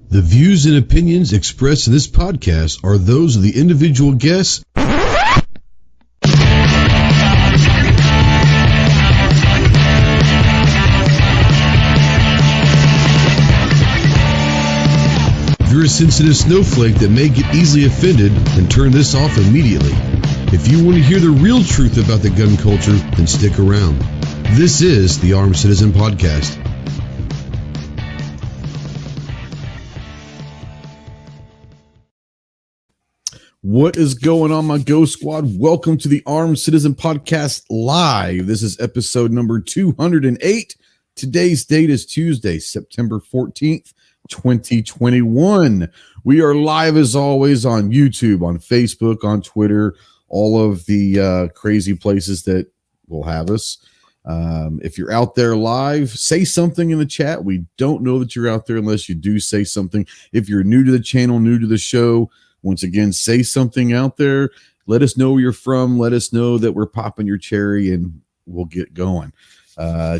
The views and opinions expressed in this podcast are those of the individual guests. If you're a sensitive snowflake that may get easily offended, then turn this off immediately. If you want to hear the real truth about the gun culture, then stick around. This is the Armed Citizen Podcast. What is going on, my Go Squad? Welcome to the Armed Citizen Podcast Live. This is episode number 208. Today's date is Tuesday, September 14th, 2021. We are live as always on YouTube, on Facebook, on Twitter, all of the crazy places that will have us. If you're out there live, say something in the chat. We don't know that you're out there unless you do say something. If you're new to the channel, new to the show, once again, say something out there. Let us know where you're from. Let us know that we're popping your cherry and we'll get going.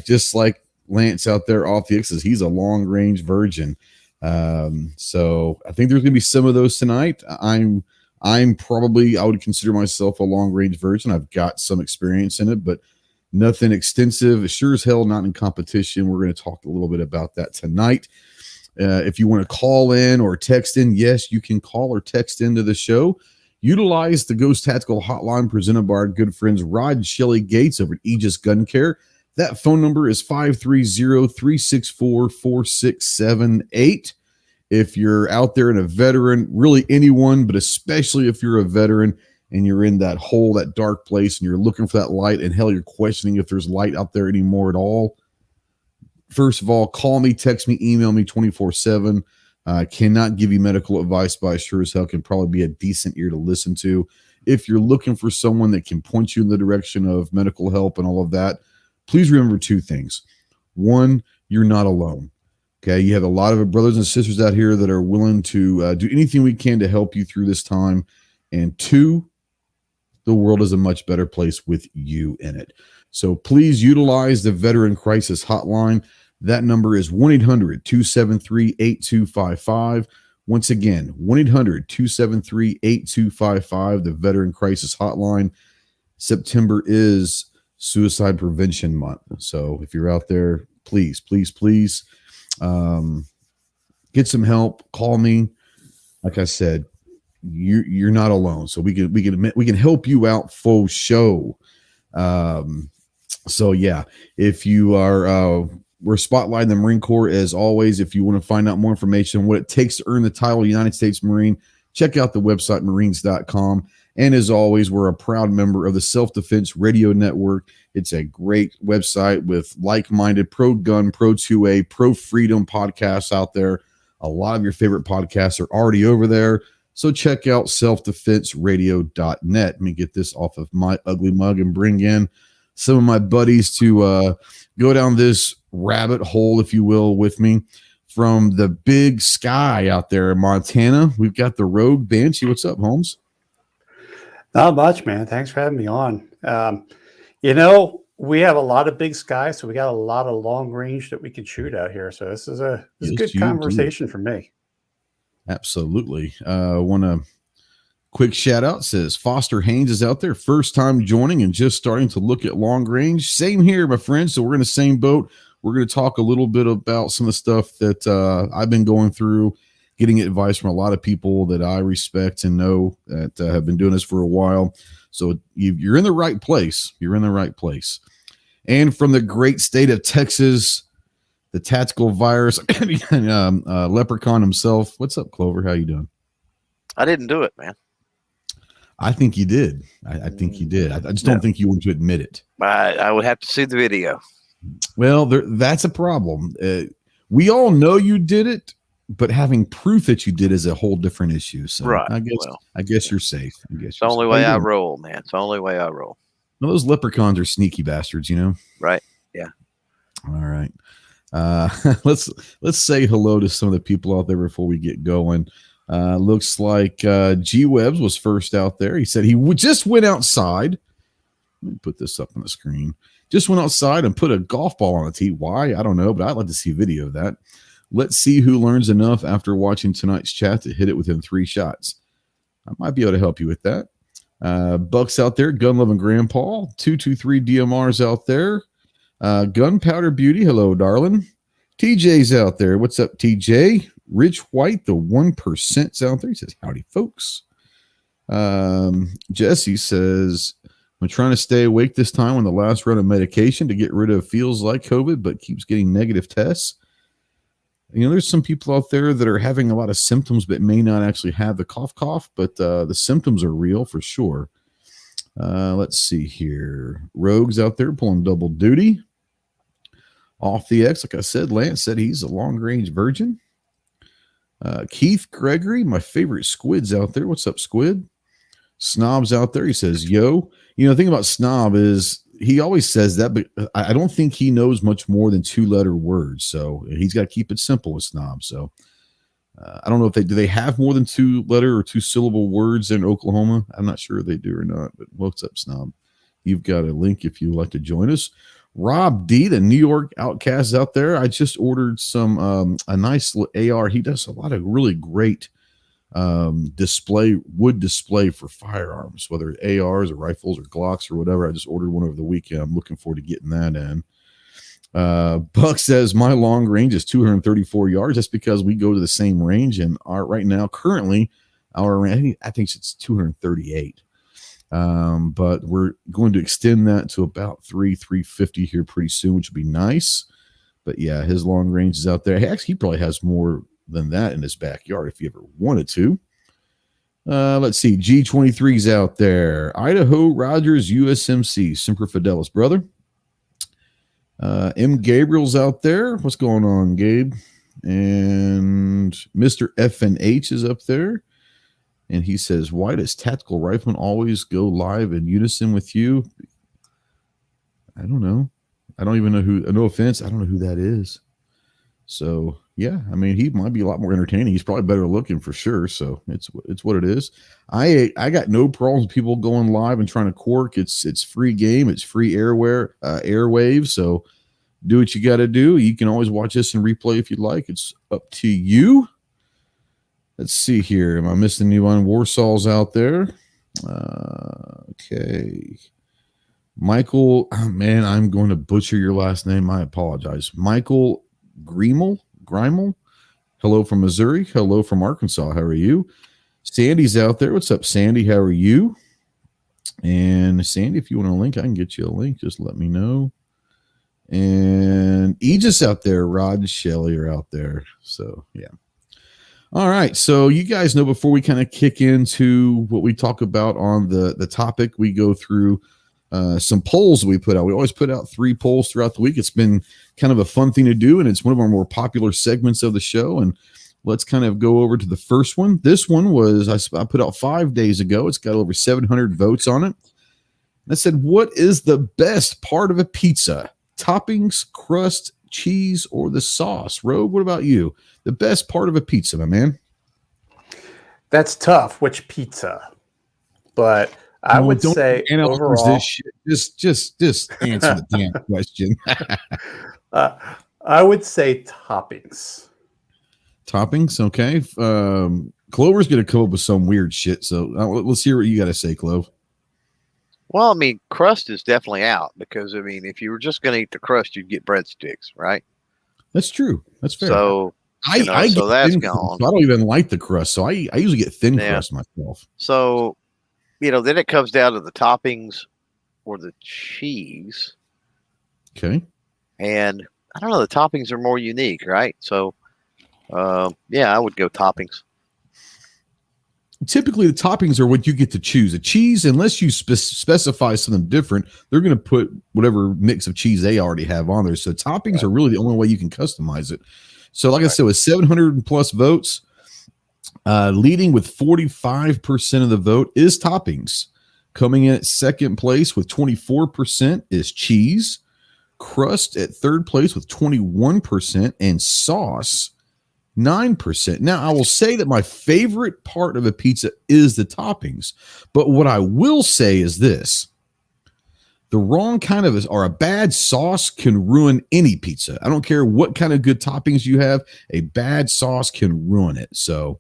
Just like Lance out there off the X's, he's a long-range virgin. So I think there's going to be some of those tonight. I'm probably, I would consider myself a long-range virgin. I've got some experience in it, but nothing extensive. Sure as hell not in competition. We're going to talk a little bit about that tonight. If you want to call in or text in, yes, you can call or text into the show. Utilize the Ghost Tactical Hotline presented by our good friends Rod and Shelly Gates over at Aegis Gun Care. That phone number is 530-364-4678. If you're out there and a veteran, really anyone, but especially if you're a veteran and you're in that hole, that dark place, and you're looking for that light, and hell, you're questioning if there's light out there anymore at all, first of all, call me, text me, email me 24/7. I cannot give you medical advice, but I sure as hell can probably be a decent ear to listen to. If you're looking for someone that can point you in the direction of medical help and all of that, please remember two things. One, you're not alone. Okay, you have a lot of brothers and sisters out here that are willing to do anything we can to help you through this time. And two, the world is a much better place with you in it. So please utilize the Veteran Crisis Hotline. That number is 1-800-273-8255. Once again, 1-800-273-8255, the Veteran Crisis Hotline. September is Suicide Prevention Month. So if you're out there, please, please, please get some help. Call me. Like I said, you're not alone. So we can help you out full show. So yeah, if you are, we're spotlighting the Marine Corps as always. If you want to find out more information on what it takes to earn the title of United States Marine, check out the website marines.com. And as always, we're a proud member of the Self-Defense Radio Network. It's a great website with like-minded pro-gun, pro-2A, pro-freedom podcasts out there. A lot of your favorite podcasts are already over there. So check out selfdefenseradio.net. Let me get this off of my ugly mug and bring in some of my buddies to go down this rabbit hole, if you will, with me. From the big sky out there in Montana, we've got the Rogue Banshee. What's up, Holmes? Not much, man. Thanks for having me on. We have a lot of big sky, so we got a lot of long range that we can shoot out here. So this is a good conversation for me. Absolutely. Want to quick shout out, says Foster Haynes is out there, first time joining and just starting to look at long range. Same here, my friend. So we're in the same boat. We're going to talk a little bit about some of the stuff that I've been going through, getting advice from a lot of people that I respect and know that have been doing this for a while. So you're in the right place. You're in the right place. And from the great state of Texas, the tactical virus leprechaun himself. What's up, Clover? How you doing? I didn't do it, man. I think you did. I think you did. I just don't think you want to admit it. I would have to see the video. Well, that's a problem. We all know you did it, but having proof that you did is a whole different issue. So right. I guess you're safe. It's the only way I roll, man. It's the only way I roll. Well, those leprechauns are sneaky bastards, you know? Right. Yeah. All right. Let's say hello to some of the people out there before we get going. Looks like G Webbs was first out there. He said he just went outside. Let me put this up on the screen. Just went outside and put a golf ball on the tee. Why? I don't know, but I'd like to see video of that. Let's see who learns enough after watching tonight's chat to hit it within 3 shots. I might be able to help you with that. Bucks out there, gun loving grandpa, 223 DMR's out there. Gunpowder Beauty, hello, darling. TJ's out there. What's up, TJ? Rich White, the 1%'s out there. He says, howdy, folks. Jesse says, I'm trying to stay awake this time on the last run of medication to get rid of feels like COVID, but keeps getting negative tests. You know, there's some people out there that are having a lot of symptoms but may not actually have the cough, but the symptoms are real for sure. Let's see here. Rogue's out there pulling double duty. Off the X, like I said, Lance said he's a long-range virgin. Keith Gregory, my favorite Squid's out there. What's up, Squid? Snob's out there. He says, yo. You know, the thing about Snob is he always says that, but I don't think he knows much more than 2-letter words. So he's got to keep it simple with Snob. So I don't know if do they have more than 2-letter or 2-syllable words in Oklahoma? I'm not sure if they do or not, but what's up, Snob? You've got a link if you'd like to join us. Rob D, the New York Outcast out there. I just ordered some a nice AR. He does a lot of really great wood display for firearms, whether ARs or rifles or Glocks or whatever. I just ordered one over the weekend. I'm looking forward to getting that in. Buck says my long range is 234 yards. That's because we go to the same range, and right now, currently, our range, I think it's 238. But we're going to extend that to about 350 here pretty soon, which would be nice. But yeah, his long range is out there. Actually, he probably has more than that in his backyard if he ever wanted to. Let's see. G23's out there. Idaho Rogers USMC. Semper Fidelis, brother. M. Gabriel's out there. What's going on, Gabe? And Mr. FNH is up there. And he says, why does Tactical Rifleman always go live in unison with you? I don't know. I don't even know who, no offense, I don't know who that is. So, yeah, I mean, he might be a lot more entertaining. He's probably better looking for sure. So it's what it is. I got no problems with people going live and trying to quirk. It's free game. It's free airwave. So do what you got to do. You can always watch this in replay if you'd like. It's up to you. Let's see here. Am I missing anyone? Warsaw's out there. Okay. Michael, oh man, I'm going to butcher your last name. I apologize. Michael Grimel. Hello from Missouri. Hello from Arkansas. How are you? Sandy's out there. What's up, Sandy? How are you? And Sandy, if you want a link, I can get you a link. Just let me know. And Aegis out there. Rod and Shelly are out there. So, yeah. All right. So you guys know before we kind of kick into what we talk about on the topic, we go through some polls we put out. We always put out 3 polls throughout the week. It's been kind of a fun thing to do, and it's one of our more popular segments of the show. And let's kind of go over to the first one. This one was I put out 5 days ago. It's got over 700 votes on it. And I said, what is the best part of a pizza? Toppings, crust, cheese, or the sauce? Rogue, what about you? The best part of a pizza, my man? That's tough. Which pizza? But I would say overall, this shit. Just answer the damn question. I would say toppings. Toppings, okay. Clover's going to come up with some weird shit, so let's hear what you got to say, Clove. Well, I mean, crust is definitely out because, I mean, if you were just going to eat the crust, you'd get breadsticks, right? That's true. That's fair. So, so that's gone. I don't even like the crust, so I usually get thin crust myself. So, then it comes down to the toppings or the cheese. Okay. And I don't know, the toppings are more unique, right? So, I would go toppings. Typically, the toppings are what you get to choose. A cheese, unless you specify something different, they're going to put whatever mix of cheese they already have on there. So toppings are really the only way you can customize it. So like I said, with 700 plus votes, leading with 45% of the vote is toppings. Coming in at second place with 24% is cheese. Crust at third place with 21%, and sauce 9%. Now, I will say that my favorite part of a pizza is the toppings, but what I will say is this: The wrong kind of or a bad sauce can ruin any pizza. I don't care what kind of good toppings you have. A bad sauce can ruin it. So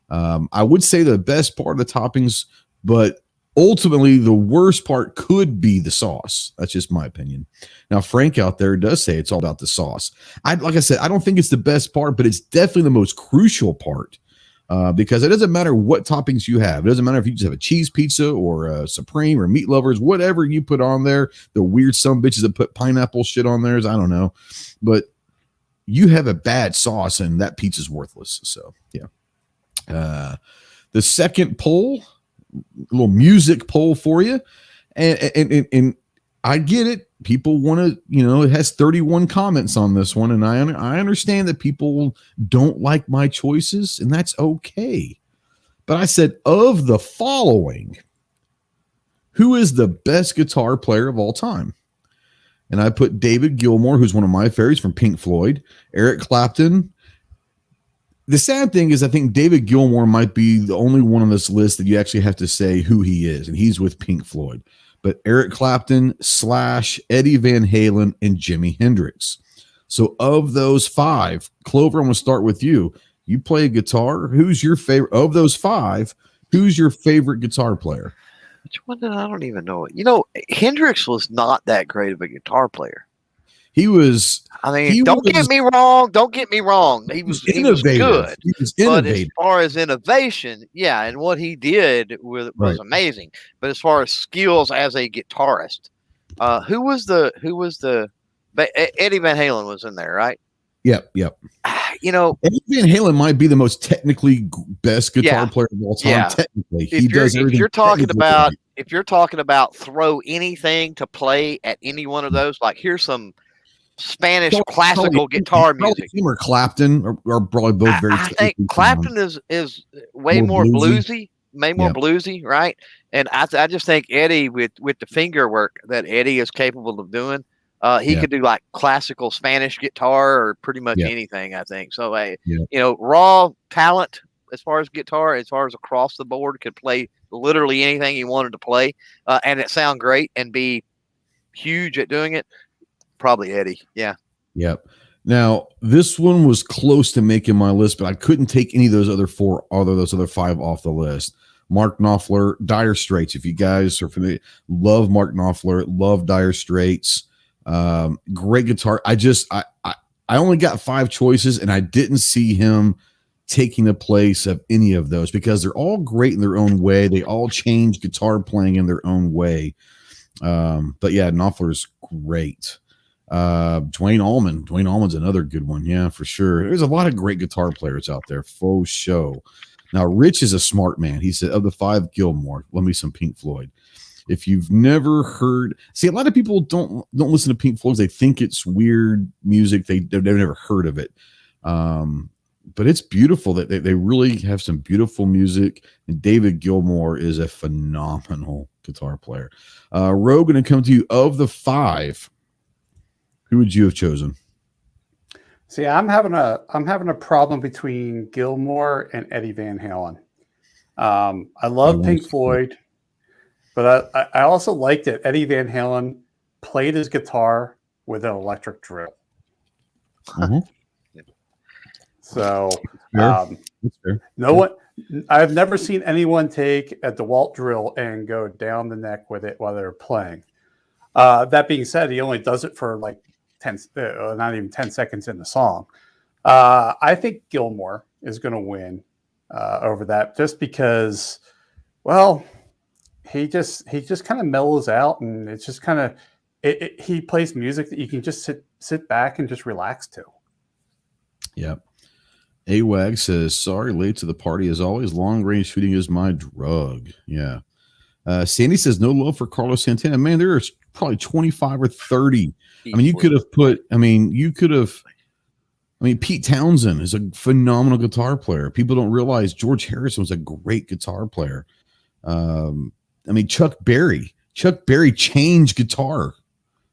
I would say the best part of the toppings, but ultimately the worst part could be the sauce. That's just my opinion. Now, Frank out there does say it's all about the sauce. Like I said, I don't think it's the best part, but it's definitely the most crucial part. Because it doesn't matter what toppings you have. It doesn't matter if you just have a cheese pizza or a Supreme or Meat Lovers, whatever you put on there. The weird some bitches that put pineapple shit on theirs, I don't know. But you have a bad sauce and that pizza's worthless. So, yeah. The second poll, a little music poll for you. And I get it. People want to, it has 31 comments on this one. And I understand that people don't like my choices, and that's okay. But I said, of the following, who is the best guitar player of all time? And I put David Gilmour, who's one of my favorites from Pink Floyd, Eric Clapton. The sad thing is I think David Gilmour might be the only one on this list that you actually have to say who he is, and he's with Pink Floyd. But Eric Clapton, Slash, Eddie Van Halen, and Jimi Hendrix. So of those five, Clover, I'm going to start with you. You play a guitar. Who's your favorite? Of those five, who's your favorite guitar player? Which one did I don't even know. Hendrix was not that great of a guitar player. He was. I mean, don't get me wrong. Don't get me wrong. He was good. He was but as far as innovation, yeah, and what he did was amazing. But as far as skills as a guitarist, who was the Eddie Van Halen was in there, right? Yep. Eddie Van Halen might be the most technically best guitar player of all time. Yeah. Technically, he does everything. If you're talking about throw anything to play at any one of those, like here's some Spanish classical guitar music. Him or Clapton are probably both very. I think Clapton is way more bluesy, bluesy, right? And I just think Eddie with the finger work that Eddie is capable of doing, he could do like classical Spanish guitar or pretty much anything. I think so. Raw talent as far as guitar, as far as across the board, could play literally anything he wanted to play, and it sound great and be huge at doing it. Probably Eddie. Yeah. Yep. Now, this one was close to making my list, but I couldn't take any of those other five off the list. Mark Knopfler, Dire Straits. If you guys are familiar, love Mark Knopfler, love Dire Straits. Great guitar. I only got 5 choices, and I didn't see him taking the place of any of those because they're all great in their own way. They all change guitar playing in their own way. But yeah, Knopfler's great. Dwayne Allman's another good one. Yeah, for sure. There's a lot of great guitar players out there. Faux show. Now, Rich is a smart man. He said, of the 5, Gilmour, let me some Pink Floyd. If you've never heard, a lot of people don't listen to Pink Floyd. They think it's weird music. They've never heard of it. But it's beautiful that they really have some beautiful music. And David Gilmour is a phenomenal guitar player. Ro, going to come to you. Of the 5, who would you have chosen? See, I'm having a problem between Gilmour and Eddie Van Halen. I love Pink Floyd, but I also liked that Eddie Van Halen played his guitar with an electric drill. Mm-hmm. So, no one. I've never seen anyone take a DeWalt drill and go down the neck with it while they're playing. That being said, he only does it for like 10, not even 10 seconds in the song. I think Gilmour is going to win over that just because, well, he just kind of mellows out, and it's just kind of he plays music that you can just sit back and just relax to. Yep. AWAG says, sorry, late to the party as always. Long range shooting is my drug. Yeah. Sandy says, no love for Carlos Santana. Man, there are probably 25 or 30. I mean, Pete Townsend is a phenomenal guitar player. People don't realize George Harrison was a great guitar player. Chuck Berry changed guitar.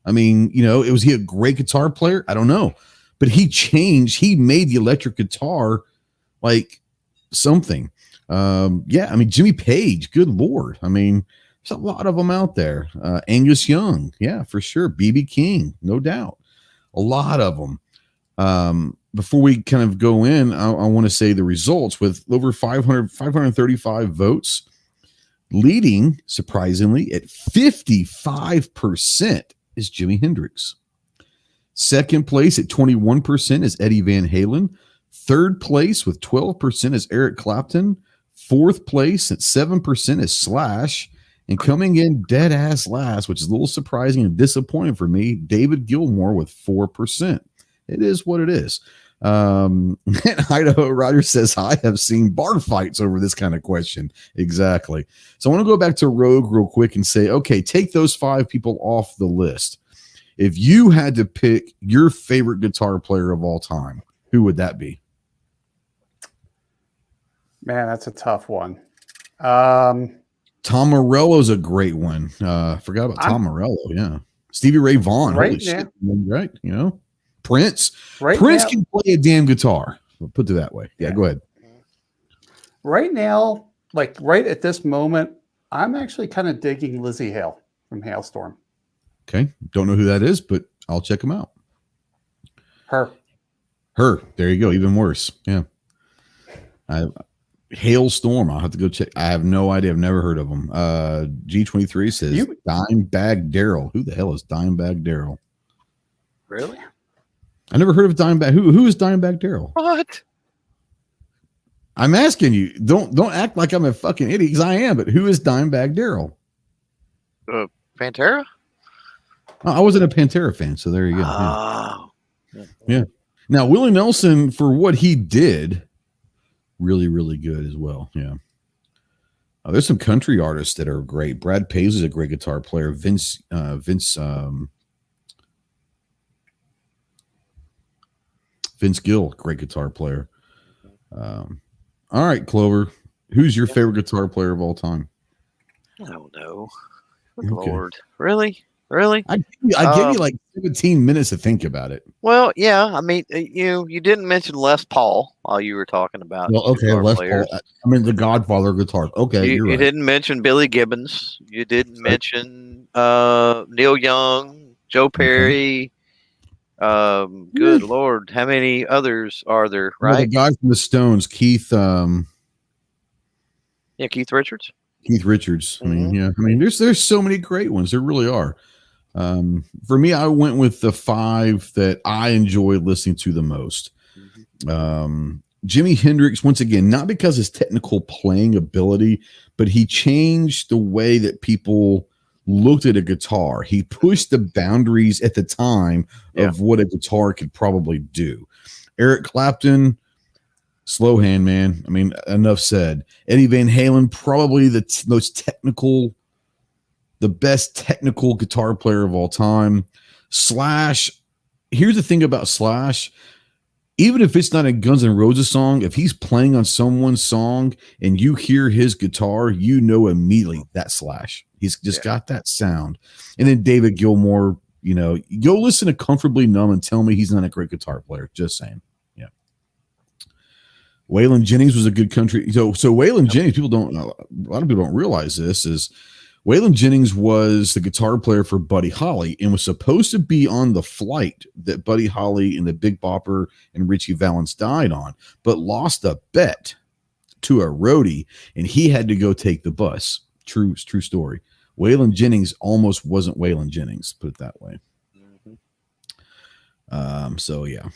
Was he a great guitar player? I don't know. But he made the electric guitar like something. Jimmy Page, good Lord. There's a lot of them out there. Angus Young, yeah, for sure. BB King, no doubt. A lot of them. Before we kind of go in, I want to say the results with over 535 votes, leading, surprisingly, at 55% is Jimi Hendrix. Second place at 21% is Eddie Van Halen. Third place with 12% is Eric Clapton. Fourth place at 7% is Slash. And coming in dead ass last, which is a little surprising and disappointing for me, David Gilmour with 4%. It is what it is. Idaho Ryder says, I have seen bar fights over this kind of question. Exactly. So I want to go back to Rogue real quick and say, okay, take those 5 people off the list. If you had to pick your favorite guitar player of all time, who would that be? Man, that's a tough one. Tom Morello's a great one. Forgot about Tom Morello. Yeah. Stevie Ray Vaughan. Right, Holy shit. Right. You know, Prince. Right Prince now, can play a damn guitar. We'll put it that way. Yeah, go ahead. Right now, like right at this moment, I'm actually kind of digging Lizzie Hale from Hailstorm. Okay. Don't know who that is, but I'll check him out. Her. There you go. Even worse. Yeah. Hailstorm. I'll have to go check. I have no idea. I've never heard of him. G23 says Dimebag Darrell. Who the hell is Dimebag Darrell? Really? I never heard of Dimebag. Who is Dimebag Darrell? What? I'm asking you. Don't act like I'm a fucking idiot, because I am. But who is Dimebag Darrell? Pantera? Oh, I wasn't a Pantera fan, so there you go. Oh. Yeah. Now Willie Nelson, for what he did, really, really good as well. Yeah. There's some country artists that are great. Brad Paisley is a great guitar player. Vince Gill, great guitar player. All right, Clover, who's your favorite guitar player of all time? I don't know. Okay. Lord, really? I give you like 17 minutes to think about it. Well, yeah. I mean, you didn't mention Les Paul while you were talking about. Well, okay, Les Paul. I mean, the Godfather of guitars. Okay, you're right. You didn't mention Billy Gibbons. You didn't mention Neil Young, Joe Perry. Okay. Good Lord, how many others are there? Right, the guy from the Stones, Keith. Keith Richards. Keith Richards. I mean, yeah. I mean, there's so many great ones. There really are. For me, I went with the 5 that I enjoy listening to the most. Jimi Hendrix, once again, not because his technical playing ability, but he changed the way that people looked at a guitar. He pushed the boundaries at the time of what a guitar could probably do. Eric Clapton, slow hand, man. I mean, enough said. Eddie Van Halen, probably the most technical, the best technical guitar player of all time. Slash, here's the thing about Slash. Even if it's not a Guns N' Roses song, if he's playing on someone's song and you hear his guitar, you know immediately that's Slash. He's just got that sound. And then David Gilmour, go listen to Comfortably Numb and tell me he's not a great guitar player. Just saying. Yeah. Waylon Jennings was a good country. So Waylon Jennings, a lot of people don't realize this, is Waylon Jennings was the guitar player for Buddy Holly and was supposed to be on the flight that Buddy Holly and the Big Bopper and Richie Valens died on, but lost a bet to a roadie, and he had to go take the bus. True story. Waylon Jennings almost wasn't Waylon Jennings, put it that way. So yeah.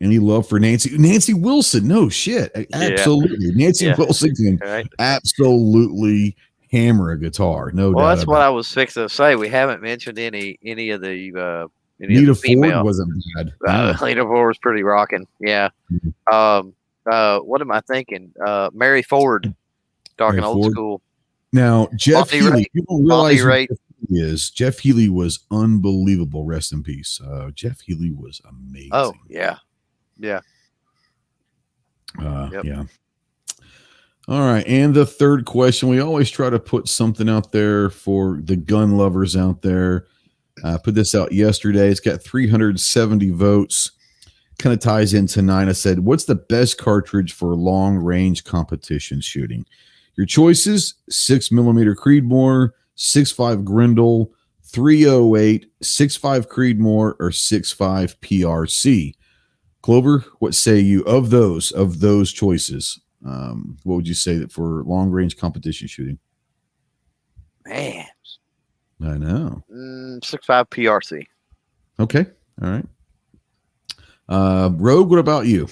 Any love for Nancy Wilson? No shit. Absolutely. Nancy Wilson can absolutely hammer a guitar. No doubt. Well, that's what I was fixing to say. We haven't mentioned any of the Nita Ford wasn't bad. Nita Ford was pretty rocking. Yeah. What am I thinking? Mary Ford, talking Mary old Ford. School. Now, Jeff Healey, you don't realize who Jeff Healey is. Jeff Healey was unbelievable. Rest in peace. Jeff Healey was amazing. Oh, yeah. Yeah. Yeah. All right. And the third question, we always try to put something out there for the gun lovers out there. Put this out yesterday. It's got 370 votes. Kind of ties in tonight. I said, what's the best cartridge for long range competition shooting? Your choices: 6mm Creedmoor, 6.5 Grindle, 308, 6.5 Creedmoor, or 6.5 PRC. Clover, what say you of those choices? What would you say that for long range competition shooting? Man, I know. 6.5 PRC. Okay, all right. Rogue, what about you?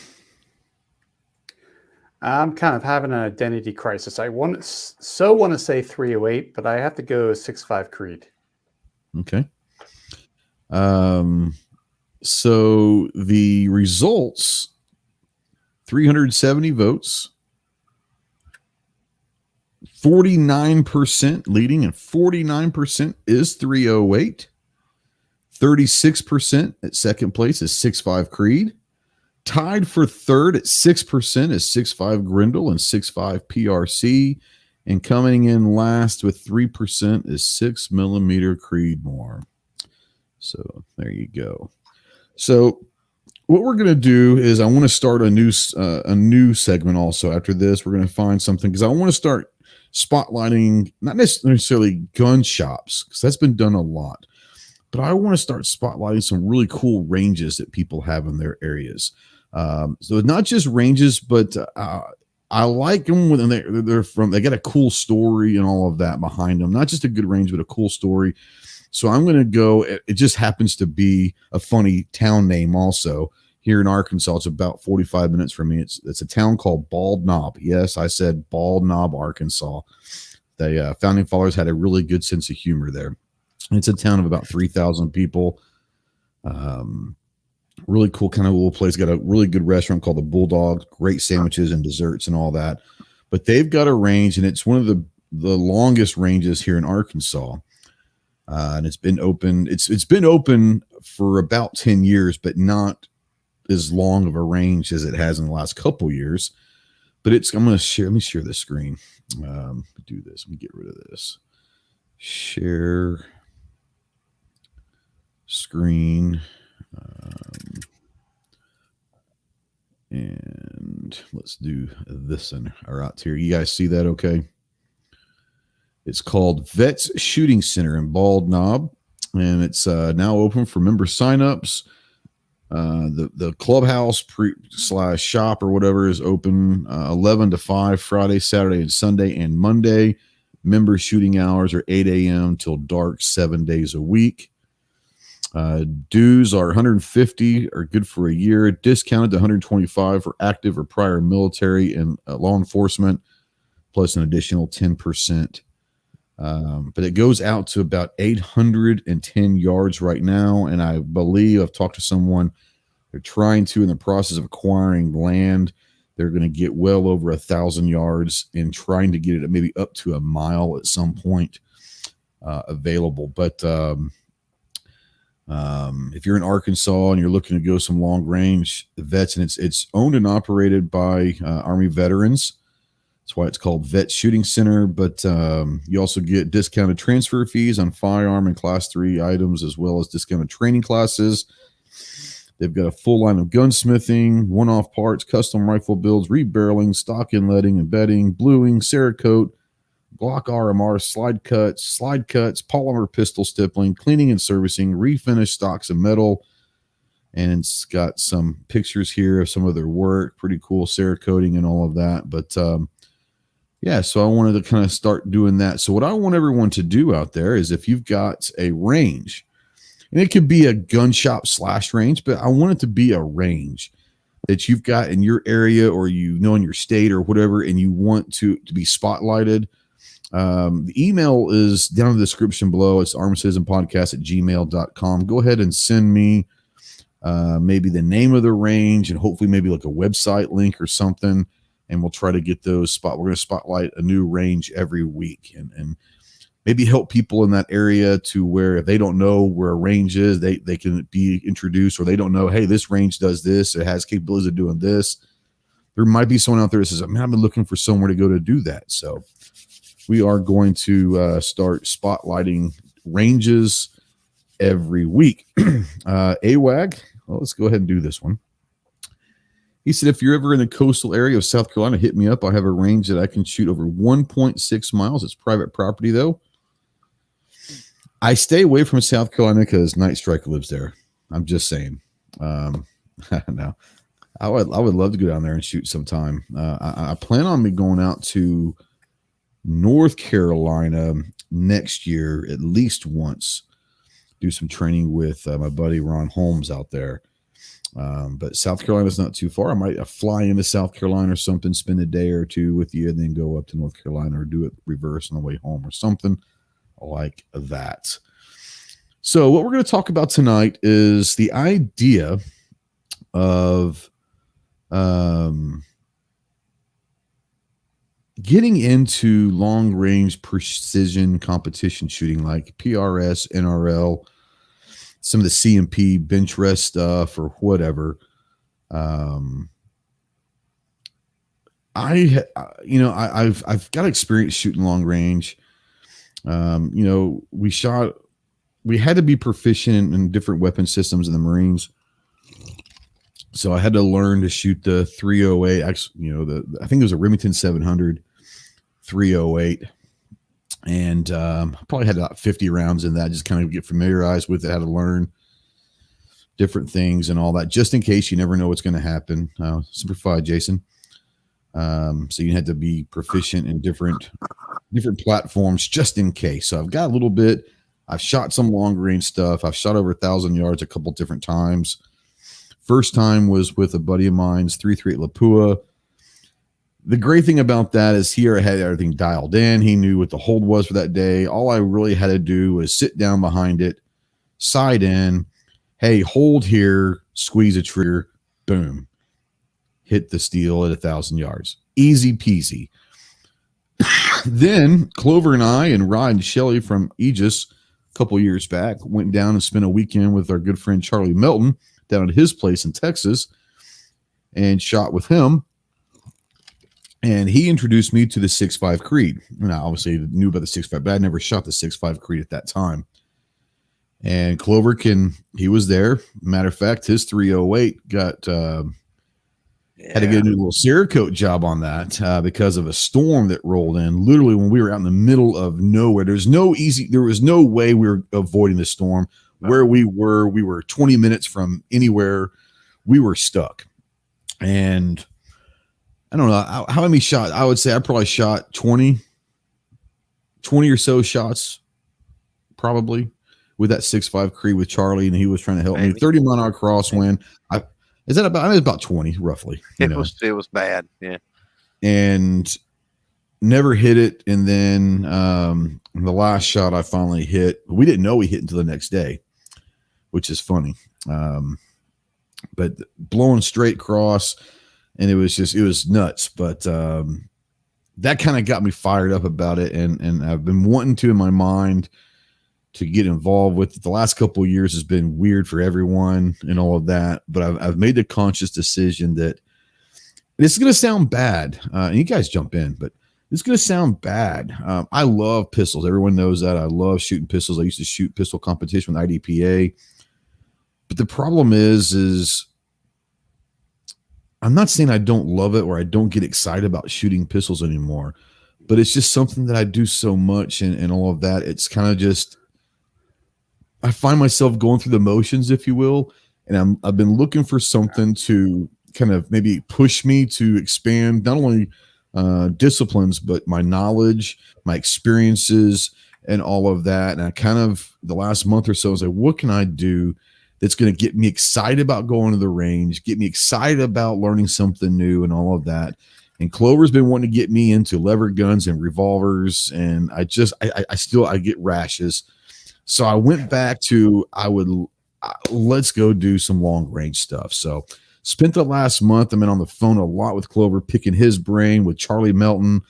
I'm kind of having an identity crisis. I want to say 308, but I have to go 6.5 Creed. Okay. So the results, 370 votes, 49% leading, and 49% is 308. 36% at second place is 6.5 Creed. Tied for third at 6% is 6.5 Grindle and 6.5 PRC. And coming in last with 3% is 6mm Creedmoor. So there you go. So what we're going to do is I want to start a new segment also after this. We're going to find something because I want to start spotlighting not necessarily gun shops because that's been done a lot, but I want to start spotlighting some really cool ranges that people have in their areas. So not just ranges, but I like them when they got a cool story and all of that behind them. Not just a good range, but a cool story. So I'm going to go. It just happens to be a funny town name also here in Arkansas. It's about 45 minutes from me. It's a town called Bald Knob. Yes, I said Bald Knob, Arkansas. The founding fathers had a really good sense of humor there. It's a town of about 3,000 people. Really cool kind of little place. Got a really good restaurant called the Bulldog. Great sandwiches and desserts and all that. But they've got a range, and it's one of the longest ranges here in Arkansas. And it's been open. It's been open for about 10 years, but not as long of a range as it has in the last couple years. But I'm going to share. Let me share the screen. Do this. Let me get rid of this. Share screen. And let's do this in our out here. You guys see that? Okay. It's called Vets Shooting Center in Bald Knob, and it's now open for member signups. The clubhouse / shop or whatever is open 11 to 5 Friday, Saturday, and Sunday, and Monday. Member shooting hours are 8 a.m. till dark 7 days a week. Dues are $150, are good for a year. Discounted to $125 for active or prior military and law enforcement, plus an additional 10%. But it goes out to about 810 yards right now. And I believe I've talked to someone, they're trying to, in the process of acquiring land, they're going to get well over 1,000 yards and trying to get it maybe up to a mile at some point available. But if you're in Arkansas and you're looking to go some long range, Vets, and it's owned and operated by Army veterans. That's why it's called Vet Shooting Center. But you also get discounted transfer fees on firearm and Class 3 items, as well as discounted training classes. They've got a full line of gunsmithing, one-off parts, custom rifle builds, rebarreling, stock inletting, embedding, bluing, Cerakote, Glock RMR, slide cuts, polymer pistol stippling, cleaning and servicing, refinish stocks of metal. And it's got some pictures here of some of their work. Pretty cool Cerakoting and all of that. But yeah, so I wanted to kind of start doing that. So what I want everyone to do out there is if you've got a range, and it could be a gun shop / range, but I want it to be a range that you've got in your area or in your state or whatever, and you want to be spotlighted. The email is down in the description below. It's armedcitizenpodcast@gmail.com. Go ahead and send me maybe the name of the range and hopefully maybe like a website link or something. And we'll try to get those we're going to spotlight a new range every week and maybe help people in that area to where if they don't know where a range is, they can be introduced, or they don't know, hey, this range does this. It has capabilities of doing this. There might be someone out there that says, man, I've been looking for somewhere to go to do that. So we are going to start spotlighting ranges every week. AWAG, well, let's go ahead and do this one. He said, if you're ever in the coastal area of South Carolina, hit me up. I have a range that I can shoot over 1.6 miles. It's private property, though. I stay away from South Carolina because Night Striker lives there. I'm just saying. No, I would love to go down there and shoot sometime. I plan on me going out to North Carolina next year at least once. Do some training with my buddy Ron Holmes out there. But South Carolina's not too far. I might fly into South Carolina or something, spend a day or two with you, and then go up to North Carolina or do it reverse on the way home or something like that. So what we're going to talk about tonight is the idea of getting into long-range precision competition shooting like PRS, NRL, some of the CMP bench rest stuff or whatever. I've got experience shooting long range. We had to be proficient in different weapon systems in the Marines. So I had to learn to shoot the 308. Actually, I think it was a Remington 700 308. And I probably had about 50 rounds in that, just kind of get familiarized with it, how to learn different things and all that, just in case you never know what's going to happen. Simplified, Jason. So you had to be proficient in different platforms just in case. So I've got a little bit. I've shot some long range stuff. I've shot over 1,000 yards a couple different times. First time was with a buddy of mine's 338 Lapua. The great thing about that is here I had everything dialed in. He knew what the hold was for that day. All I really had to do was sit down behind it, side in. Hey, hold here, squeeze a trigger, boom. Hit the steel at 1,000 yards. Easy peasy. Then Clover and I and Rod and Shelley from Aegis a couple years back went down and spent a weekend with our good friend Charlie Melton down at his place in Texas and shot with him. And he introduced me to the 6.5 Creed. And I obviously knew about the 6.5, but I never shot the 6.5 Creed at that time. And Clover he was there. Matter of fact, his 308 had to get a new little Cerakote job on that because of a storm that rolled in. Literally, when we were out in the middle of nowhere, there was no way we were avoiding the storm. Where we were 20 minutes from anywhere. We were stuck. And I don't know how many shots. I would say I probably shot 20 or so shots, probably, with that 6.5 Creed with Charlie, and he was trying to help me. 30-mile-an-hour crosswind. Is that about? I mean, about 20, roughly. It was bad, yeah. And never hit it. And then the last shot I finally hit, we didn't know we hit until the next day, which is funny. But blowing straight cross, and it was nuts. But that kind of got me fired up about it, and I've been wanting to in my mind to get involved with it. The last couple of years has been weird for everyone and all of that, but I've made the conscious decision that this is going to sound bad. And you guys jump in, but it's going to sound bad. I love pistols. Everyone knows that. I love shooting pistols. I used to shoot pistol competition with IDPA, but the problem is I'm not saying I don't love it or I don't get excited about shooting pistols anymore, but it's just something that I do so much and all of that. It's kind of just, I find myself going through the motions, if you will, and I've been looking for something to kind of maybe push me to expand not only disciplines, but my knowledge, my experiences, and all of that. And I kind of, the last month or so, I was like, what can I do that's going to get me excited about going to the range, get me excited about learning something new and all of that. And Clover's been wanting to get me into lever guns and revolvers, and I get rashes. So I went back to, let's go do some long range stuff. So spent the last month, I've been on the phone a lot with Clover, picking his brain, with Charlie Melton,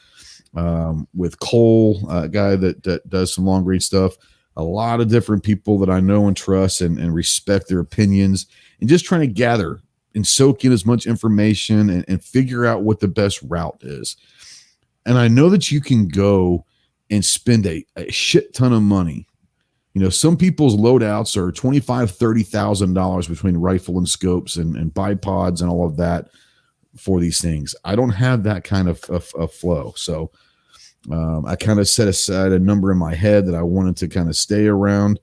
with Cole, a guy that does some long range stuff, a lot of different people that I know and trust and respect their opinions, and just trying to gather and soak in as much information and figure out what the best route is. And I know that you can go and spend a shit ton of money. You know, some people's loadouts are $25,000, $30,000 between rifle and scopes and bipods and all of that for these things. I don't have that kind of flow. So I kind of set aside a number in my head that I wanted to kind of stay around.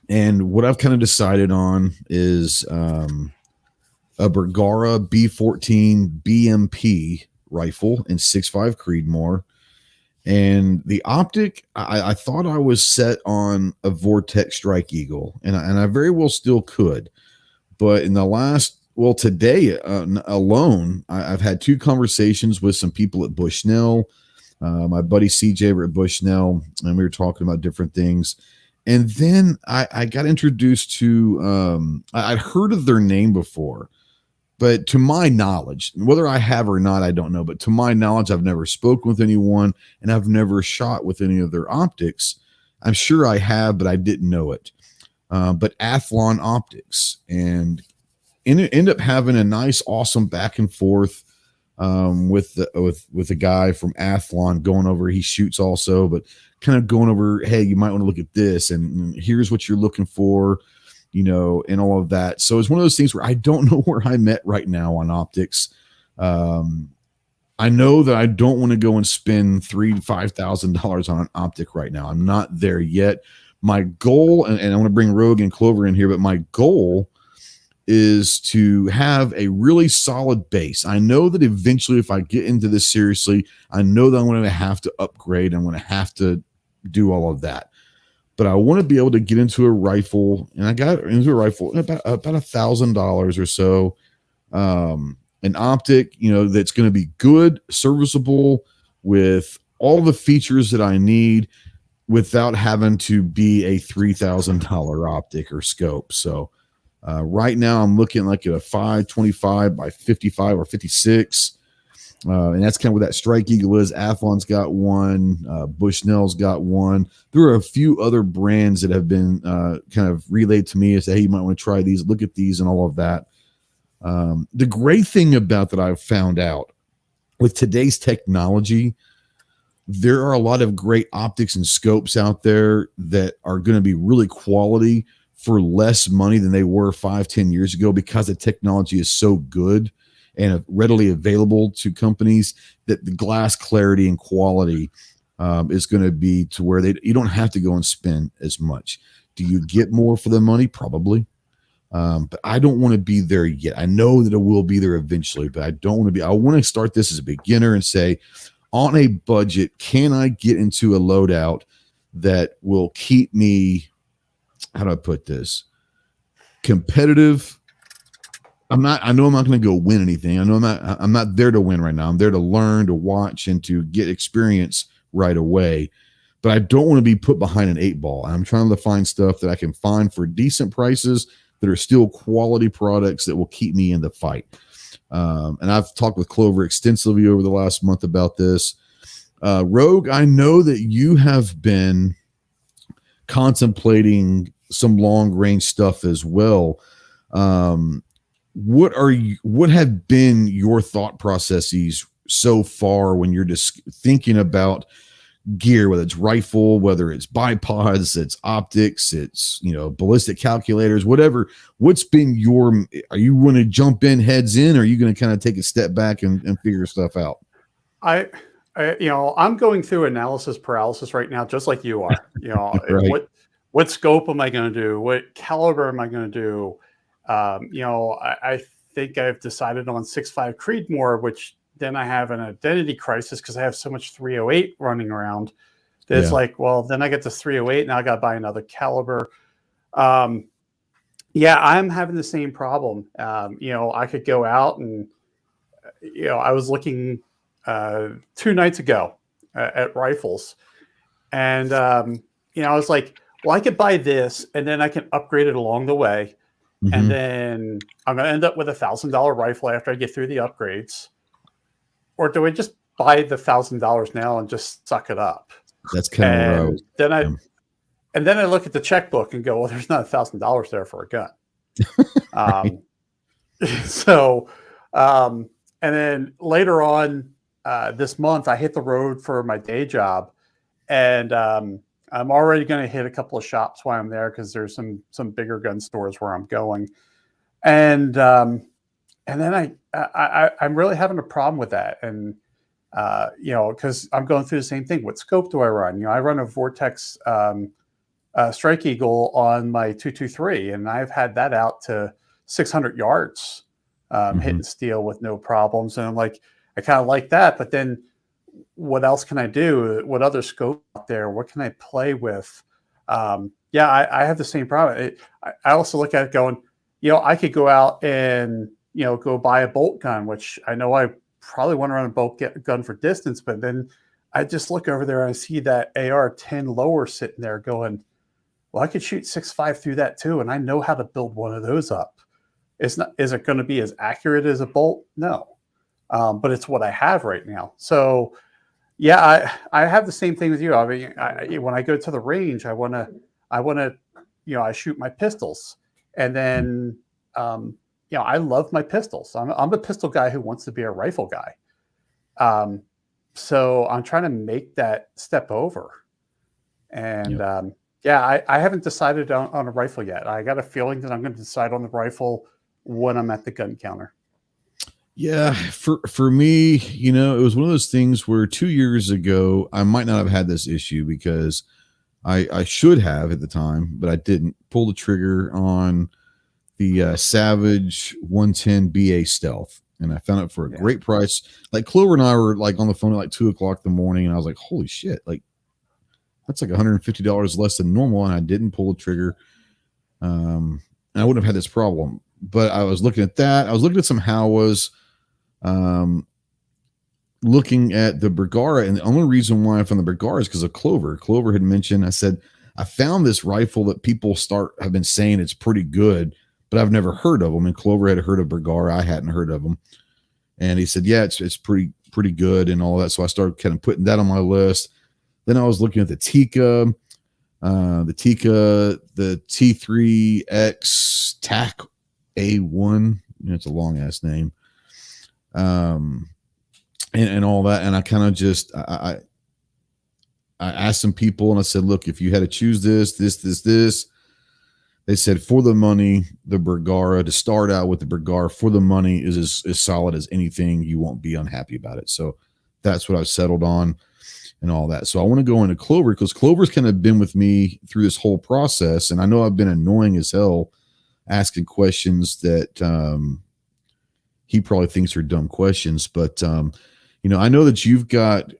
And what I've kind of decided on is a Bergara B14 BMP rifle in 6.5 Creedmoor. And the optic, I thought I was set on a Vortex Strike Eagle, and I very well still could. But in the last, today alone, I've had 2 conversations with some people at Bushnell, my buddy CJ over at Bushnell, and we were talking about different things. And then I got introduced to, I'd heard of their name before, but to my knowledge, whether I have or not, I don't know. But to my knowledge, I've never spoken with anyone, and I've never shot with any of their optics. I'm sure I have, but I didn't know it. But Athlon Optics, and end up having a nice, awesome back and forth with the guy from Athlon going over. He shoots also, but kind of going over, hey, you might want to look at this, and here's what you're looking for, and all of that. So it's one of those things where I don't know where I'm at right now on optics. I know that I don't want to go and spend $3,000 to $5,000 on an optic right now. I'm not there yet. My goal, and I want to bring Rogue and Clover in here, but my goal is to have a really solid base. I know that eventually, if I get into this seriously, I know that I'm going to have to upgrade. I'm going to have to do all of that. But I want to be able to get into a rifle, and I got into a rifle about $1,000 or so. An optic, that's going to be good, serviceable, with all the features that I need, without having to be a $3,000 optic or scope. So right now I'm looking like at a 525 by 55 or 56. And that's kind of what that Strike Eagle is. Athlon's got one. Bushnell's got one. There are a few other brands that have been kind of relayed to me as, hey, you might want to try these, look at these, and all of that. The great thing about that I've found out with today's technology, there are a lot of great optics and scopes out there that are going to be really quality for less money than they were 5-10 years ago, because the technology is so good and readily available to companies that the glass clarity and quality is going to be to where you don't have to go and spend as much. Do you get more for the money? Probably. But I don't want to be there yet. I know that it will be there eventually, but I don't want to be. I want to start this as a beginner and say, on a budget, can I get into a loadout that will keep me, how do I put this, competitive? I know I'm not going to go win anything. I know I'm not there to win right now. I'm there to learn, to watch, and to get experience right away. But I don't want to be put behind an 8-ball. I'm trying to find stuff that I can find for decent prices that are still quality products that will keep me in the fight. And I've talked with Clover extensively over the last month about this. Rogue, I know that you have been contemplating some long range stuff as well. What have been your thought processes so far when you're just thinking about gear, whether it's rifle, whether it's bipods, it's optics, it's, ballistic calculators, whatever? What's been are you going to jump in heads in, or are you going to kind of take a step back and figure stuff out? I'm going through analysis paralysis right now, just like you are. Right. What scope am I going to do? What caliber am I going to do? I think I've decided on 6.5 Creedmoor, which then I have an identity crisis because I have so much 308 running around. It's like, well, then I get this 308, now I got to buy another caliber. I'm having the same problem. I could go out and, I was looking 2 nights ago at rifles, and I was like, well, I could buy this and then I can upgrade it along the way. Mm-hmm. And then I'm going to end up with $1,000 rifle after I get through the upgrades. Or do I just buy the $1,000 now and just suck it up? That's kind of and then I look at the checkbook and go, well, there's not $1,000 there for a gun. And then later on this month, I hit the road for my day job, and I'm already going to hit a couple of shops while I'm there because there's some bigger gun stores where I'm going, and then I'm really having a problem with that. And Because I'm going through the same thing. What scope do I run? I run a Vortex Strike Eagle on my 223, and I've had that out to 600 yards, hitting steel with no problems. And I'm like, I kind of like that, but then what else can I do? What other scope out there? What can I play with? I have the same problem. I also look at it going, I could go out and, go buy a bolt gun, which I know I probably want to run a bolt gun for distance, but then I just look over there and I see that AR-10 lower sitting there going, well, I could shoot 6.5 through that too, and I know how to build one of those up. Is it going to be as accurate as a bolt? No, but it's what I have right now. So, I have the same thing with you. I mean, when I go to the range, I want to, I shoot my pistols, and then, I love my pistols. I'm a pistol guy who wants to be a rifle guy. So I'm trying to make that step over, and I haven't decided on a rifle yet. I got a feeling that I'm going to decide on the rifle when I'm at the gun counter. Yeah, for me, it was one of those things where 2 years ago, I might not have had this issue because I should have at the time, but I didn't pull the trigger on the Savage 110 BA Stealth. And I found it for a great price. Like Clover and I were like on the phone at like 2:00 in the morning, and I was like, holy shit, like that's like $150 less than normal. And I didn't pull the trigger. And I wouldn't have had this problem, but I was looking at that. I was looking at some Howas, looking at the Bergara. And the only reason why I found the Bergara is because of Clover. Clover had mentioned, I said, I found this rifle that people have been saying it's pretty good, but I've never heard of them. And Clover had heard of Bergara. I hadn't heard of them. And he said, yeah, it's pretty good and all that. So I started kind of putting that on my list. Then I was looking at the Tika, the T3X TAC A1. It's a long ass name. And all that. And I kind of just, I asked some people and I said, look, if you had to choose this, they said for the money, the Bergara, to start out with the Bergara for the money is as solid as anything. You won't be unhappy about it. So that's what I've settled on and all that. So I want to go into Clover because Clover's kind of been with me through this whole process. And I know I've been annoying as hell asking questions that he probably thinks are dumb questions. But, I know that you've got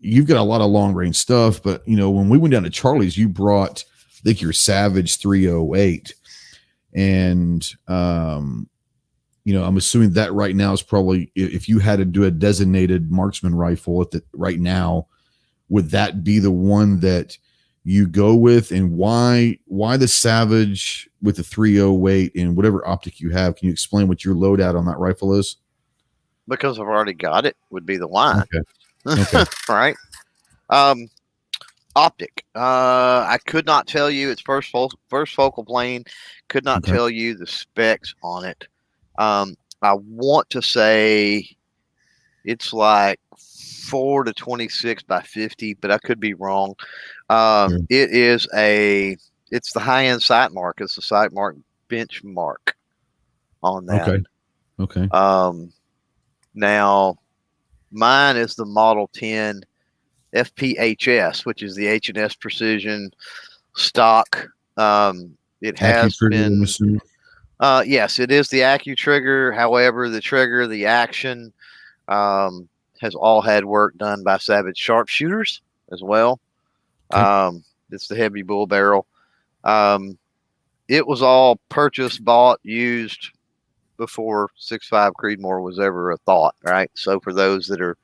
a lot of long range stuff, but when we went down to Charlie's, you brought, I think, your Savage 308, and I'm assuming that right now is probably, if you had to do a designated marksman rifle right now, would that be the one that you go with? And why the Savage with the 308 and whatever optic you have? Can you explain what your loadout on that rifle is? Because I've already got it would be the why. Okay. Right. Optic. I could not tell you its first focal plane. Could not tell you the specs on it. I want to say it's like 4 to 26 by 50, but I could be wrong. It's the high-end sight mark. It's the sight mark benchmark on that. Okay. Now mine is the Model 10 FPHS, which is the H&S Precision stock. It has been, yes, it is the AccuTrigger. However, the trigger, the action, has all had work done by Savage sharpshooters as well. It's the heavy bull barrel. It was all purchased, bought, used before 6.5 Creedmoor was ever a thought, right? So for those that are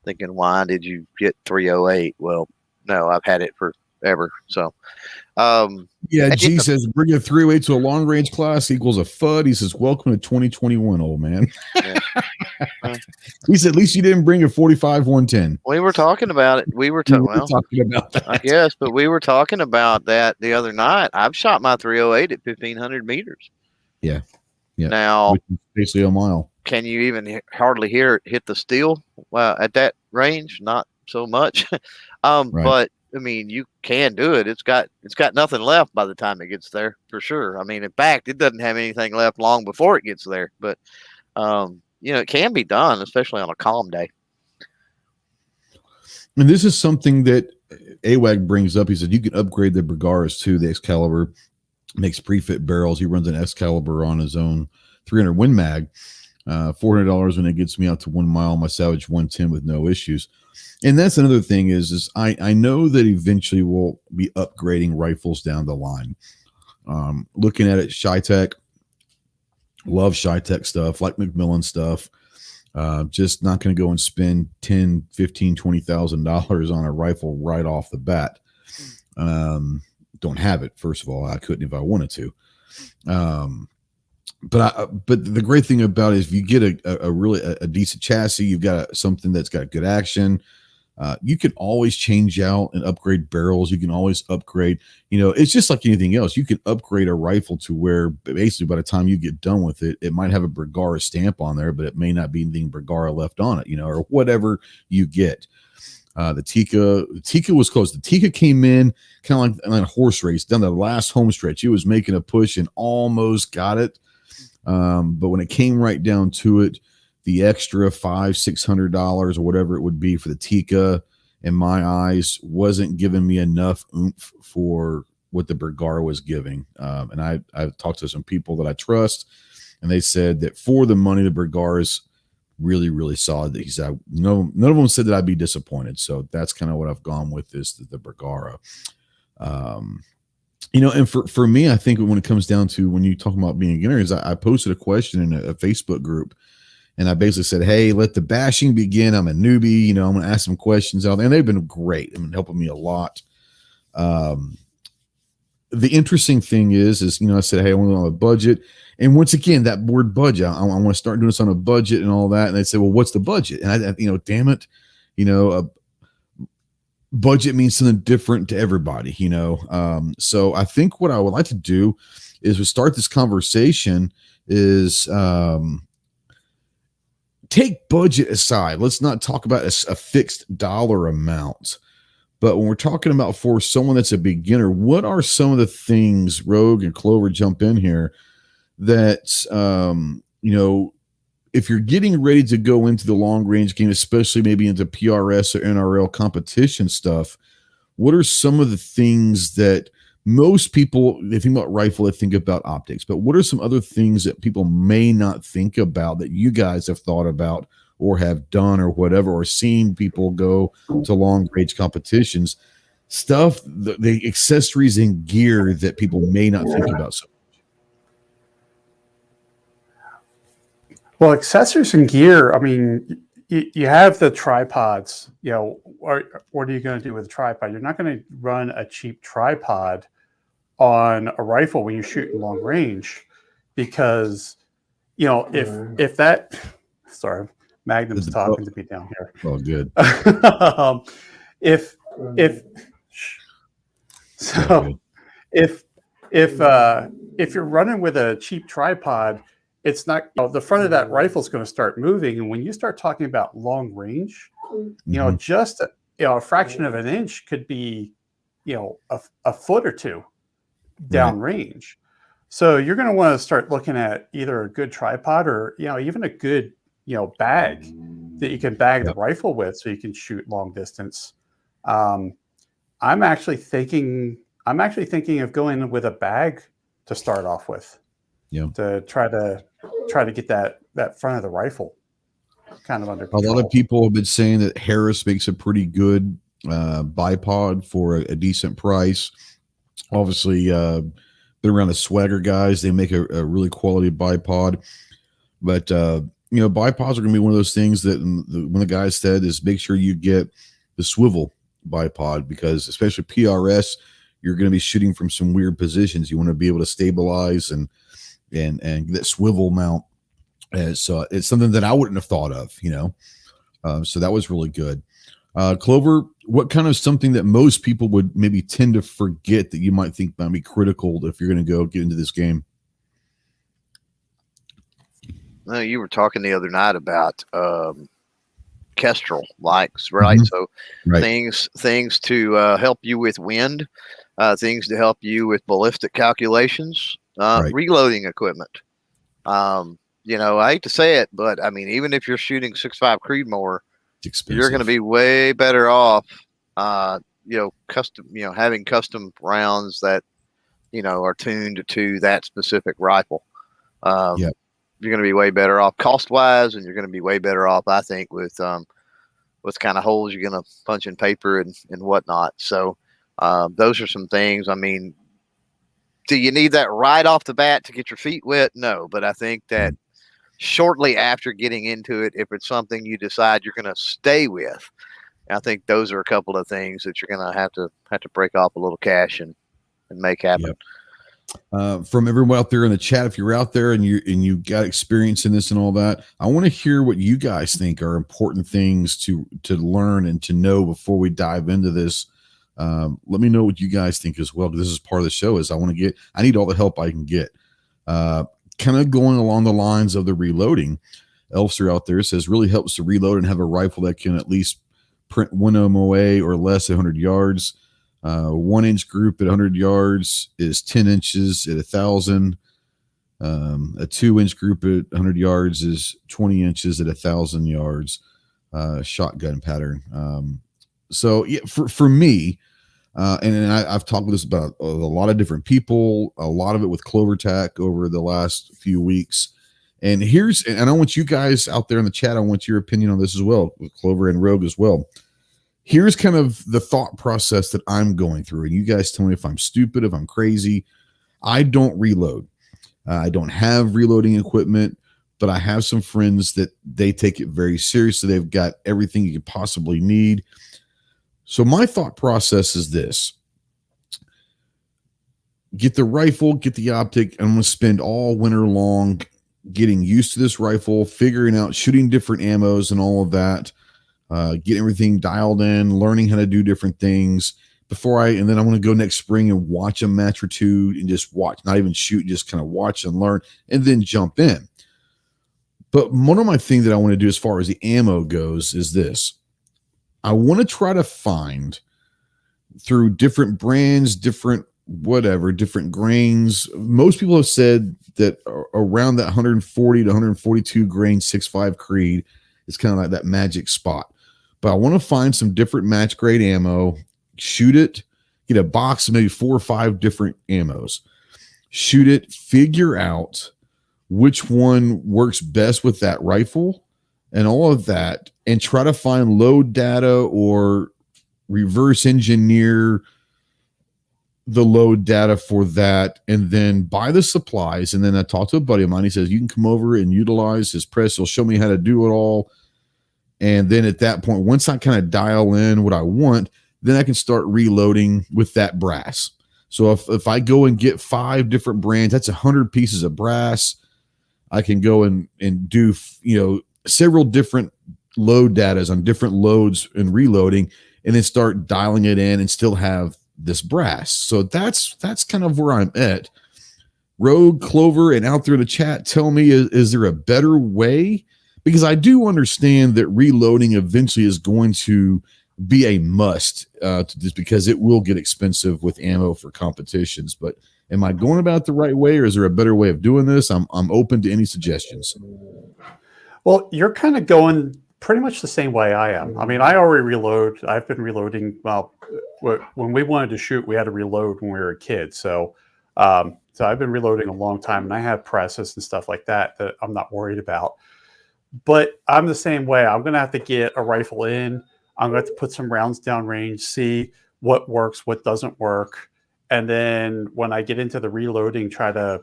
thinking, why did you get 308? Well, no, I've had it forever. So, G says, bring a 308 to a long range class equals a FUD. He says, welcome to 2021, old man. Yeah. He said, at least you didn't bring a 45 110. We were talking about it. We were talking about that. I guess, but we were talking about that the other night. I've shot my 308 at 1,500 meters. Yeah. Now, which is basically a mile. Can you even hardly hear it hit the steel at that range? Not so much. Right. But I mean, you can do it. It's got nothing left by the time it gets there, for sure. I mean, in fact, it doesn't have anything left long before it gets there. But it can be done, especially on a calm day. And this is something that AWAG brings up. He said you can upgrade the Bergaras to the Excalibur, makes pre-fit barrels. He runs an Excalibur on his own 300 Win Mag, $400 when it gets me out to 1 mile. My Savage 110 with no issues. And that's another thing is I know that eventually we'll be upgrading rifles down the line. Looking at it, Shytech, love Shytech stuff, like Macmillan stuff. Just not going to go and spend $10, $15, $20,000 on a rifle right off the bat. Don't have it. First of all, I couldn't if I wanted to. But the great thing about it is if you get a really decent chassis, you've got something that's got good action. You can always change out and upgrade barrels. You can always upgrade, it's just like anything else. You can upgrade a rifle to where basically by the time you get done with it, it might have a Bergara stamp on there, but it may not be anything Bergara left on it, or whatever you get. The Tika was close. The Tika came in kind of like a horse race down the last home stretch. It was making a push and almost got it. But when it came right down to it, the extra $500-$600 or whatever it would be for the Tika, in my eyes, wasn't giving me enough oomph for what the Bergara was giving. And I've talked to some people that I trust, and they said that for the money, the Bergara's really, really solid. That he said, none of them said that I'd be disappointed. So that's kind of what I've gone with is the Bergara. And for me, I think when it comes down to when you talk about being beginners, I posted a question in a Facebook group. And I basically said, hey, let the bashing begin. I'm a newbie. I'm going to ask some questions out there. And they've been great. They've been helping me a lot. The interesting thing is I said, hey, I want to on a budget. And once again, that word budget, I want to start doing this on a budget and all that. And they said, well, what's the budget? And I damn it, budget means something different to everybody, So I think what I would like to do is we start this conversation is, take budget aside. Let's not talk about a fixed dollar amount. But when we're talking about for someone that's a beginner, what are some of the things, Rogue and Clover, jump in here, that, if you're getting ready to go into the long range game, especially maybe into PRS or NRL competition stuff, what are some of the things that most people, they think about rifle, they think about optics, but what are some other things that people may not think about that you guys have thought about or have done or whatever, or seen people go to long range competitions, stuff, the accessories and gear that people may not think about so much? Well, accessories and gear, I mean, you have the tripods, what are you going to do with a tripod? You're not going to run a cheap tripod on a rifle when you shoot in long range, because if that, sorry, Magnum's talking to me down here. Oh, good. If you're running with a cheap tripod, it's not, the front of that rifle is going to start moving, and when you start talking about long range, just a fraction of an inch could be a foot or two down range. So you're going to want to start looking at either a good tripod or even a good bag that you can bag the rifle with so you can shoot long distance. I'm actually thinking of going with a bag to start off with, to try to get that front of the rifle kind of under control. A lot of people have been saying that Harris makes a pretty good bipod for a decent price. Obviously, been around the Swagger guys. They make a really quality bipod. But, bipods are going to be one of those things that one of the guys said is make sure you get the swivel bipod, because especially PRS, you're going to be shooting from some weird positions. You want to be able to stabilize and that swivel mount. So it's something that I wouldn't have thought of, so that was really good. Clover, what kind of something that most people would maybe tend to forget that you might think might be critical if you're going to go get into this game? No, you were talking the other night about Kestrel likes, right? So things to help you with wind, things to help you with ballistic calculations, reloading equipment. I hate to say it, but I mean, even if you're shooting 6.5 Creedmoor, you're going to be way better off, having custom rounds that, are tuned to that specific rifle. You're going to be way better off cost wise, and you're going to be way better off, I think, with kind of holes you're going to punch in paper and whatnot. So those are some things. I mean, do you need that right off the bat to get your feet wet? No, but I think that shortly after getting into it, if it's something you decide you're going to stay with, I think those are a couple of things that you're going to have to break off a little cash and make happen. From everyone out there in the chat, if you're out there and you got experience in this and all that, I want to hear what you guys think are important things to learn and to know before we dive into this. Let me know what you guys think as well, because this is part of the show. I need all the help I can get. Kind of going along the lines of the reloading, Elfster out there says really helps to reload and have a rifle that can at least print 1 MOA or less at 100 yards. 1 inch group at 100 yards is 10 inches at 1,000. A 2 inch group at 100 yards is 20 inches at 1,000 yards. Shotgun pattern. So yeah, for me, and I've talked with this about a lot of different people, a lot of it with Clover Tack over the last few weeks. And I want you guys out there in the chat, I want your opinion on this as well, with Clover and Rogue as well. Here's kind of the thought process that I'm going through. And you guys tell me if I'm stupid, if I'm crazy. I don't reload. I don't have reloading equipment, but I have some friends that they take it very seriously. They've got everything you could possibly need. So my thought process is this: get the rifle, get the optic. I'm going to spend all winter long getting used to this rifle, figuring out shooting different ammos and all of that, getting everything dialed in, learning how to do different things and then I want to go next spring and watch a match or two and just watch, not even shoot, just kind of watch and learn and then jump in. But one of my things that I want to do as far as the ammo goes is this. I want to try to find through different brands, different grains. Most people have said that around that 140 to 142 grain 6.5 Creed is kind of like that magic spot. But I want to find some different match grade ammo, shoot it, get a box of maybe 4 or 5 different ammos, shoot it, figure out which one works best with that rifle and all of that, and try to find load data or reverse engineer the load data for that, and then buy the supplies. And then I talked to a buddy of mine. He says, you can come over and utilize his press. He'll show me how to do it all. And then at that point, once I kind of dial in what I want, then I can start reloading with that brass. So if I go and get 5 different brands, that's 100 pieces of brass. I can go and do, several different load datas on different loads and reloading, and then start dialing it in and still have this brass. So that's kind of where I'm at. Rogue, Clover, and out there in the chat, tell me, is there a better way? Because I do understand that reloading eventually is going to be a must just because it will get expensive with ammo for competitions. But am I going about it the right way, or is there a better way of doing this? I'm open to any suggestions. Well, you're kind of going pretty much the same way I am. I mean, I already reload. I've been reloading. Well, when we wanted to shoot, we had to reload when we were a kid. So I've been reloading a long time, and I have presses and stuff like that I'm not worried about. But I'm the same way. I'm going to have to get a rifle in. I'm going to have to put some rounds down range, see what works, what doesn't work. And then when I get into the reloading, try to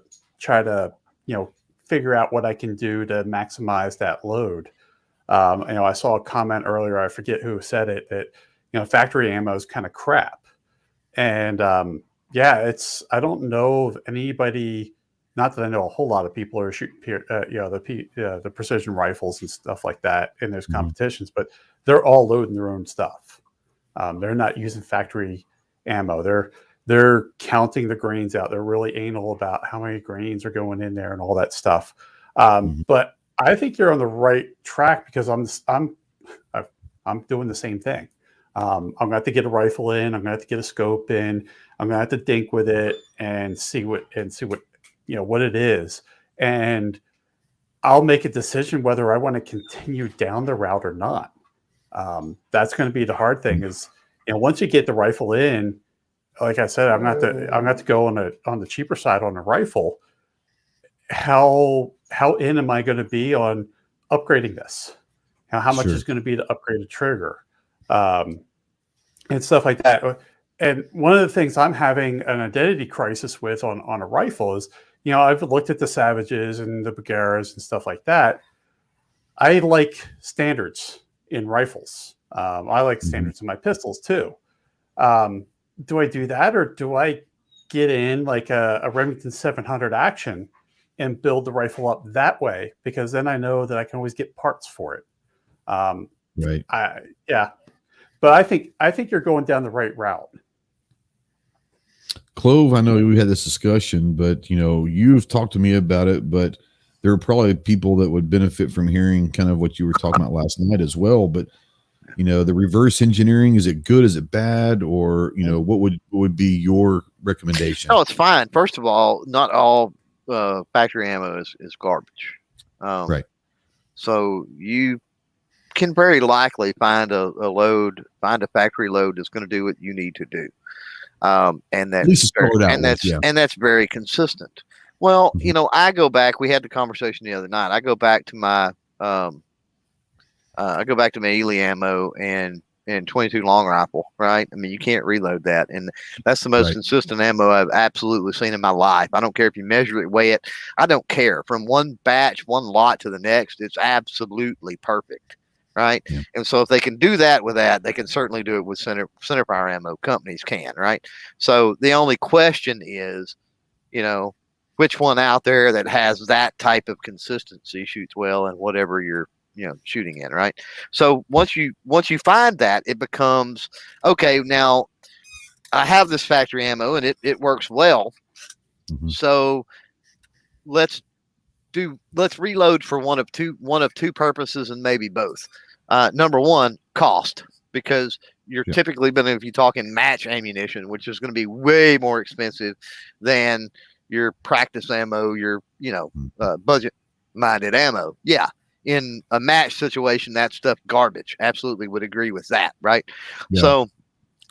figure out what I can do to maximize that load. I saw a comment earlier, I forget who said it, that, factory ammo is kind of crap. And I don't know of anybody, not that I know a whole lot of people are shooting, the precision rifles and stuff like that in those competitions, but they're all loading their own stuff. They're not using factory ammo. They're counting the grains out. They're really anal about how many grains are going in there and all that stuff. But I think you're on the right track, because I'm doing the same thing. I'm going to have to get a rifle in. I'm going to have to get a scope in. I'm going to have to dink with it and see what it is. And I'll make a decision whether I want to continue down the route or not. That's going to be the hard thing. Is once you get the rifle in, like I said, I'm going to have to go on the cheaper side on the rifle. How in am I going to be on upgrading this? How much is going to be to upgrade a trigger, and stuff like that. And one of the things I'm having an identity crisis with on a rifle is, I've looked at the Savages and the Bagheeras and stuff like that. I like standards in rifles. I like standards in my pistols too. Do I do that, or do I get in like a Remington 700 action and build the rifle up that way? Because then I know that I can always get parts for it. Right. But I think you're going down the right route. Clove, I know we had this discussion, but you've talked to me about it, but there are probably people that would benefit from hearing kind of what you were talking about last night as well. But the reverse engineering, is it good? Is it bad? Or what would be your recommendation? Oh, it's fine. First of all, not all factory ammo is garbage. Right. So you can very likely find a factory load that's going to do what you need to do. And that's very consistent. Well, I go back, we had the conversation the other night. I go back to my Ely ammo and 22 long rifle, right? I mean, you can't reload that. And that's the most consistent ammo I've absolutely seen in my life. I don't care if you measure it, weigh it. I don't care. From one batch, one lot to the next, it's absolutely perfect. Right. Yeah. And so if they can do that with that, they can certainly do it with centerfire ammo. Companies can. Right. So the only question is, which one out there that has that type of consistency shoots well and whatever you're, shooting in. Right. So once you find that, it becomes okay. Now I have this factory ammo and it works well. Mm-hmm. So let's reload for one of two purposes and maybe both. Number one, cost, because you're typically if you're talking match ammunition, which is going to be way more expensive than your practice ammo, your budget minded ammo. Yeah, in a match situation, that stuff garbage. Absolutely would agree with that, right? Yeah. So,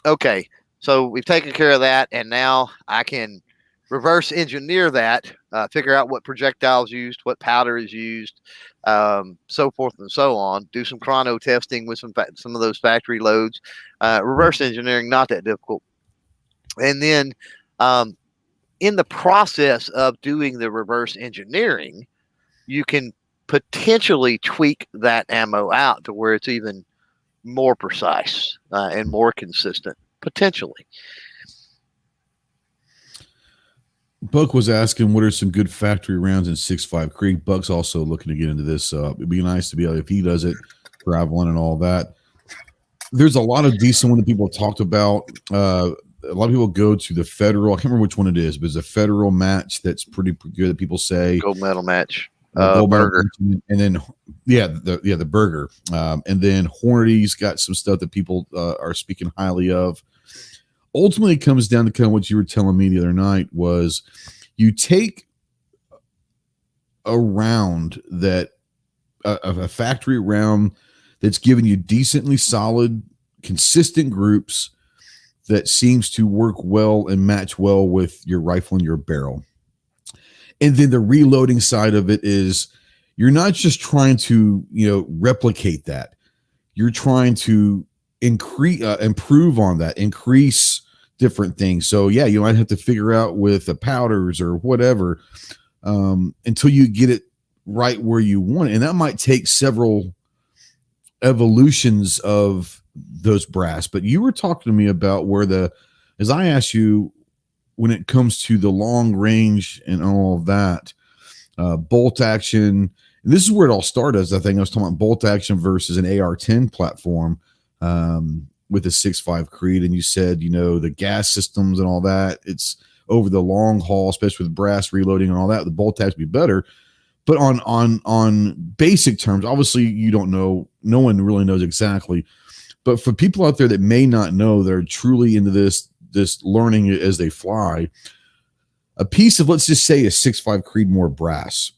okay, so we've taken care of that, and now I can reverse engineer that, figure out what projectiles used, what powder is used, so forth and so on. Do some chrono testing with some of those factory loads. Reverse engineering, not that difficult. And then in the process of doing the reverse engineering, you can potentially tweak that ammo out to where it's even more precise and more consistent, potentially. Buck was asking, what are some good factory rounds in 6.5 Creek? Buck's also looking to get into this. It'd be nice to be able, if he does it, grab one and all that. There's a lot of decent one that people have talked about. A lot of people go to the federal. I can't remember which one it is, but it's a federal match that's pretty good that people say. Gold medal match. Burger. And then, the burger. And then Hornady's got some stuff that people are speaking highly of. Ultimately, it comes down to kind of what you were telling me the other night was you take a round that a factory round that's giving you decently solid, consistent groups that seems to work well and match well with your rifle and your barrel. And then the reloading side of it is you're not just trying to, replicate that. You're trying to improve on that, increase different things. So yeah, you might have to figure out with the powders or whatever until you get it right where you want it. And that might take several evolutions of those brass. But you were talking to me about as I asked you, when it comes to the long range and all of that, bolt action, and this is where it all started. I think I was talking about bolt action versus an AR-10 platform with the 6.5 Creed. And you said, the gas systems and all that, it's over the long haul, especially with brass reloading and all that, the bolt action would be better. But on basic terms, obviously you don't know, no one really knows exactly. But for people out there that may not know, they're truly into this learning as they fly, a piece of, let's just say, a 6.5 Creedmoor brass,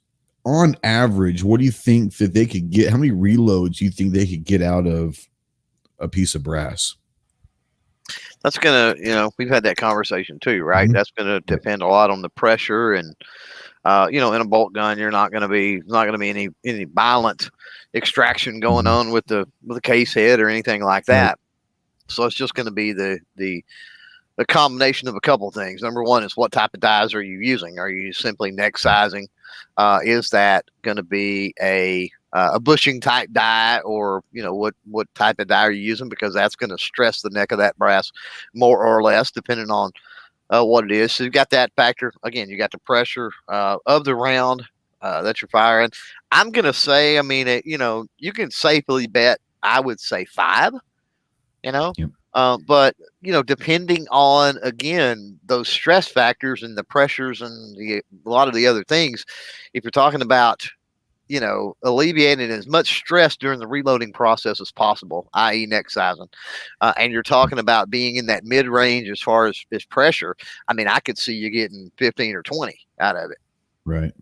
on average, what do you think that they could get? How many reloads do you think they could get out of a piece of brass? That's gonna, we've had that conversation too, right? Mm-hmm. That's gonna depend a lot on the pressure, and in a bolt gun, you're not gonna be any violent extraction going on with the case head or anything like that. Right. So it's just gonna be the combination of a couple things. Number one is, what type of dies are you using? Are you simply neck sizing? Is that going to be a bushing type die, or what type of die are you using? Because that's going to stress the neck of that brass more or less, depending on what it is. So you've got that factor. Again, you got the pressure of the round that you're firing. I'm going to say, you can safely bet, I would say 5. Yep. But depending on, again, those stress factors and the pressures and a lot of the other things, if you're talking about alleviating as much stress during the reloading process as possible, i.e. neck sizing, and you're talking about being in that mid range as far as pressure, I could see you getting 15 or 20 out of it. Right.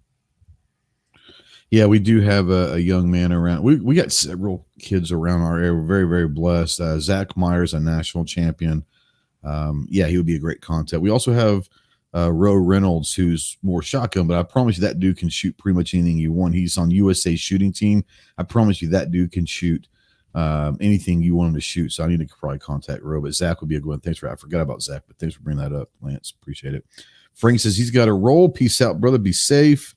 Yeah, we do have a young man around. We got several kids around our area. We're very, very blessed. Zach Myers, a national champion. He would be a great contact. We also have Ro Reynolds, who's more shotgun, but I promise you that dude can shoot pretty much anything you want. He's on USA's shooting team. I promise you that dude can shoot anything you want him to shoot. So I need to probably contact Ro, but Zach would be a good one. Thanks I forgot about Zach, but thanks for bringing that up, Lance. Appreciate it. Frank says he's got a roll. Peace out, brother. Be safe.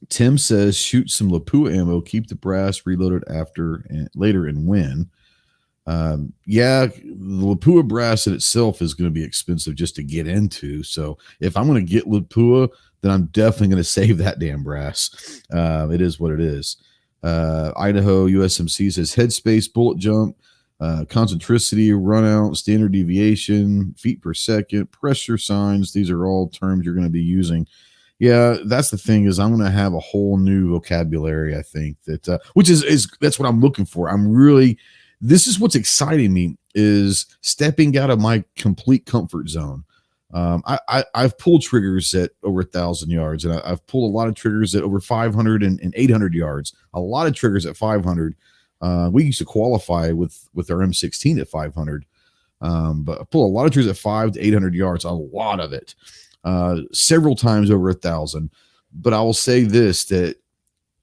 Tim says shoot some Lapua ammo, keep the brass reloaded later and win. The Lapua brass in itself is going to be expensive just to get into. So if I'm going to get Lapua, then I'm definitely going to save that damn brass. It is what it is. Idaho USMC says headspace, bullet jump, concentricity, run out, standard deviation, feet per second, pressure signs. These are all terms you're going to be using. Yeah, that's the thing, is I'm going to have a whole new vocabulary, I think, that which is that's what I'm looking for. This is what's exciting me, is stepping out of my complete comfort zone. I've pulled triggers at over 1,000 yards, and I've pulled a lot of triggers at over 500 and 800 yards, a lot of triggers at 500. We used to qualify with our M16 at 500, but I pull a lot of triggers at 500 to 800 yards, a lot of it. Several times over 1,000. But I will say that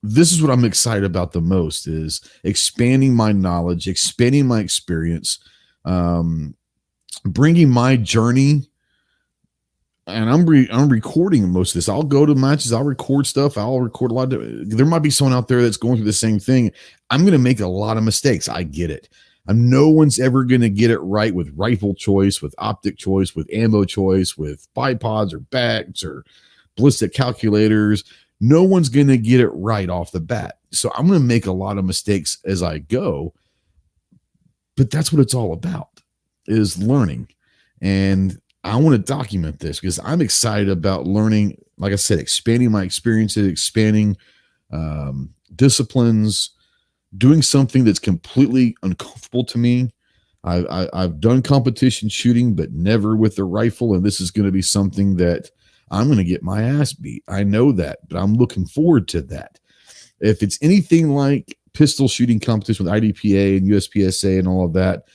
this is what I'm excited about the most, is expanding my knowledge, expanding my experience, bringing my journey. And I'm recording most of this. I'll go to matches, I'll record stuff, I'll record a lot there might be someone out there that's going through the same thing. I'm going to make a lot of mistakes. I get it. No one's ever going to get it right with rifle choice, with optic choice, with ammo choice, with bipods or backs or ballistic calculators. No one's going to get it right off the bat. So I'm going to make a lot of mistakes as I go. But that's what it's all about, is learning. And I want to document this because I'm excited about learning. Like I said, expanding my experiences, expanding disciplines, doing something that's completely uncomfortable to me. I've done competition shooting, but never with a rifle. And this is going to be something that I'm going to get my ass beat. I know that, but I'm looking forward to that. If it's anything like pistol shooting competition with IDPA and USPSA and all of that,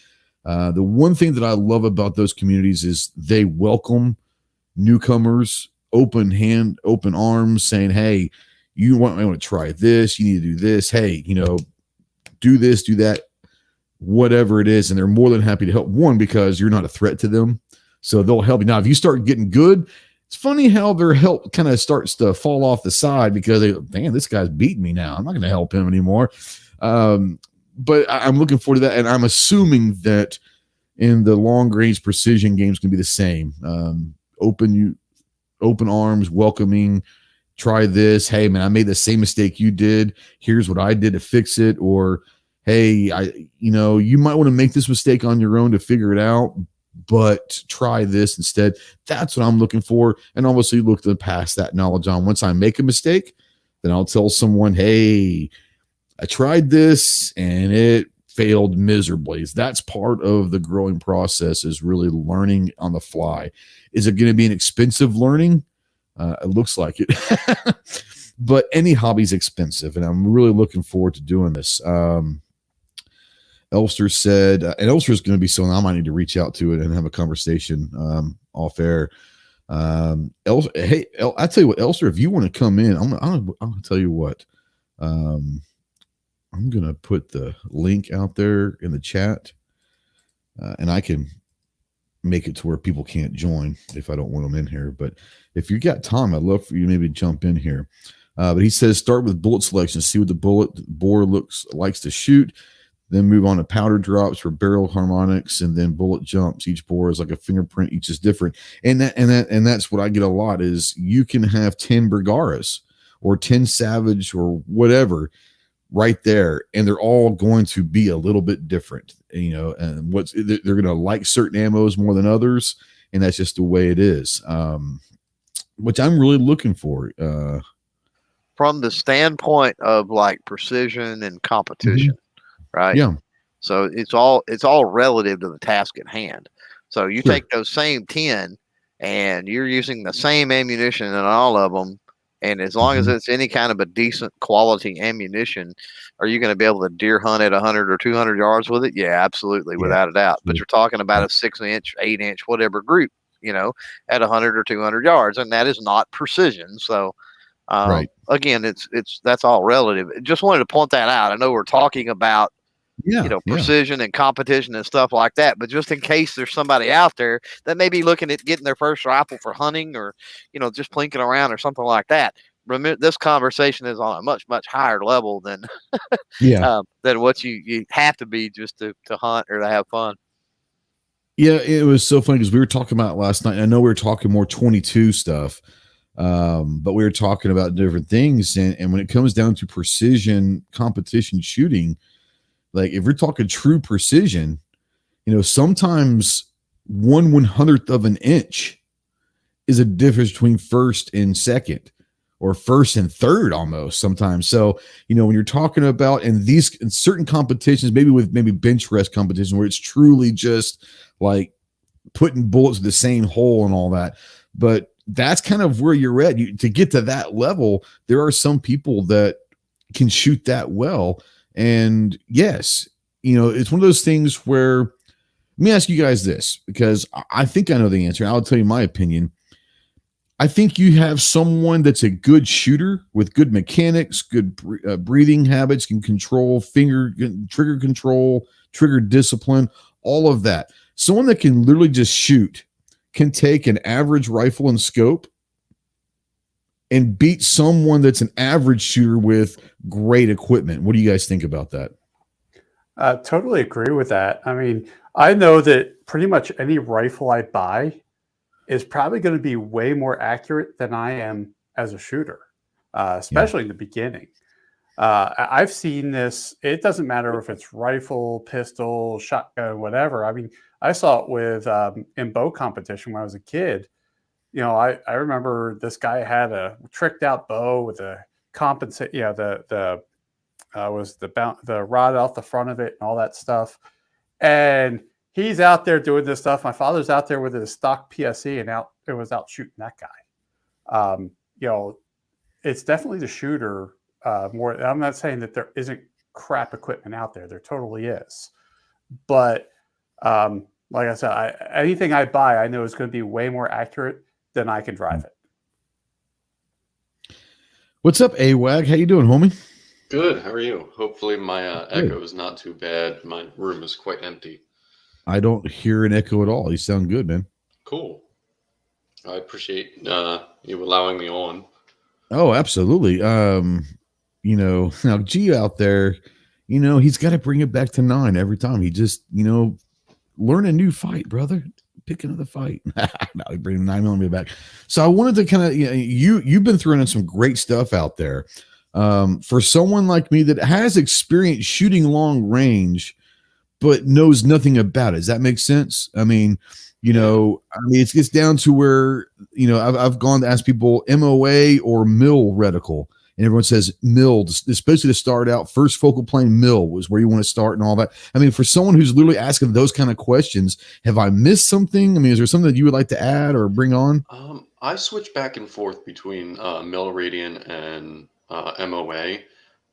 the one thing that I love about those communities is they welcome newcomers, open hand, open arms, saying, hey, you want to try this, you need to do this. Hey, do this, do that, whatever it is. And they're more than happy to help. One, because you're not a threat to them. So they'll help you. Now, if you start getting good, it's funny how their help kind of starts to fall off the side because this guy's beating me now. I'm not going to help him anymore. But I'm looking forward to that. And I'm assuming that in the long range precision games can be the same. Open arms, welcoming, try this. Hey man, I made the same mistake you did. Here's what I did to fix it. Or, hey, you might want to make this mistake on your own to figure it out, but try this instead. That's what I'm looking for. And obviously look to pass that knowledge on. Once I make a mistake, then I'll tell someone, hey, I tried this and it failed miserably. That's part of the growing process, is really learning on the fly. Is it going to be an expensive learning? It looks like it, but any hobby's expensive, and I'm really looking forward to doing this. Elster said, and Elster is going to be someone I might need to reach out to it and have a conversation off air. Hey, I tell you what, Elster, if you want to come in, I'm gonna tell you what. I'm gonna put the link out there in the chat, and I can make it to where people can't join if I don't want them in here. But if you got time, I'd love for you to maybe jump in here. But he says start with bullet selection, see what the bullet bore likes to shoot. Then move on to powder drops for barrel harmonics, and then bullet jumps. Each bore is like a fingerprint. Each is different, and that's what I get a lot. Is you can have 10 Bergaras or 10 Savage or whatever right there, and they're all going to be a little bit different. You know, and they're going to like certain ammos more than others, and that's just the way it is. Which I'm really looking for. From the standpoint of like precision and competition. Right. Yeah. So it's all relative to the task at hand. So you take those same 10 and you're using the same ammunition in all of them. And as long as it's any kind of a decent quality ammunition, are you going to be able to deer hunt at 100 or 200 yards with it? Yeah, absolutely. Without a doubt. But you're talking about a 6-inch, 8-inch, whatever group, you know, at 100 or 200 yards. And that is not precision. So, again, that's all relative. Just wanted to point that out. I know we're talking about, precision and competition and stuff like that. But just in case there's somebody out there that may be looking at getting their first rifle for hunting or, just plinking around or something like that. Remember, this conversation is on a much, much higher level than than what you have to be just to hunt or to have fun. Yeah, it was so funny because we were talking about last night. I know we were talking more 22 stuff, but we were talking about different things. And when it comes down to precision competition shooting, like if we're talking true precision, sometimes 1/100th of an inch is a difference between first and second, or first and third almost sometimes. So, when you're talking about in certain competitions, maybe bench rest competition where it's truly just like putting bullets in the same hole and all that. But that's kind of where you're at. To get to that level, there are some people that can shoot that well. And yes, it's one of those things where, let me ask you guys this, because I think I know the answer. I'll tell you my opinion. I think you have someone that's a good shooter with good mechanics, good breathing habits, can control trigger control, trigger discipline, all of that. Someone that can literally just shoot, can take an average rifle and scope and beat someone that's an average shooter with great equipment. What do you guys think about that? I totally agree with that. I mean, I know that pretty much any rifle I buy is probably going to be way more accurate than I am as a shooter, especially in the beginning. I've seen this. It doesn't matter if it's rifle, pistol, shotgun, whatever. I mean, I saw it with in bow competition when I was a kid. I remember this guy had a tricked out bow with a compensate. The rod off the front of it and all that stuff. And he's out there doing this stuff. My father's out there with his stock PSE and out shooting that guy. It's definitely the shooter more. I'm not saying that there isn't crap equipment out there. There totally is. But like I said, anything I buy, I know is going to be way more accurate than I can drive it. What's up, AWAG? How you doing, homie? Good. How are you? Hopefully my echo is not too bad. My room is quite empty. I don't hear an echo at all. You sound good, man. Cool. I appreciate you allowing me on. Oh, absolutely. Now G out there, he's got to bring it back to 9 every time. He just, learn a new fight, brother. Pick another fight. No, he bring 9mm back. So I wanted to kind of, you've been throwing in some great stuff out there. For someone like me that has experience shooting long range, but knows nothing about it. Does that make sense? I mean, it gets down to where, I've gone to ask people MOA or mill reticle, and everyone says mill, especially to start out. First focal plane mill was where you want to start and all that. I mean, for someone who's literally asking those kind of questions, have I missed something? I mean, is there something that you would like to add or bring on? I switch back and forth between mill radian and MOA.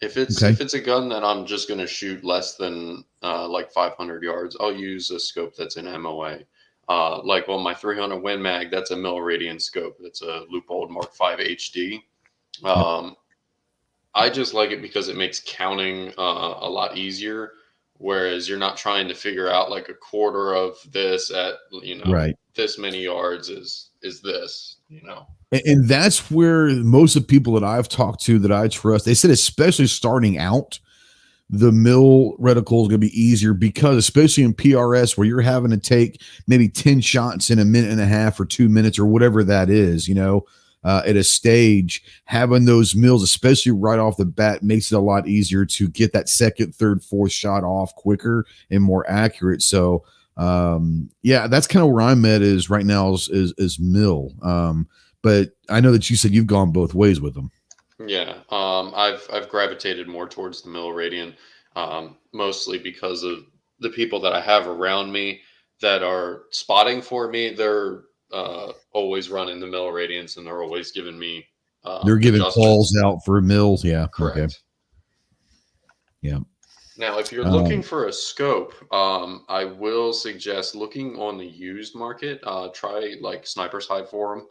If it's a gun that I'm just going to shoot less than like 500 yards, I'll use a scope that's an MOA. Like on my 300 Win Mag, that's a Milradian scope. That's a Leupold Mark V HD. I just like it because it makes counting a lot easier. Whereas you're not trying to figure out like a quarter of this at this many yards is this, And that's where most of the people that I've talked to that I trust, they said, especially starting out, the mill reticle is going to be easier because, especially in PRS, where you're having to take maybe 10 shots in a minute and a half or 2 minutes or whatever that is, at a stage, having those mills, especially right off the bat, makes it a lot easier to get that second, third, fourth shot off quicker and more accurate. So, that's kind of where I'm at is right now is mill. But I know that you said you've gone both ways with them. Yeah, I've gravitated more towards the Milradian, mostly because of the people that I have around me that are spotting for me. They're always running the Milradians, and they're always giving me. They're giving calls out for mills. Yeah, correct. Okay. Yeah. Now, if you're looking for a scope, I will suggest looking on the used market. Try like Sniper's Hide for them.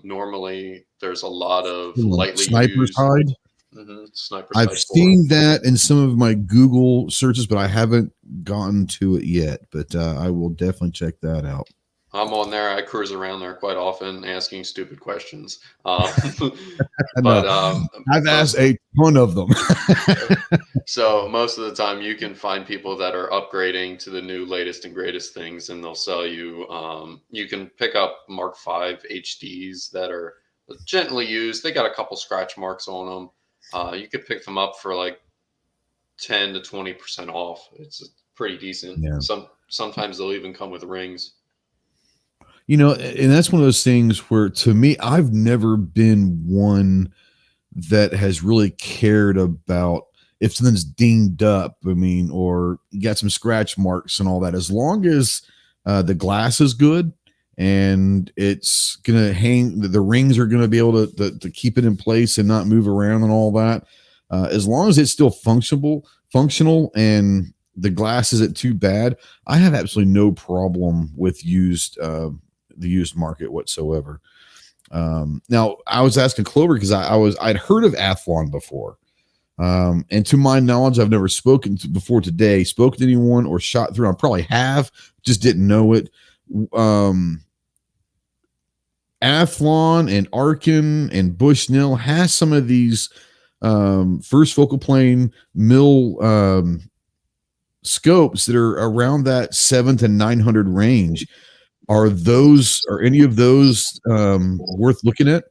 Normally there's a lot of lightly Sniper's used. Hide. Sniper's Hide. I've seen that in some of my Google searches, but I haven't gotten to it yet. But I will definitely check that out. I'm on there. I cruise around there quite often, asking stupid questions. But I've asked a ton of them. So most of the time, you can find people that are upgrading to the new latest and greatest things, and they'll sell you. You can pick up Mark V HDs that are gently used. They got a couple scratch marks on them. You could pick them up for like 10 to 20% off. It's pretty decent. Yeah. Sometimes they'll even come with rings. And that's one of those things where, to me, I've never been one that has really cared about if something's dinged up, or you got some scratch marks and all that. As long as the glass is good and it's going to hang, the rings are going to be able to keep it in place and not move around and all that. As long as it's still functional and the glass isn't too bad, I have absolutely no problem with the used market whatsoever. Now I was asking Clover because I'd heard of Athlon before. And to my knowledge, I've never spoken to anyone or shot through. I probably have, just didn't know it. Athlon and Arkin and Bushnell has some of these first focal plane mill scopes that are around that 700 to 900 range. Are any of those worth looking at?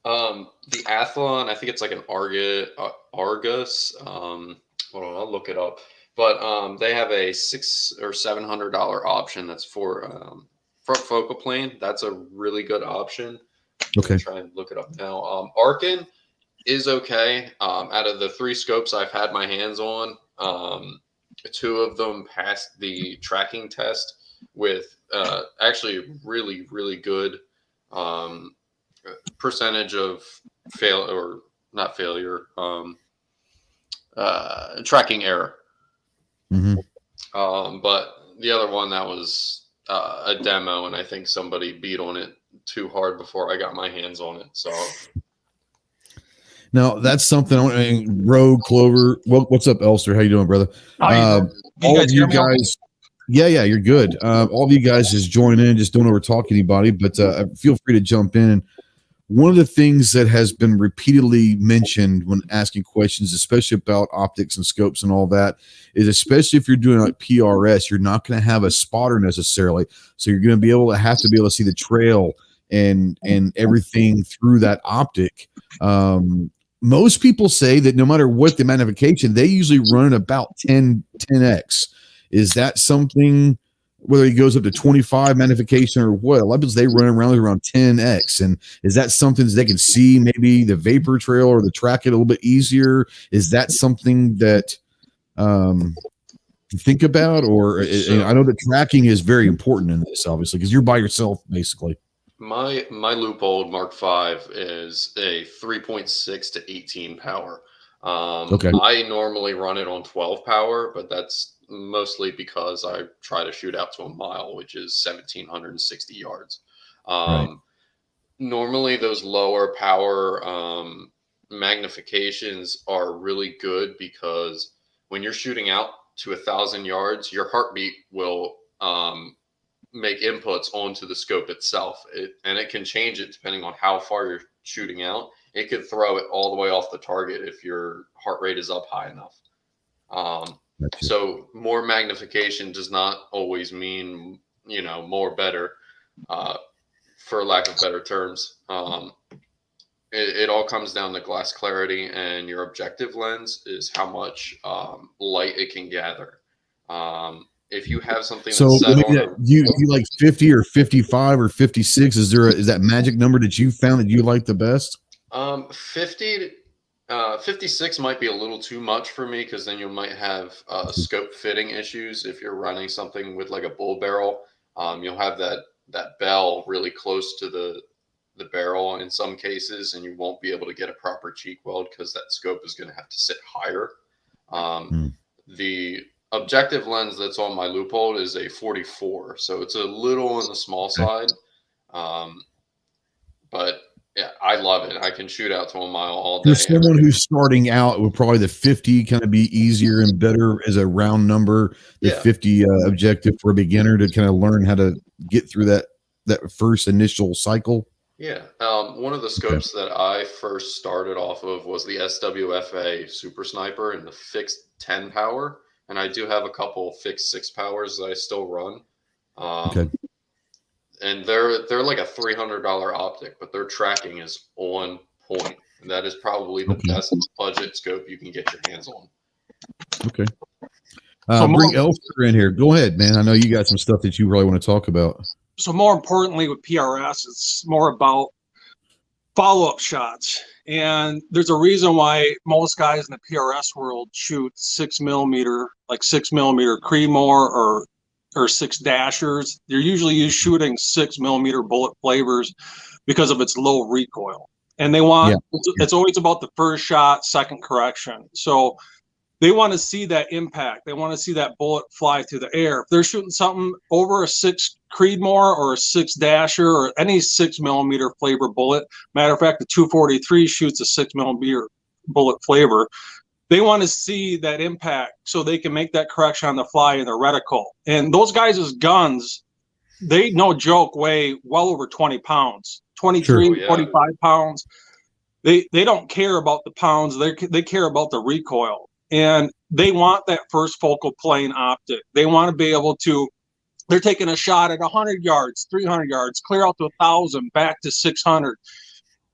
The Athlon, I think it's like an Argus. Hold on, I'll look it up. But they have a $600 or $700 option that's for front focal plane. That's a really good option. Okay. Try and look it up now. Arkin is okay. Out of the 3 scopes I've had my hands on, 2 of them passed the tracking test with actually really, really good percentage of tracking error. Mm-hmm. But the other one, that was a demo, and I think somebody beat on it too hard before I got my hands on it. So now that's something. Rogue, Clover, what's up, Elster? How you doing, brother? All of you guys. Yeah, you're good. All of you guys just join in. Just don't overtalk anybody, but feel free to jump in. One of the things that has been repeatedly mentioned when asking questions, especially about optics and scopes and all that, is especially if you're doing like PRS, you're not going to have a spotter necessarily. So you're going to have to be able to see the trail and everything through that optic. Most people say that no matter what the magnification, they usually run about 10x. Is that something, whether it goes up to 25 magnification or what? A lot of people, they run around 10x. And is that something that they can see maybe the vapor trail or the track it a little bit easier? Is that something that you think about? Or I know that tracking is very important in this, obviously, because you're by yourself, basically. My Leupold Mark V is a 3.6 to 18 power. I normally run it on 12 power, but that's mostly because I try to shoot out to a mile, which is 1,760 yards. Normally, those lower power magnifications are really good because when you're shooting out to 1,000 yards, your heartbeat will make inputs onto the scope itself, and it can change it depending on how far you're shooting out. It could throw it all the way off the target if your heart rate is up high enough. So more magnification does not always mean, more better, for lack of better terms. It all comes down to glass clarity, and your objective lens is how much light it can gather. If you have something that's set on you like 50 or 55 or 56, is that magic number that you found that you like the best? 56 might be a little too much for me, because then you might have scope fitting issues. If you're running something with like a bull barrel, you'll have that bell really close to the barrel in some cases, and you won't be able to get a proper cheek weld because that scope is going to have to sit higher. The objective lens that's on my Leupold is a 44, so it's a little on the small side, but yeah, I love it. I can shoot out to a mile all day. For someone who's starting out, would probably the 50 kind of be easier and better as a round number. The 50 objective for a beginner to kind of learn how to get through that first initial cycle. Yeah. One of the scopes that I first started off of was the SWFA Super Sniper in the fixed 10 power. And I do have a couple fixed 6 powers that I still run. And they're like a $300 optic, but their tracking is on point. And that is probably the best budget scope you can get your hands on. Okay. Bring Elster in here. Go ahead, man. I know you got some stuff that you really want to talk about. So more importantly with PRS, it's more about follow-up shots. And there's a reason why most guys in the PRS world shoot 6 millimeter Creedmoor or 6 dashers. They're usually shooting 6 millimeter bullet flavors because of its low recoil. And they want, it's always about the first shot, second correction. So they want to see that impact. They want to see that bullet fly through the air. If they're shooting something over a 6 Creedmoor or a 6 dasher or any 6 millimeter flavor bullet, matter of fact, the 243 shoots a 6 millimeter bullet flavor. They want to see that impact so they can make that correction on the fly in the reticle. And those guys' guns, they, no joke, weigh well over 20 pounds, 23, 25 pounds. They don't care about the pounds. They care about the recoil. And they want that first focal plane optic. They want to be able to, they're taking a shot at 100 yards, 300 yards, clear out to 1,000, back to 600.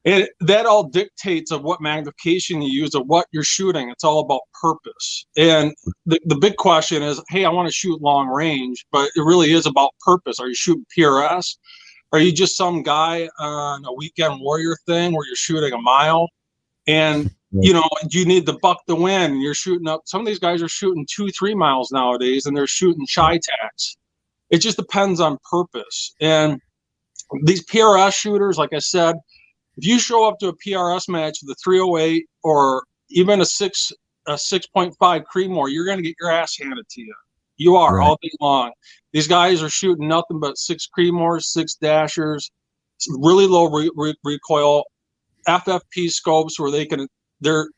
And that all dictates of what magnification you use, of what you're shooting. It's all about purpose. And the big question is, hey, I want to shoot long range, but it really is about purpose. Are you shooting PRS? Are you just some guy on a weekend warrior thing where you're shooting a mile? And you know, you need to buck the wind, and you're shooting up. Some of these guys are shooting 2-3 miles nowadays, and they're shooting shy tacks. It just depends on purpose. And these PRS shooters, like I said, if you show up to a PRS match with a 308 or even a 6.5 Creedmoor, you're going to get your ass handed to you. You are all day long. These guys are shooting nothing but 6 Creedmoors, 6 dashers, really low recoil, FFP scopes where they can. The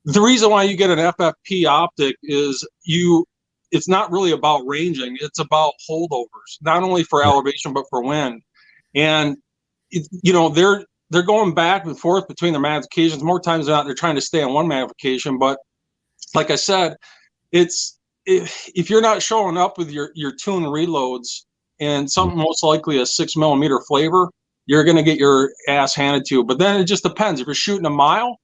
reason why you get an FFP optic is it's not really about ranging. It's about holdovers, not only for elevation, but for wind. And, they're going back and forth between their magnifications. More times than not, they're trying to stay on one magnification. But like I said, if you're not showing up with your tune reloads and something most likely a 6 millimeter flavor, you're going to get your ass handed to you. But then it just depends. If you're shooting a mile,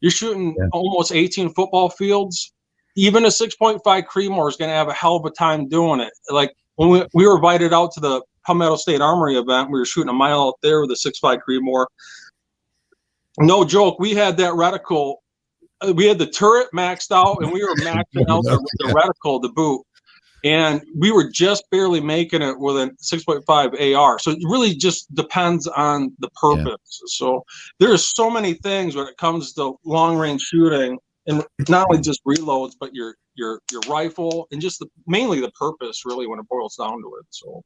you're shooting almost 18 football fields. Even a 6.5 Creedmoor is going to have a hell of a time doing it. Like when we were invited out to the Palmetto State Armory event, we were shooting a mile out there with a 6.5 Creedmoor. No joke. We had that reticle. We had the turret maxed out, and we were maxing out the reticle to boot. And we were just barely making it with a 6.5 AR. So it really just depends on the purpose. Yeah. So there's so many things when it comes to long range shooting, and not only just reloads, but your rifle and just mainly the purpose, really, when it boils down to it. So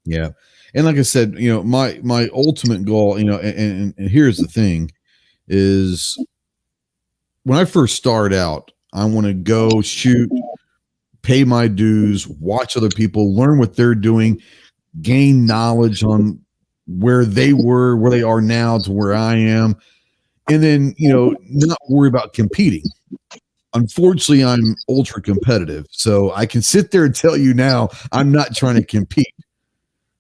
yeah. And like I said, my ultimate goal, and here's the thing is when I first start out, I want to go shoot, pay my dues, watch other people, learn what they're doing, gain knowledge on where they were, where they are now to where I am. And then, not worry about competing. Unfortunately, I'm ultra competitive. So I can sit there and tell you now, I'm not trying to compete,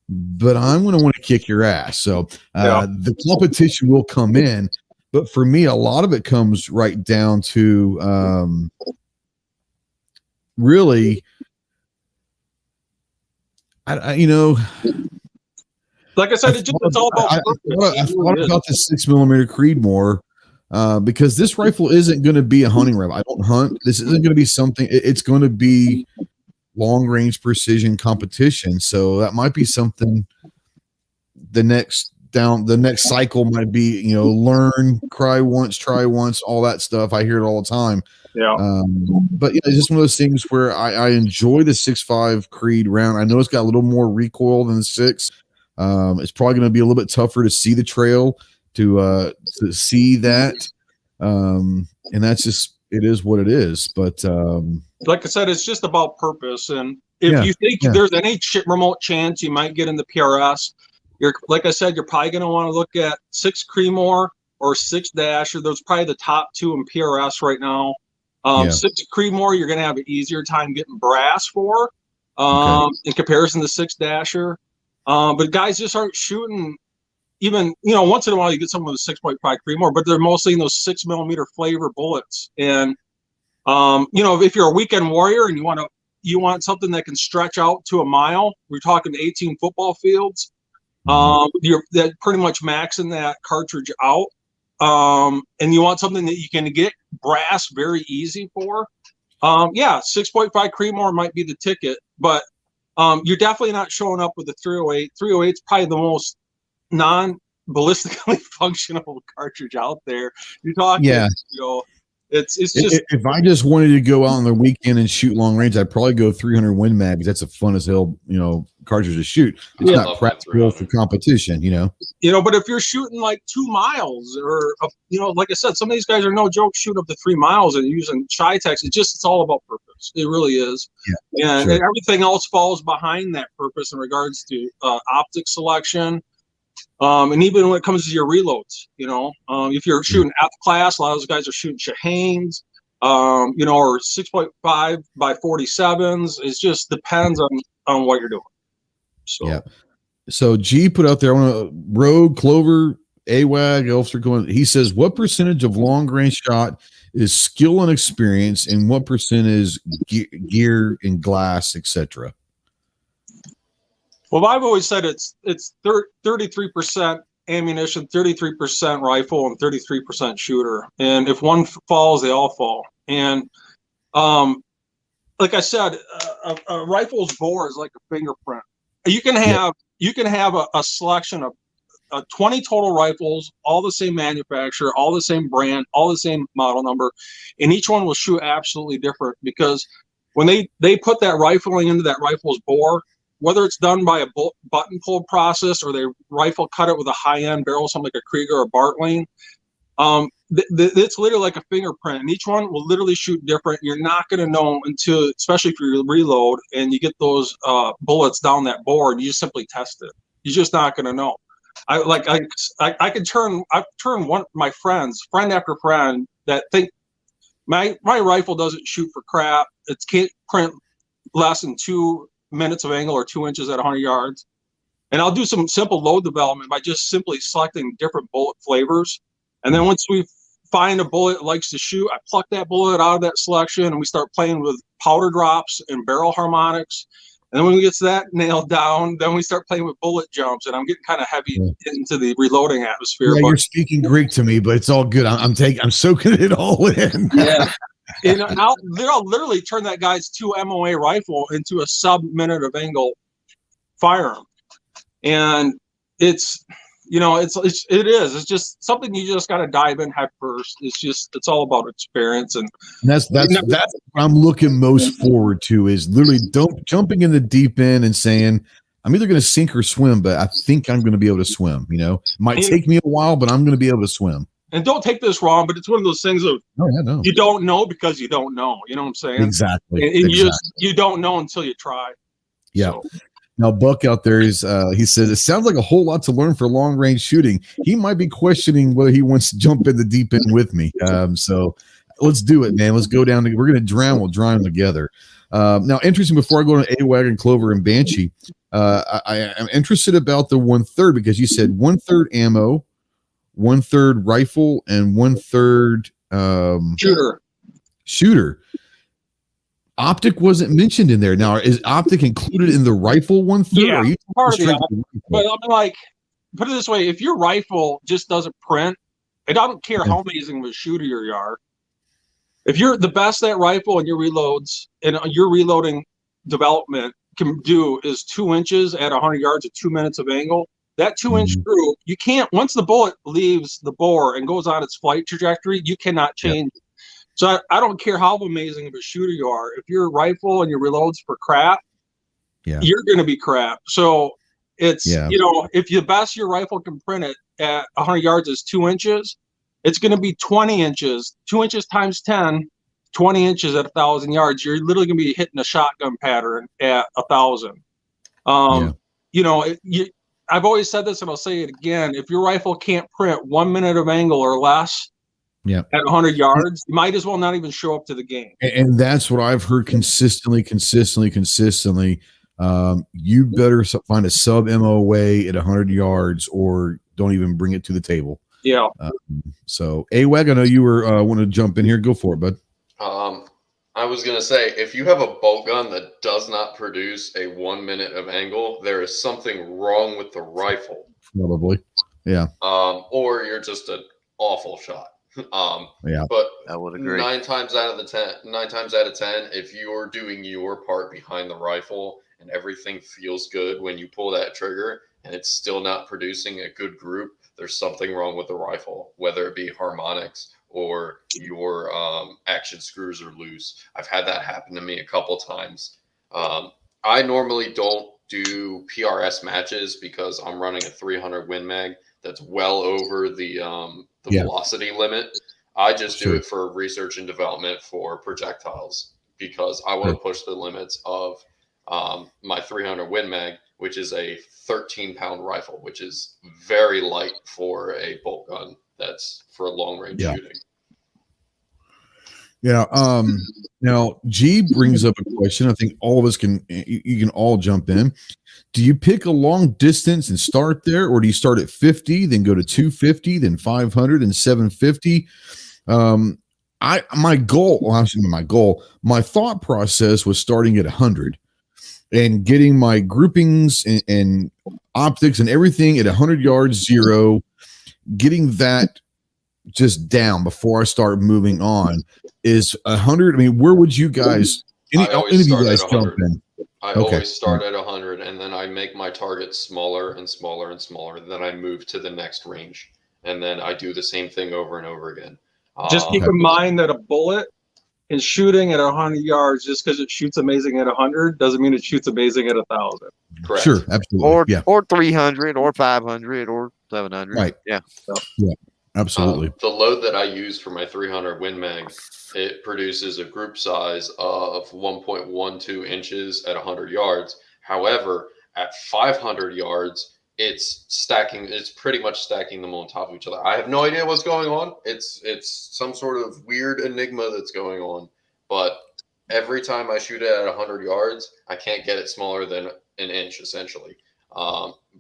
but I'm going to want to kick your ass. So the competition will come in. But for me, a lot of it comes right down to really, like I said, it's all about. I thought about the 6mm Creedmoor because this rifle isn't going to be a hunting rifle. I don't hunt. This isn't going to be something. It's going to be long range precision competition. So that might be something. The next cycle might be, learn, cry once, try once, all that stuff. I hear it all the time. Yeah. But it's just one of those things where I enjoy the 6.5 Creed round. I know it's got a little more recoil than the 6. It's probably going to be a little bit tougher to see the trail, to see that. And that's just, it is what it is. But like I said, it's just about purpose. And if you think there's any remote chance you might get in the PRS, like I said, you're probably going to want to look at 6 Creedmoor or 6 Dasher. Those are probably the top 2 in PRS right now. 6 Creedmoor, you're going to have an easier time getting brass for in comparison to 6 Dasher. But guys just aren't shooting. Even, once in a while you get someone with a 6.5 Creedmoor, but they're mostly in those 6mm flavor bullets. And, if you're a weekend warrior and you want something that can stretch out to a mile, we're talking 18 football fields. You're pretty much maxing that cartridge out. And you want something that you can get brass very easy for. 6.5 Creedmoor might be the ticket, but you're definitely not showing up with the 308. 308 is probably the most non-ballistically functional cartridge out there. You're talking, it's just. If I just wanted to go out on the weekend and shoot long range, I'd probably go 300 Win Mags. That's a fun as hell, cartridge to shoot. It's not practical for competition, But if you're shooting like 2 miles or, like I said, some of these guys are no joke shooting up to 3 miles and using Chi-Tex. It's all about purpose. It really is. Yeah, and everything else falls behind that purpose in regards to optic selection. And even when it comes to your reloads, if you're shooting F class, a lot of those guys are shooting Shahanes, or 6.5 by 47s. It just depends on what you're doing. So, So G put out there, I want to Rogue, Clover, AWAG, Elster going. He says, what percentage of long range shot is skill and experience, and what percent is gear and glass, etc.? Well, I've always said it's 33% ammunition, 33% rifle, and 33% shooter. And if one falls, they all fall. And like I said, a rifle's bore is like a fingerprint. You can have a selection of 20 total rifles, all the same manufacturer, all the same brand, all the same model number, and each one will shoot absolutely different because when they put that rifling into that rifle's bore, whether it's done by a button pull process or they rifle cut it with a high-end barrel, something like a Krieger or Bartling, it's literally like a fingerprint, and each one will literally shoot different. You're not going to know until, especially if you reload and you get those bullets down that bore, and you just simply test it. You're just not going to know. I've turned one of my friend after friend that think my rifle doesn't shoot for crap. It can't print less than 2 minutes of angle or 2 inches at 100 yards. And I'll do some simple load development by just simply selecting different bullet flavors. And then once we find a bullet that likes to shoot, I pluck that bullet out of that selection and we start playing with powder drops and barrel harmonics. And then when we get to that nailed down, then we start playing with bullet jumps. And I'm getting kind of heavy into the reloading atmosphere. Yeah, you're speaking Greek to me, but it's all good. I'm soaking it all in. And they'll literally turn that guy's 2 MOA rifle into a sub-minute of angle firearm. And it's just something you just got to dive in head first. It's all about experience. And that's what I'm looking most forward to, is literally jumping in the deep end and saying, I'm either going to sink or swim, but I think I'm going to be able to swim. Might take me a while, but I'm going to be able to swim. And don't take this wrong, but it's one of those things of you don't know because you don't know. You know what I'm saying? Exactly. And you don't know until you try. Yeah. So. Now, Buck out there, he says, it sounds like a whole lot to learn for long range shooting. He might be questioning whether he wants to jump in the deep end with me. So let's do it, man. Let's go down. We're going to drown. We'll drown together. Now, interesting, before I go to A-Wagon, Clover, and Banshee, I am interested about the 1/3, because you said 1/3 ammo, 1/3 rifle, and 1/3 shooter. Optic wasn't mentioned in there. Now, is optic included in the rifle 1/3? Yeah, part of the but I'm like, put it this way: if your rifle just doesn't print, I don't care how amazing of a shooter you are. If you're the best at rifle and your reloads and your reloading development can do is 2 inches at 100 yards at 2 minutes of angle, that 2-inch screw, you can't, once the bullet leaves the bore and goes on its flight trajectory, you cannot change it. So I don't care how amazing of a shooter you are. If your rifle and your reloads for crap, you're going to be crap. So it's, if the best your rifle can print it at 100 yards is 2 inches, it's going to be 20 inches, 2 inches times 10, 20 inches at 1,000 yards. You're literally going to be hitting a shotgun pattern at 1,000. I've always said this and I'll say it again. If your rifle can't print 1 minute of angle or less, at 100 yards, you might as well not even show up to the game. And that's what I've heard consistently. You better find a sub MOA at 100 yards or don't even bring it to the table. Yeah. So, A-Wag, I know you were want to jump in here. Go for it, bud. I was going to say, if you have a bolt gun that does not produce a 1 minute of angle, there is something wrong with the rifle. Probably. Yeah. Or you're just an awful shot. But I would agree. 9 times out of 10, if you're doing your part behind the rifle and everything feels good when you pull that trigger and it's still not producing a good group, there's something wrong with the rifle, whether it be harmonics or your action screws are loose. I've had that happen to me a couple times. I normally don't do PRS matches because I'm running a 300 Win Mag that's well over the velocity limit. I just do it for research and development for projectiles because I want to push the limits of my 300 Win Mag, which is a 13-pound rifle, which is very light for a bolt gun that's for long range shooting. Yeah. Now G brings up a question. I think all of us you can all jump in. Do you pick a long distance and start there, or do you start at 50, then go to 250, then 500 and 750? My thought process was starting at 100 and getting my groupings and optics and everything at 100 yards, 0, getting that just down before I start moving on. Is 100? I mean, where would you guys? Any of you guys jump in? I always start at 100, and then I make my target smaller and smaller and smaller. Then I move to the next range, and then I do the same thing over and over again. Just keep in mind that a bullet is shooting at 100 yards. Just because it shoots amazing at 100 doesn't mean it shoots amazing at 1,000. Correct. Sure, absolutely. Or 300, or 500, or 700. Right. Yeah. Yeah. Absolutely. The load that I use for my 300 Win Mag, it produces a group size of 1.12 inches at 100 yards. However, at 500 yards, it's pretty much stacking them on top of each other. I have no idea what's going on. It's some sort of weird enigma that's going on. But every time I shoot it at 100 yards, I can't get it smaller than an inch, essentially.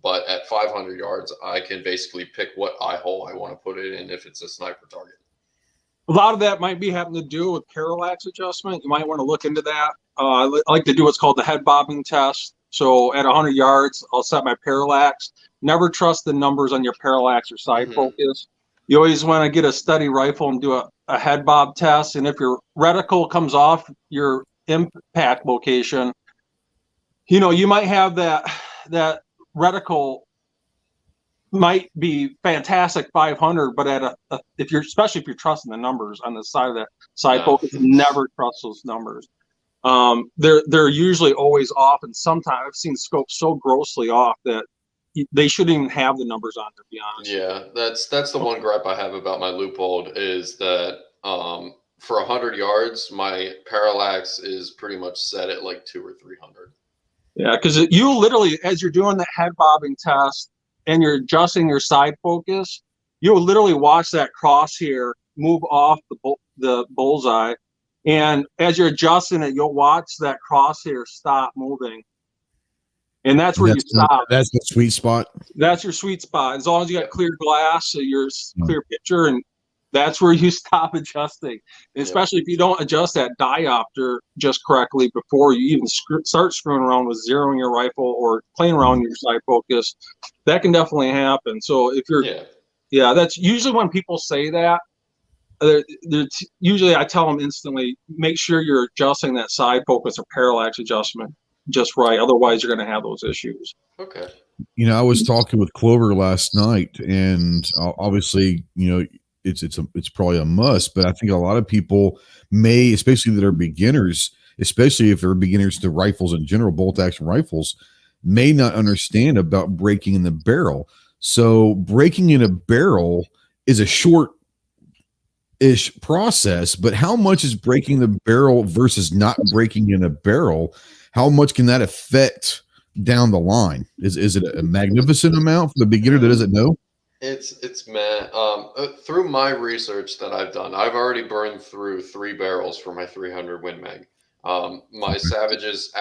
But at 500 yards, I can basically pick what eye hole I want to put it in if it's a sniper target. A lot of that might be having to do with parallax adjustment. You might want to look into that. I like to do what's called the head bobbing test. So at 100 yards, I'll set my parallax. Never trust the numbers on your parallax or side focus. You always want to get a steady rifle and do a head bob test. And if your reticle comes off your impact location, you might have that reticle might be fantastic 500, but at especially if you're trusting the numbers on the side of that side focus, never trust those numbers. They're usually always off, and sometimes I've seen scopes so grossly off that they shouldn't even have the numbers on, to be honest. Yeah, that's the one gripe I have about my Leupold is that for 100 yards, my parallax is pretty much set at like 200 or 300. Yeah, because you literally, as you're doing the head bobbing test and you're adjusting your side focus, you'll literally watch that crosshair move off the bullseye, and as you're adjusting it, you'll watch that crosshair stop moving. And that's where you stop. That's the sweet spot. That's your sweet spot. As long as you got clear glass, so your clear picture, and that's where you stop adjusting. And especially if you don't adjust that diopter just correctly before you even start screwing around with zeroing your rifle or playing around your side focus, that can definitely happen. So if you're, that's usually when people say that. Usually I tell them instantly, make sure you're adjusting that side focus or parallax adjustment just right. Otherwise, you're going to have those issues. Okay. I was talking with Clover last night, and obviously, it's probably a must, but I think a lot of people may, especially that are beginners, especially if they're beginners to rifles in general, bolt action rifles, may not understand about breaking in the barrel. So breaking in a barrel is a short-ish process, but how much is breaking the barrel versus not breaking in a barrel? How much can that affect down the line? Is it a magnificent amount for the beginner that doesn't know? It's man. Through my research that I've done, I've already burned through 3 barrels for my 300 Win Mag. My Savage's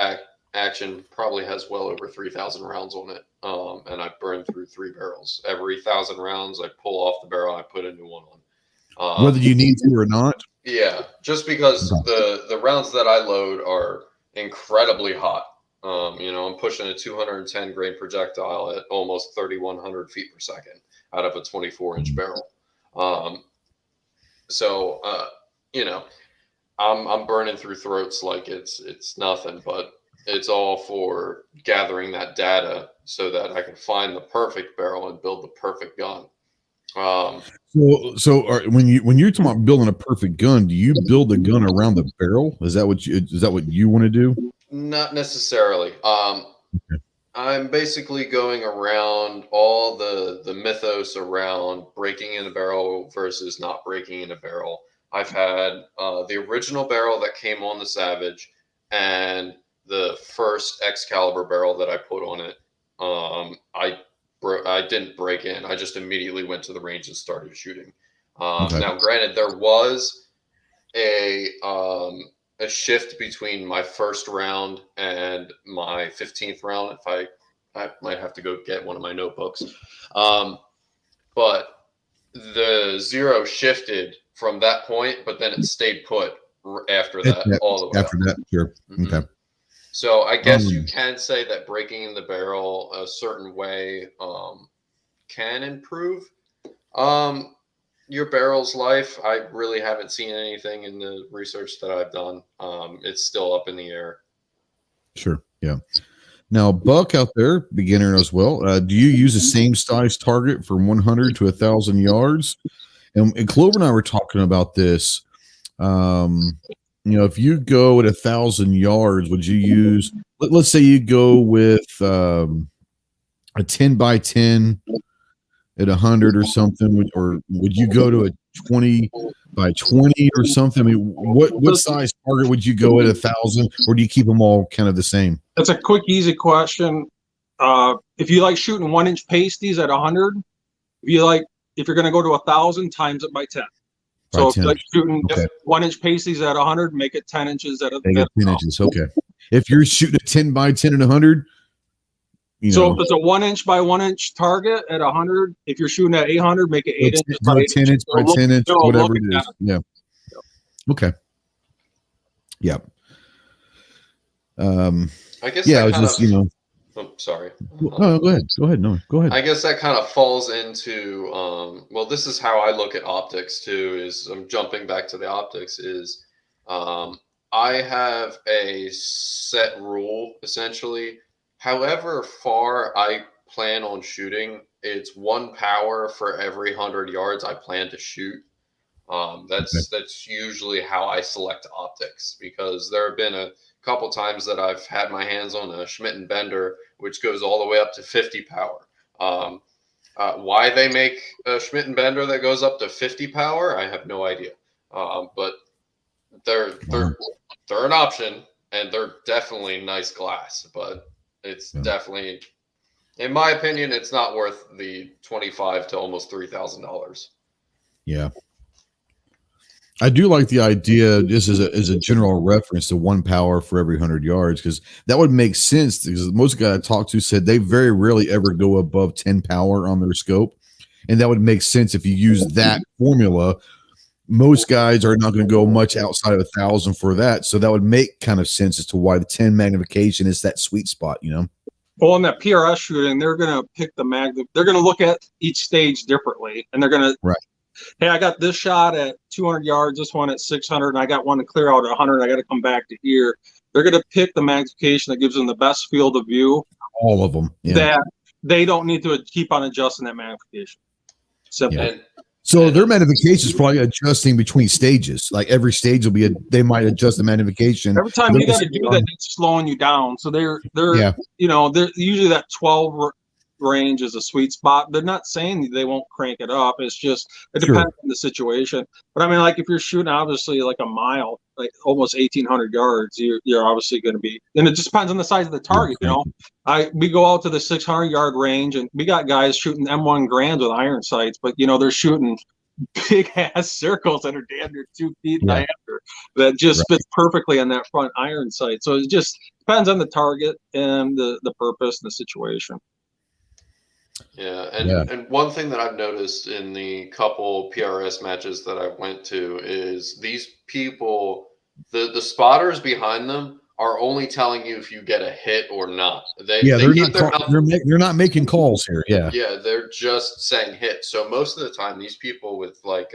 action probably has well over 3,000 rounds on it, and I've burned through 3 barrels. Every 1,000 rounds, I pull off the barrel, I put a new one on. Whether you need to or not. Yeah, just because the rounds that I load are incredibly hot. I'm pushing a 210 grain projectile at almost 3,100 feet per second out of a 24-inch barrel. I'm burning through throats like it's nothing, but it's all for gathering that data so that I can find the perfect barrel and build the perfect gun. When you're talking about building a perfect gun, do you build the gun around the barrel? Is that what you want to do? Not necessarily. Okay. I'm basically going around all the mythos around breaking in a barrel versus not breaking in a barrel. I've had the original barrel that came on the Savage and the first Excalibur barrel that I put on it. I didn't break in. I just immediately went to the range and started shooting. Now, granted, there was a shift between my first round and my 15th round. If I might have to go get one of my notebooks. But the zero shifted from that point, but then it stayed put after that all the way after that. Sure. Mm-hmm. Okay. So I guess you can say that breaking in the barrel a certain way can improve your barrel's life. I really haven't seen anything in the research that I've done. It's still up in the air. Sure. Yeah. Now, Buck out there, beginner as well, do you use the same size target from 100 to 1,000 yards? And Clover and I were talking about this. If you go at 1,000 yards, would you use, let's say you go with a 10 by 10 at 100 or something, or would you go to a 20 by 20 or something? I mean, what size target would you go at 1,000, or do you keep them all kind of the same? That's a quick, easy question. If you like shooting 1-inch pasties at 100, if you're going to go to 1,000, times it by 10. So if you like shooting 1-inch pasties at 100, make it 10 inches at 10 inches. Okay. If you're shooting a 10 by 10 at 100, so if it's a 1-inch by 1-inch target at 100, if you're shooting at 800, make it 8 inches by 10 inch by 10 inch, whatever it is. Yeah. Okay. Yeah. I guess. Yeah. I was just, Oh, sorry. No, go ahead. No, go ahead. I guess that kind of falls into well, this is how I look at optics too. Is I'm jumping back to the optics. Is I have a set rule essentially. However far I plan on shooting, it's 1 power for every 100 yards I plan to shoot. That's usually how I select optics, because there have been a couple times that I've had my hands on a Schmidt and Bender, which goes all the way up to 50 power. Why they make a Schmidt and Bender that goes up to 50 power, I have no idea. But they're an option, and they're definitely nice glass. But it's definitely, in my opinion, it's not worth the $25 to almost $3,000. Yeah. I do like the idea, just as a general reference, to 1 power for every 100 yards, because that would make sense. Because most guys I talked to said they very rarely ever go above 10 power on their scope, and that would make sense if you use that formula. Most guys are not going to go much outside of 1,000 for that, so that would make kind of sense as to why the 10 magnification is that sweet spot. Well, in that PRS shooting, they're going to pick they're going to look at each stage differently, and they're going to hey, I got this shot at 200 yards, this one at 600, and I got one to clear out at 100. I got to come back to here. They're going to pick the magnification that gives them the best field of view. All of them. Yeah. That they don't need to keep on adjusting that magnification. Simple. And so their magnification is probably adjusting between stages. Like every stage will be they might adjust the magnification. Every time you got to do that, it's slowing you down. So they're they're usually that 12 range is a sweet spot. They're not saying they won't crank it up. It's just it depends on the situation. But I mean, like if you're shooting obviously like a mile, like almost 1,800 yards, you're obviously going to be. And it just depends on the size of the target. We go out to the 600-yard range, and we got guys shooting M1 Grands with iron sights, but they're shooting big ass circles that are damn near 2 feet diameter that just fits perfectly on that front iron sight. So it just depends on the target and the purpose and the situation. Yeah, and one thing that I've noticed in the couple PRS matches that I went to is these people, the spotters behind them are only telling you if you get a hit or not. They're not making calls here. Yeah, they're just saying hit. So most of the time, these people with I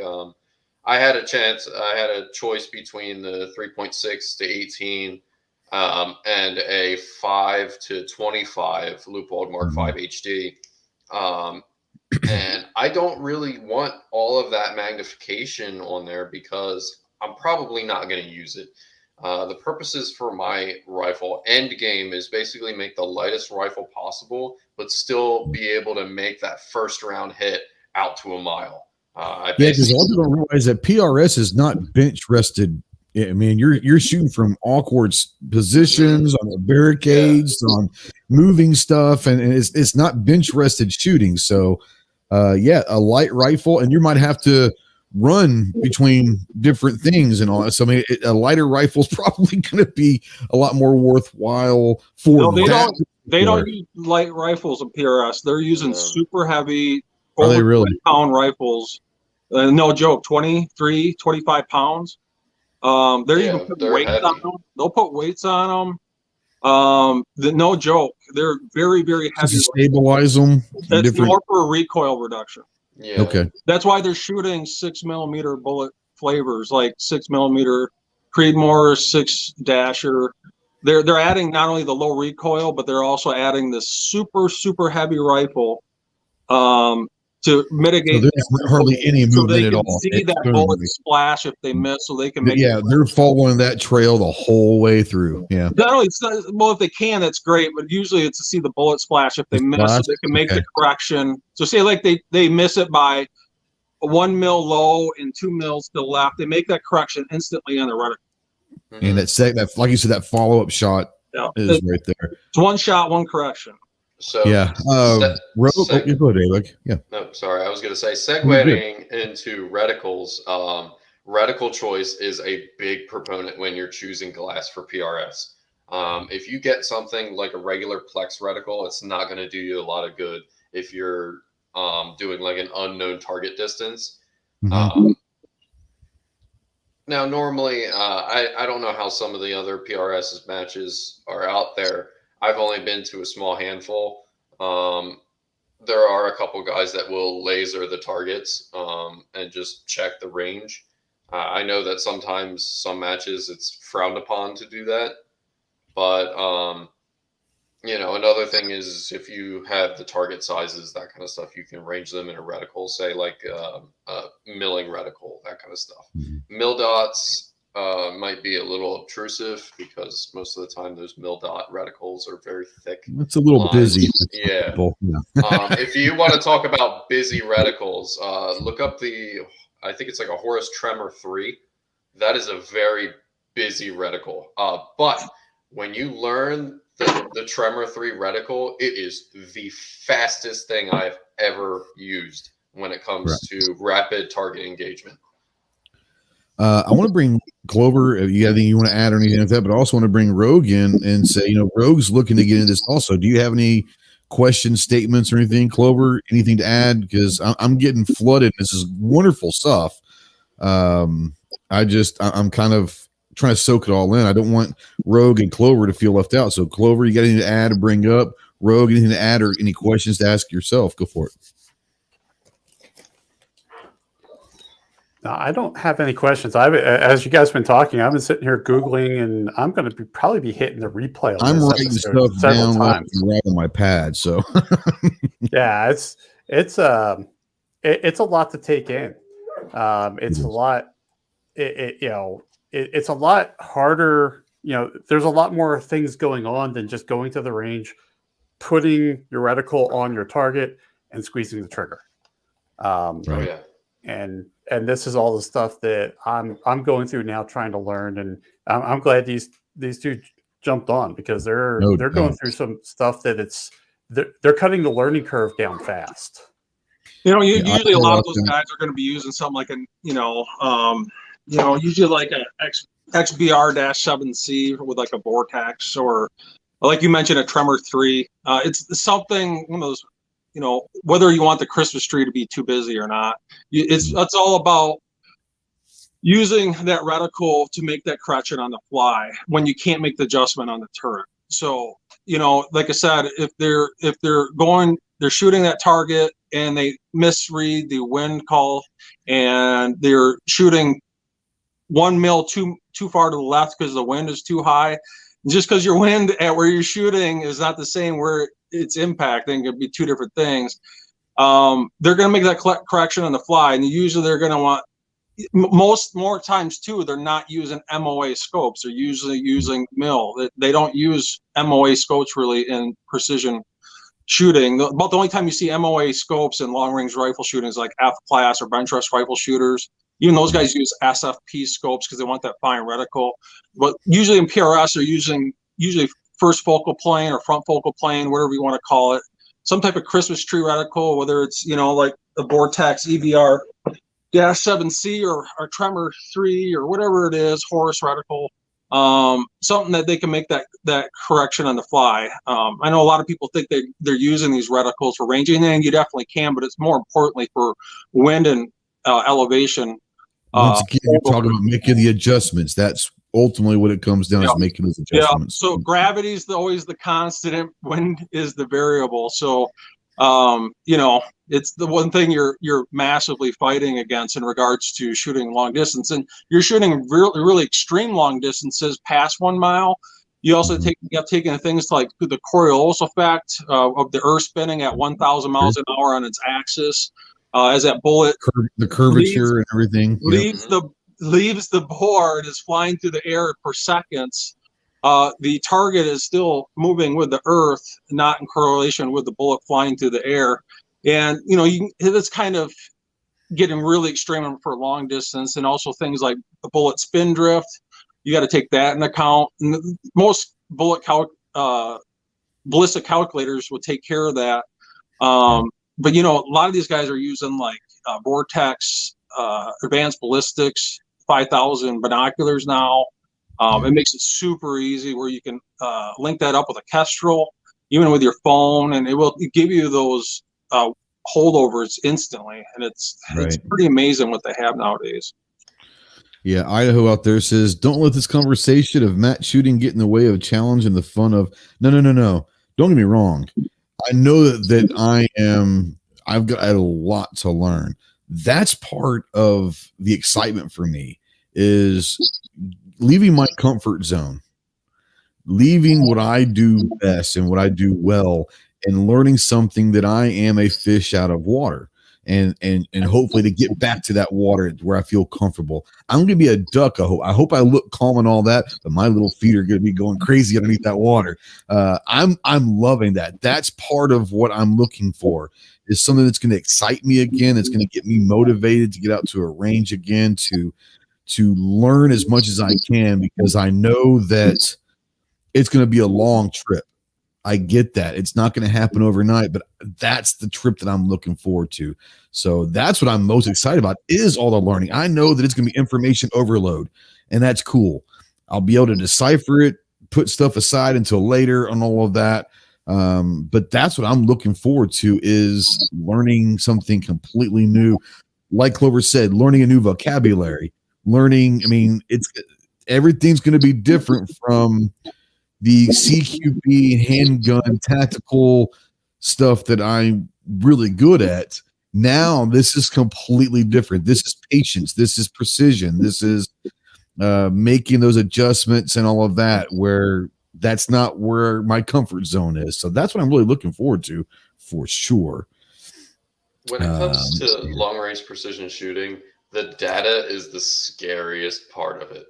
had a choice between the 3.6 to 18 and a 5 to 25 Leupold Mark 5 HD. And I don't really want all of that magnification on there because I'm probably not going to use it. The purposes for my rifle end game is basically make the lightest rifle possible, but still be able to make that first round hit out to a mile. Because a lot of people don't realize that PRS is not bench rested. I mean, you're shooting from awkward positions on the barricades, on moving stuff, and it's not bench rested shooting. So, a light rifle, and you might have to run between different things and all. So, I mean, a lighter rifle is probably going to be a lot more worthwhile for that. They don't use light rifles in PRS. They're using super heavy, are they really? Pound rifles. No joke, 23, 25 pounds. They're even putting weights on them. They'll put weights on them. No joke. They're very, very heavy. To stabilize them. That's more for a recoil reduction. Yeah. Okay. That's why they're shooting 6mm bullet flavors, like 6mm Creedmoor, 6 Dasher. They're adding not only the low recoil, but they're also adding this super, super heavy rifle to mitigate. So there's hardly any movement at all. See that bullet splash if they miss, so they can make. Yeah, they're following that trail the whole way through. Yeah. Not only if they can, that's great. But usually it's to see the bullet splash if they miss, so they can make the correction. So say like they miss it by 1 mil low and 2 mils to the left, they make that correction instantly on the reticle. And that like you said, that follow up shot is right there. It's one shot, one correction. So go ahead, Alec. Yeah. No, sorry. I was going to say, segueing into reticles. Reticle choice is a big proponent when you're choosing glass for PRS. If you get something like a regular Plex reticle, it's not going to do you a lot of good if you're doing like an unknown target distance. Now, normally, I don't know how some of the other PRS matches are out there. I've only been to a small handful. There are a couple guys that will laser the targets and just check the range. I know that sometimes some matches it's frowned upon to do that, but another thing is if you have the target sizes, that kind of stuff, you can range them in a reticle, say like a milling reticle, that kind of stuff. Mill dots might be a little obtrusive because most of the time those mill dot reticles are very thick. It's a little lines. busy. Yeah. If you want to talk about busy reticles, look up I think it's like a Horus Tremor 3. That is a very busy reticle. But when you learn the Tremor 3 reticle, it is the fastest thing I've ever used when it comes to rapid target engagement. I want to bring Clover. You got anything you want to add or anything like that? But I also want to bring Rogue in and say, Rogue's looking to get into this also. Do you have any questions, statements, or anything, Clover? Anything to add? Because I'm getting flooded. This is wonderful stuff. I'm kind of trying to soak it all in. I don't want Rogue and Clover to feel left out. So, Clover, you got anything to add or bring up? Rogue, anything to add or any questions to ask yourself? Go for it. No, I don't have any questions. As you guys have been talking, I've been sitting here Googling, and I'm going to probably be hitting the replay. I'm writing stuff down right on my pad. So, yeah, it's a lot to take in. It's a lot. It's a lot harder. There's a lot more things going on than just going to the range, putting your reticle on your target, and squeezing the trigger. And this is all the stuff that I'm going through now, trying to learn, and I'm glad these two jumped on because they're going through some stuff that they're cutting the learning curve down fast. Usually a lot of those guys are going to be using something like usually like a XBR-7C with like a Vortex, or like you mentioned, a Tremor 3. It's something, one of those. Whether you want the Christmas tree to be too busy or not, it's all about using that reticle to make that correction on the fly when you can't make the adjustment on the turret. So, like I said, if they're shooting that target and they misread the wind call and they're shooting 1 mil too far to the left because the wind is too high, just because your wind at where you're shooting is not the same where it's impacting, it could be two different things. They're going to make that correction on the fly, and usually they're going to want more times too. They're not using MOA scopes; they're usually using mill. They don't use MOA scopes really in precision shooting. About the only time you see MOA scopes in long range rifle shooting is like F class or bench rest rifle shooters. Even those guys use SFP scopes because they want that fine reticle. But usually in PRS, they're using first focal plane or front focal plane, whatever you want to call it, some type of Christmas tree reticle, whether it's, like the Vortex EBR-7C or Tremor 3 or whatever it is, Horus reticle, something that they can make that correction on the fly. I know a lot of people think they're using these reticles for ranging, and you definitely can, but it's more importantly for wind and elevation. Once again, you're talking about making the adjustments. That's ultimately what it comes down is making those adjustments. So gravity is always the constant, wind is the variable. So, it's the one thing you're massively fighting against in regards to shooting long distance, and you're shooting really, really extreme long distances past 1 mile. You also taking things like the Coriolis effect of the Earth spinning at 1,000 miles an hour on its axis. As that bullet, the curvature and everything leaves the board is flying through the air per seconds. The target is still moving with the Earth, not in correlation with the bullet flying through the air. And it's kind of getting really extreme for long distance, and also things like the bullet spin drift. You got to take that into account. And most ballistic calculators will take care of that. But a lot of these guys are using like Vortex, advanced ballistics, 5,000 binoculars now. It makes it super easy where you can link that up with a Kestrel, even with your phone, and it will give you those holdovers instantly. And it's pretty amazing what they have nowadays. Yeah, Idaho out there says, don't let this conversation of Matt shooting get in the way of a challenge and the fun of no. Don't get me wrong. I know that I've got a lot to learn. That's part of the excitement for me, is leaving my comfort zone, leaving what I do best and what I do well, and learning something that I am a fish out of water. And hopefully to get back to that water where I feel comfortable. I'm going to be a duck. I hope I look calm and all that, but my little feet are going to be going crazy underneath that water. I'm loving that. That's part of what I'm looking for, is something that's going to excite me again. It's going to get me motivated to get out to a range again, to learn as much as I can, because I know that it's going to be a long trip. I get that. It's not going to happen overnight, but that's the trip that I'm looking forward to. So that's what I'm most excited about, is all the learning. I know that it's going to be information overload, and that's cool. I'll be able to decipher it, put stuff aside until later on all of that. But that's what I'm looking forward to, is learning something completely new. Like Clover said, learning a new vocabulary, everything's going to be different from the CQB handgun tactical stuff that I'm really good at. Now this is completely different. This is patience. This is precision. This is making those adjustments and all of that, where that's not where my comfort zone is. So that's what I'm really looking forward to, for sure. When it comes to long range precision shooting, the data is the scariest part of it.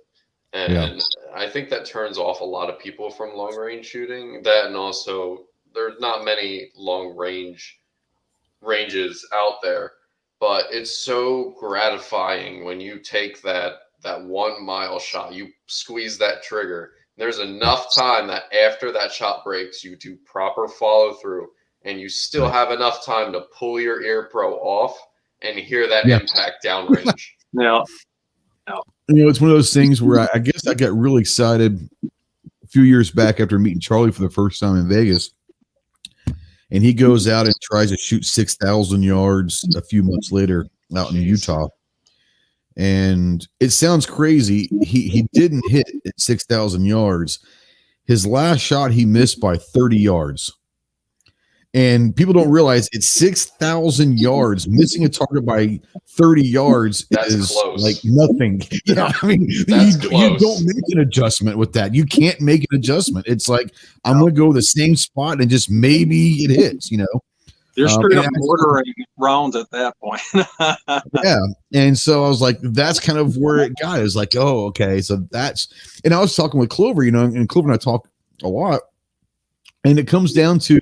And I think that turns off a lot of people from long range shooting. That, and also there's not many long ranges out there, but it's so gratifying when you take that 1 mile shot, you squeeze that trigger. There's enough time that after that shot breaks, you do proper follow through, and you still have enough time to pull your ear pro off and hear that impact downrange. Yeah. It's one of those things where I guess I got really excited a few years back after meeting Charlie for the first time in Vegas. And he goes out and tries to shoot 6,000 yards a few months later out in Utah. And it sounds crazy. He didn't hit at 6,000 yards. His last shot, he missed by 30 yards. And people don't realize it's 6,000 yards. Missing a target by 30 yards is close. Like nothing. Yeah, I mean, you don't make an adjustment with that. You can't make an adjustment. It's like, I'm going to go the same spot and just maybe it hits, You're straight up ordering rounds at that point. Yeah. And so I was like, that's kind of where it got. It was like, oh, okay. So and I was talking with Clover, and Clover and I talk a lot. And it comes down to,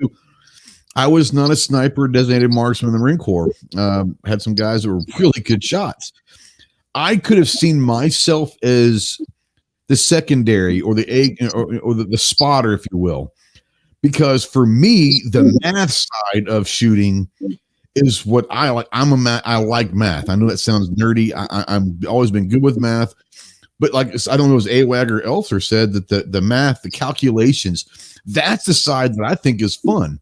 I was not a sniper, designated marksman in the Marine Corps. Had some guys that were really good shots. I could have seen myself as the secondary or the spotter, if you will, because for me, the math side of shooting is what I like. I like math. I know that sounds nerdy. I'm always been good with math, but like, I don't know, it was AWAG or Elther said that the math, the calculations, that's the side that I think is fun.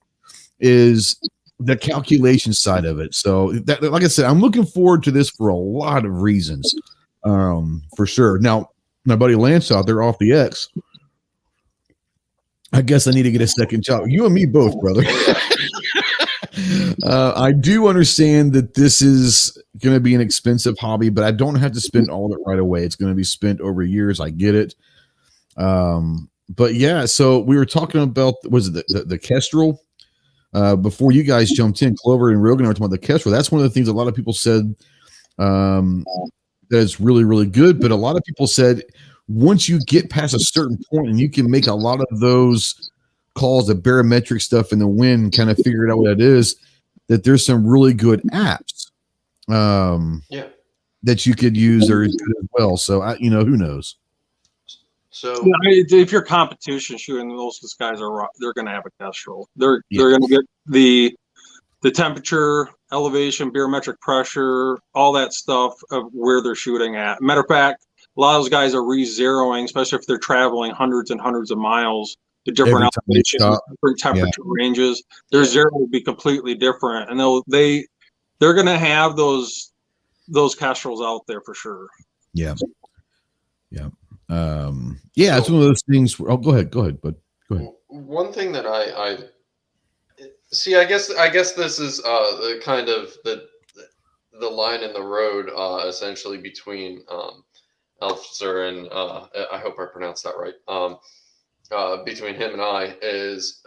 Is the calculation side of it. So that, like I said, I'm looking forward to this for a lot of reasons, for sure. Now, my buddy Lance out there off the X, I guess I need to get a second job. You and me both, brother. I do understand that this is going to be an expensive hobby, but I don't have to spend all of it right away. It's going to be spent over years. I get it. But yeah, so we were talking about, was it the Kestrel? Before you guys jumped in, Clover and Rogan were talking about the Kestrel. That's one of the things a lot of people said that's really, really good. But a lot of people said once you get past a certain point and you can make a lot of those calls, the barometric stuff in the wind, kind of figure it out what it is, that there's some really good apps that you could use that are good as well. So, who knows? So if you're competition shooting, those guys they're going to have a Kestrel. They're going to get the temperature, elevation, barometric pressure, all that stuff of where they're shooting at. Matter of fact, a lot of those guys are re-zeroing, especially if they're traveling hundreds and hundreds of miles to different elevations, different temperature ranges. Their zero will be completely different, and they're going to have those Kestrels out there for sure. Yeah. Yeah. Yeah, it's one of those things where, go ahead, but go ahead. One thing that I see, I guess this is the kind of the line in the road essentially between Elfzer and I hope I pronounced that right. Between him and I is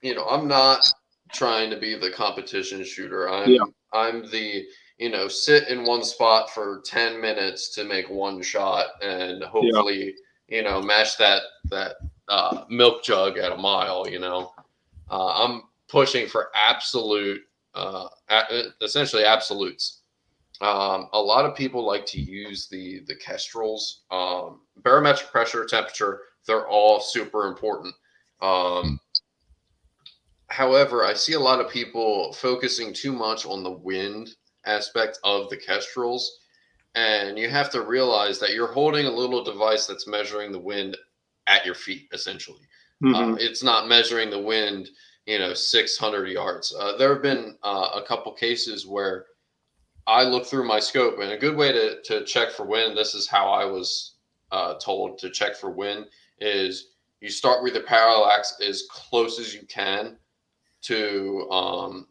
I'm not trying to be the competition shooter. I'm the sit in one spot for 10 minutes to make one shot and hopefully match that milk jug at a mile. I'm pushing for absolute essentially absolutes. A lot of people like to use the kestrels. Barometric pressure, temperature, they're all super important. However, I see a lot of people focusing too much on the wind aspect of the kestrels, and you have to realize that you're holding a little device that's measuring the wind at your feet, essentially. It's not measuring the wind 600 yards. There have been a couple cases where I look through my scope, and a good way to check for wind, this is how I was told to check for wind, is you start with the parallax as close as you can to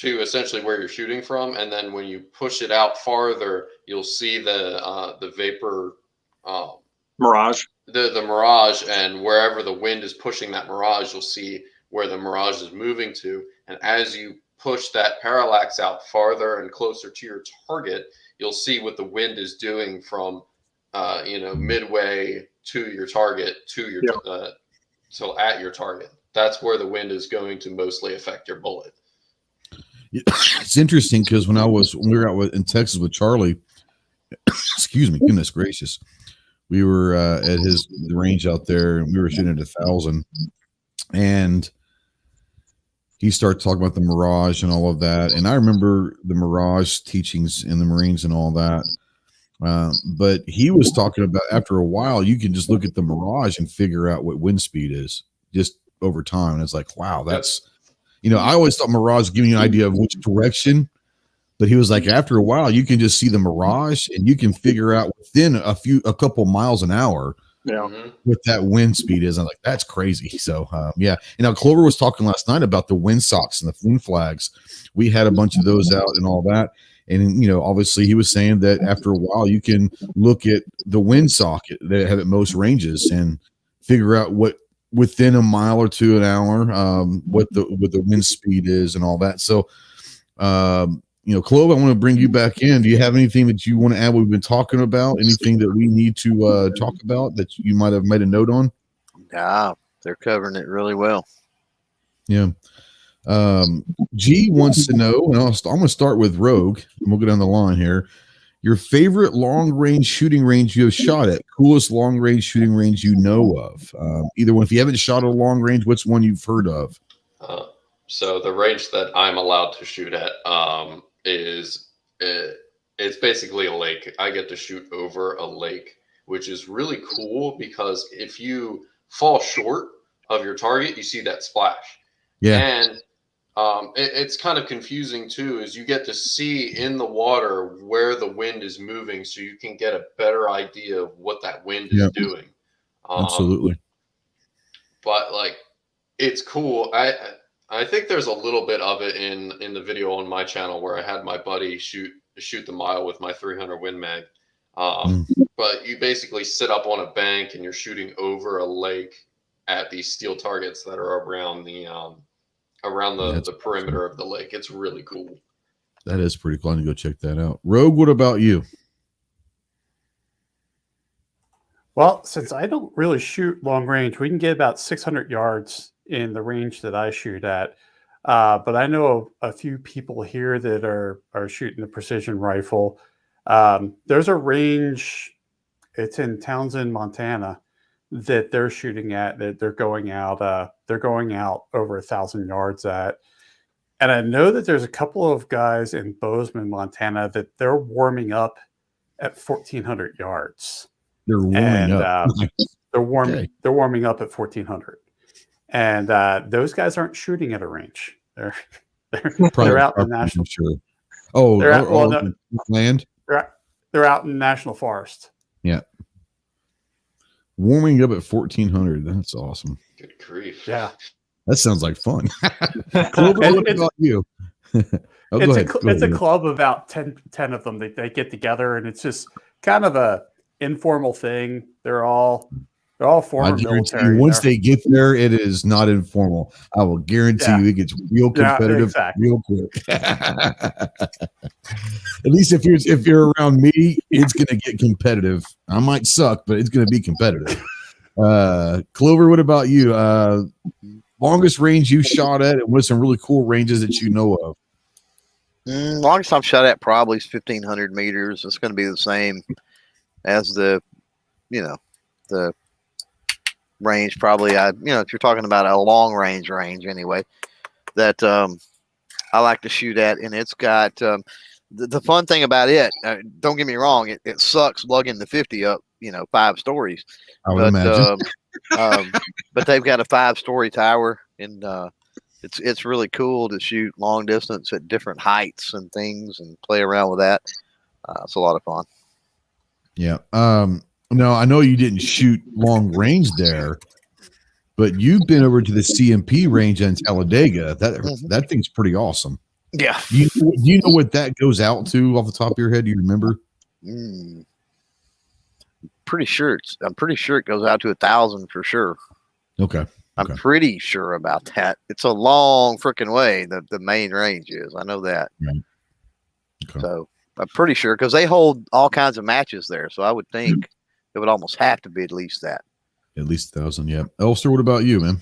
essentially where you're shooting from, and then when you push it out farther, you'll see the vapor mirage. The mirage, and wherever the wind is pushing that mirage, you'll see where the mirage is moving to. And as you push that parallax out farther and closer to your target, you'll see what the wind is doing from midway to your target till at your target. That's where the wind is going to mostly affect your bullet. It's interesting because when we were out in Texas with Charlie, excuse me, goodness gracious, we were at the range out there, and we were shooting at 1,000, and he started talking about the Mirage and all of that. And I remember the Mirage teachings in the Marines and all that. But he was talking about after a while, you can just look at the Mirage and figure out what wind speed is just over time. And it's like, wow, that's, I always thought Mirage giving you an idea of which direction, but he was like, after a while, you can just see the Mirage and you can figure out within a couple miles an hour what that wind speed is. I'm like, that's crazy. So, Clover was talking last night about the wind socks and the wind flags. We had a bunch of those out and all that. And, obviously he was saying that after a while, you can look at the wind socket that have at most ranges and figure out what within a mile or two an hour, what the wind speed is and all that. So, Clove, I want to bring you back in. Do you have anything that you want to add? We've been talking about anything that we need to talk about that you might have made a note on? Yeah, they're covering it really well. Yeah. G wants to know, and I'm going to start with Rogue, and we'll go down the line here. Your favorite long-range shooting range you have shot at, coolest long-range shooting range you know of. Either one. If you haven't shot at a long range, what's one you've heard of? So the range that I'm allowed to shoot at it's basically a lake. I get to shoot over a lake, which is really cool because if you fall short of your target, you see that splash. Yeah. And it's kind of confusing too, is you get to see in the water where the wind is moving, so you can get a better idea of what that wind is doing. Absolutely. But it's cool. I think there's a little bit of it in the video on my channel where I had my buddy shoot the mile with my 300 Win Mag. But you basically sit up on a bank and you're shooting over a lake at these steel targets that are around the perimeter of the lake. It's really cool. That is pretty cool. I'm gonna go check that out. Rogue, what about you? Well, since I don't really shoot long range, we can get about 600 yards in the range that I shoot at. But I know a few people here that are shooting a precision rifle. There's a range, it's in Townsend, Montana, that they're shooting at, that they're going out over 1,000 yards at. And I know that there's a couple of guys in Bozeman, Montana, that they're warming up at 1,400 yards. They're warming up. They're warming up at 1,400. And those guys aren't shooting at a range. They're out in the national. Sure. Oh, they're out, land. They're out in national forest. Yeah. Warming up at 1400. That's awesome. Good grief. Yeah. That sounds like fun. Clover, what about you? It's a club of about 10 of them. They get together, and it's just kind of a informal thing. They're all former military. Once they get there, it is not informal. I will guarantee you it gets real competitive real quick. At least if you're around me, it's gonna get competitive. I might suck, but it's gonna be competitive. Clover, what about you? Longest range you shot at, and what's some really cool ranges that you know of? Longest I've shot at probably is 1,500 meters. It's going to be the same as the range. Probably, if you're talking about a long range anyway, that I like to shoot at, and it's got the fun thing about it. Don't get me wrong, it sucks lugging the 50 up, 5 stories. I would imagine. But they've got a 5-story tower, and it's really cool to shoot long distance at different heights and things and play around with that. It's a lot of fun. Yeah. No, I know you didn't shoot long range there, but you've been over to the CMP range in Talladega. That thing's pretty awesome. Yeah. Do you know what that goes out to off the top of your head? Do you remember? I'm pretty sure it goes out to 1,000 for sure. Okay. I'm pretty sure about that. It's a long freaking way that the main range is. I know that. Right. Okay. So I'm pretty sure because they hold all kinds of matches there. So I would think it would almost have to be at least that. At least 1,000. Yeah. Elster, what about you, man?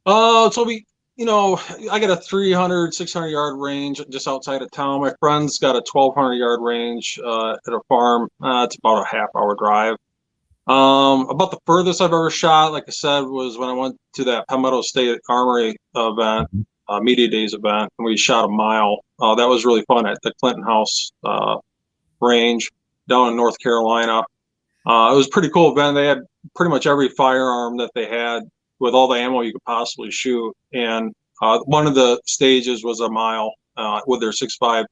So I got a 300, 600 yard range just outside of town. My friend's got a 1,200 yard range at a farm. It's about a half-hour drive. About the furthest I've ever shot, like I said, was when I went to that Palmetto State Armory event, Media Days event, and we shot a mile. That was really fun at the Clinton House range down in North Carolina. It was a pretty cool event. They had pretty much every firearm that they had with all the ammo you could possibly shoot. And one of the stages was a mile with their 6.5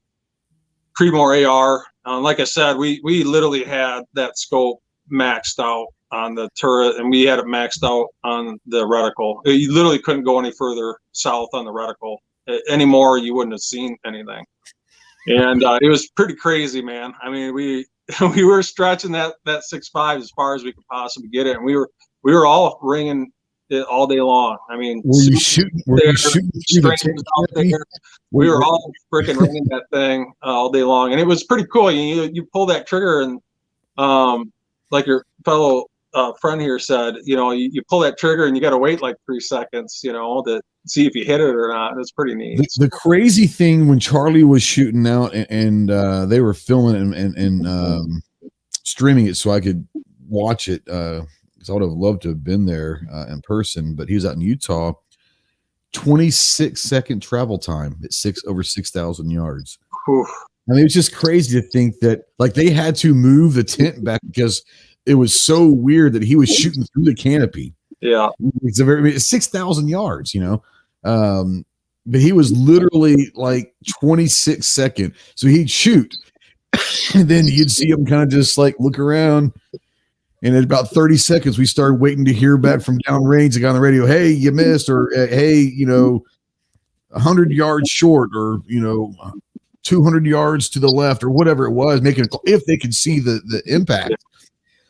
Creedmoor AR. Like I said, we literally had that scope maxed out on the turret, and we had it maxed out on the reticle. You literally couldn't go any further south on the reticle anymore. You wouldn't have seen anything. And it was pretty crazy, man. I mean, we were stretching that 6.5 as far as we could possibly get it, and we were all ringing it all day long. I mean, were you shooting out there. We were all freaking ringing that thing all day long, and it was pretty cool. You pull that trigger, and like your fellow friend here said, you pull that trigger, and you got to wait like 3 seconds, to see if you hit it or not. It's pretty neat. The crazy thing when Charlie was shooting out and they were filming and streaming it so I could watch it. I would have loved to have been there in person, but he was out in Utah. 26-second travel time at over 6,000 yards. Oof. I mean, it's just crazy to think that they had to move the tent back because it was so weird that he was shooting through the canopy. Yeah, it's 6,000 yards, but he was literally like 26 seconds. So he'd shoot, and then you'd see him kind of just look around. And at about 30 seconds, we started waiting to hear back from downrange. The guy on the radio, hey, you missed, or hey, 100 yards short, or 200 yards to the left, or whatever it was, making a call if they could see the impact.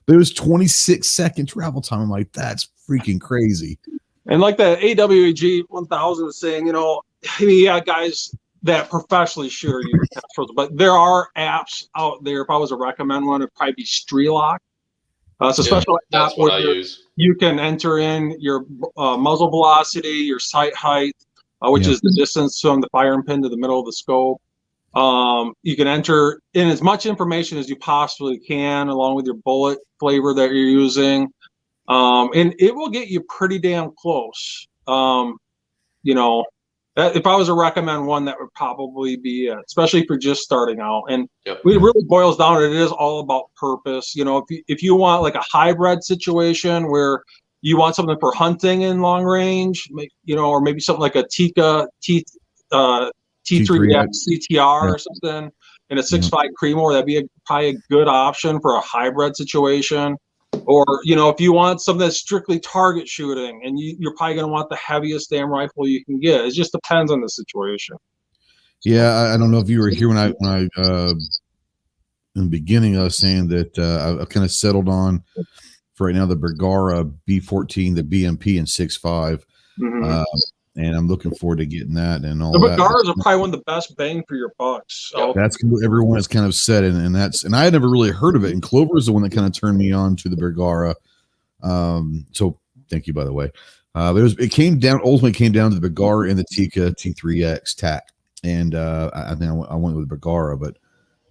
But it was 26-second travel time. I'm like, that's freaking crazy. And like the AWAG 1000 was saying, guys that professionally shoot but there are apps out there. If I was to recommend one, it'd probably be Strelok. It's a special app where you can enter in your muzzle velocity, your sight height, which is the distance from the firing pin to the middle of the scope. You can enter in as much information as you possibly can, along with your bullet flavor that you're using, and it will get you pretty damn close. If I was to recommend one, that would probably be it, especially if you're just starting out. And it really boils down to it is all about purpose. If you want like a hybrid situation where you want something for hunting in long range, or maybe something like a Tikka T3X CTR or something, and a 6.5 Creedmoor, that'd be a probably a good option for a hybrid situation. Or, if you want something that's strictly target shooting, and you're probably going to want the heaviest damn rifle you can get. It just depends on the situation. Yeah, I don't know if you were here when I in the beginning I was saying that I've kind of settled on for right now the Bergara B14, the BMP, and 6.5. Mm-hmm. And I'm looking forward to getting that and all the that. The Bergaras are probably one of the best bang for your bucks. So. That's what everyone has kind of said, and I had never really heard of it. And Clover is the one that kind of turned me on to the Bergara. So thank you, by the way. Ultimately came down to the Bergara and the Tika T3X TAC, and I think I went with the Bergara, but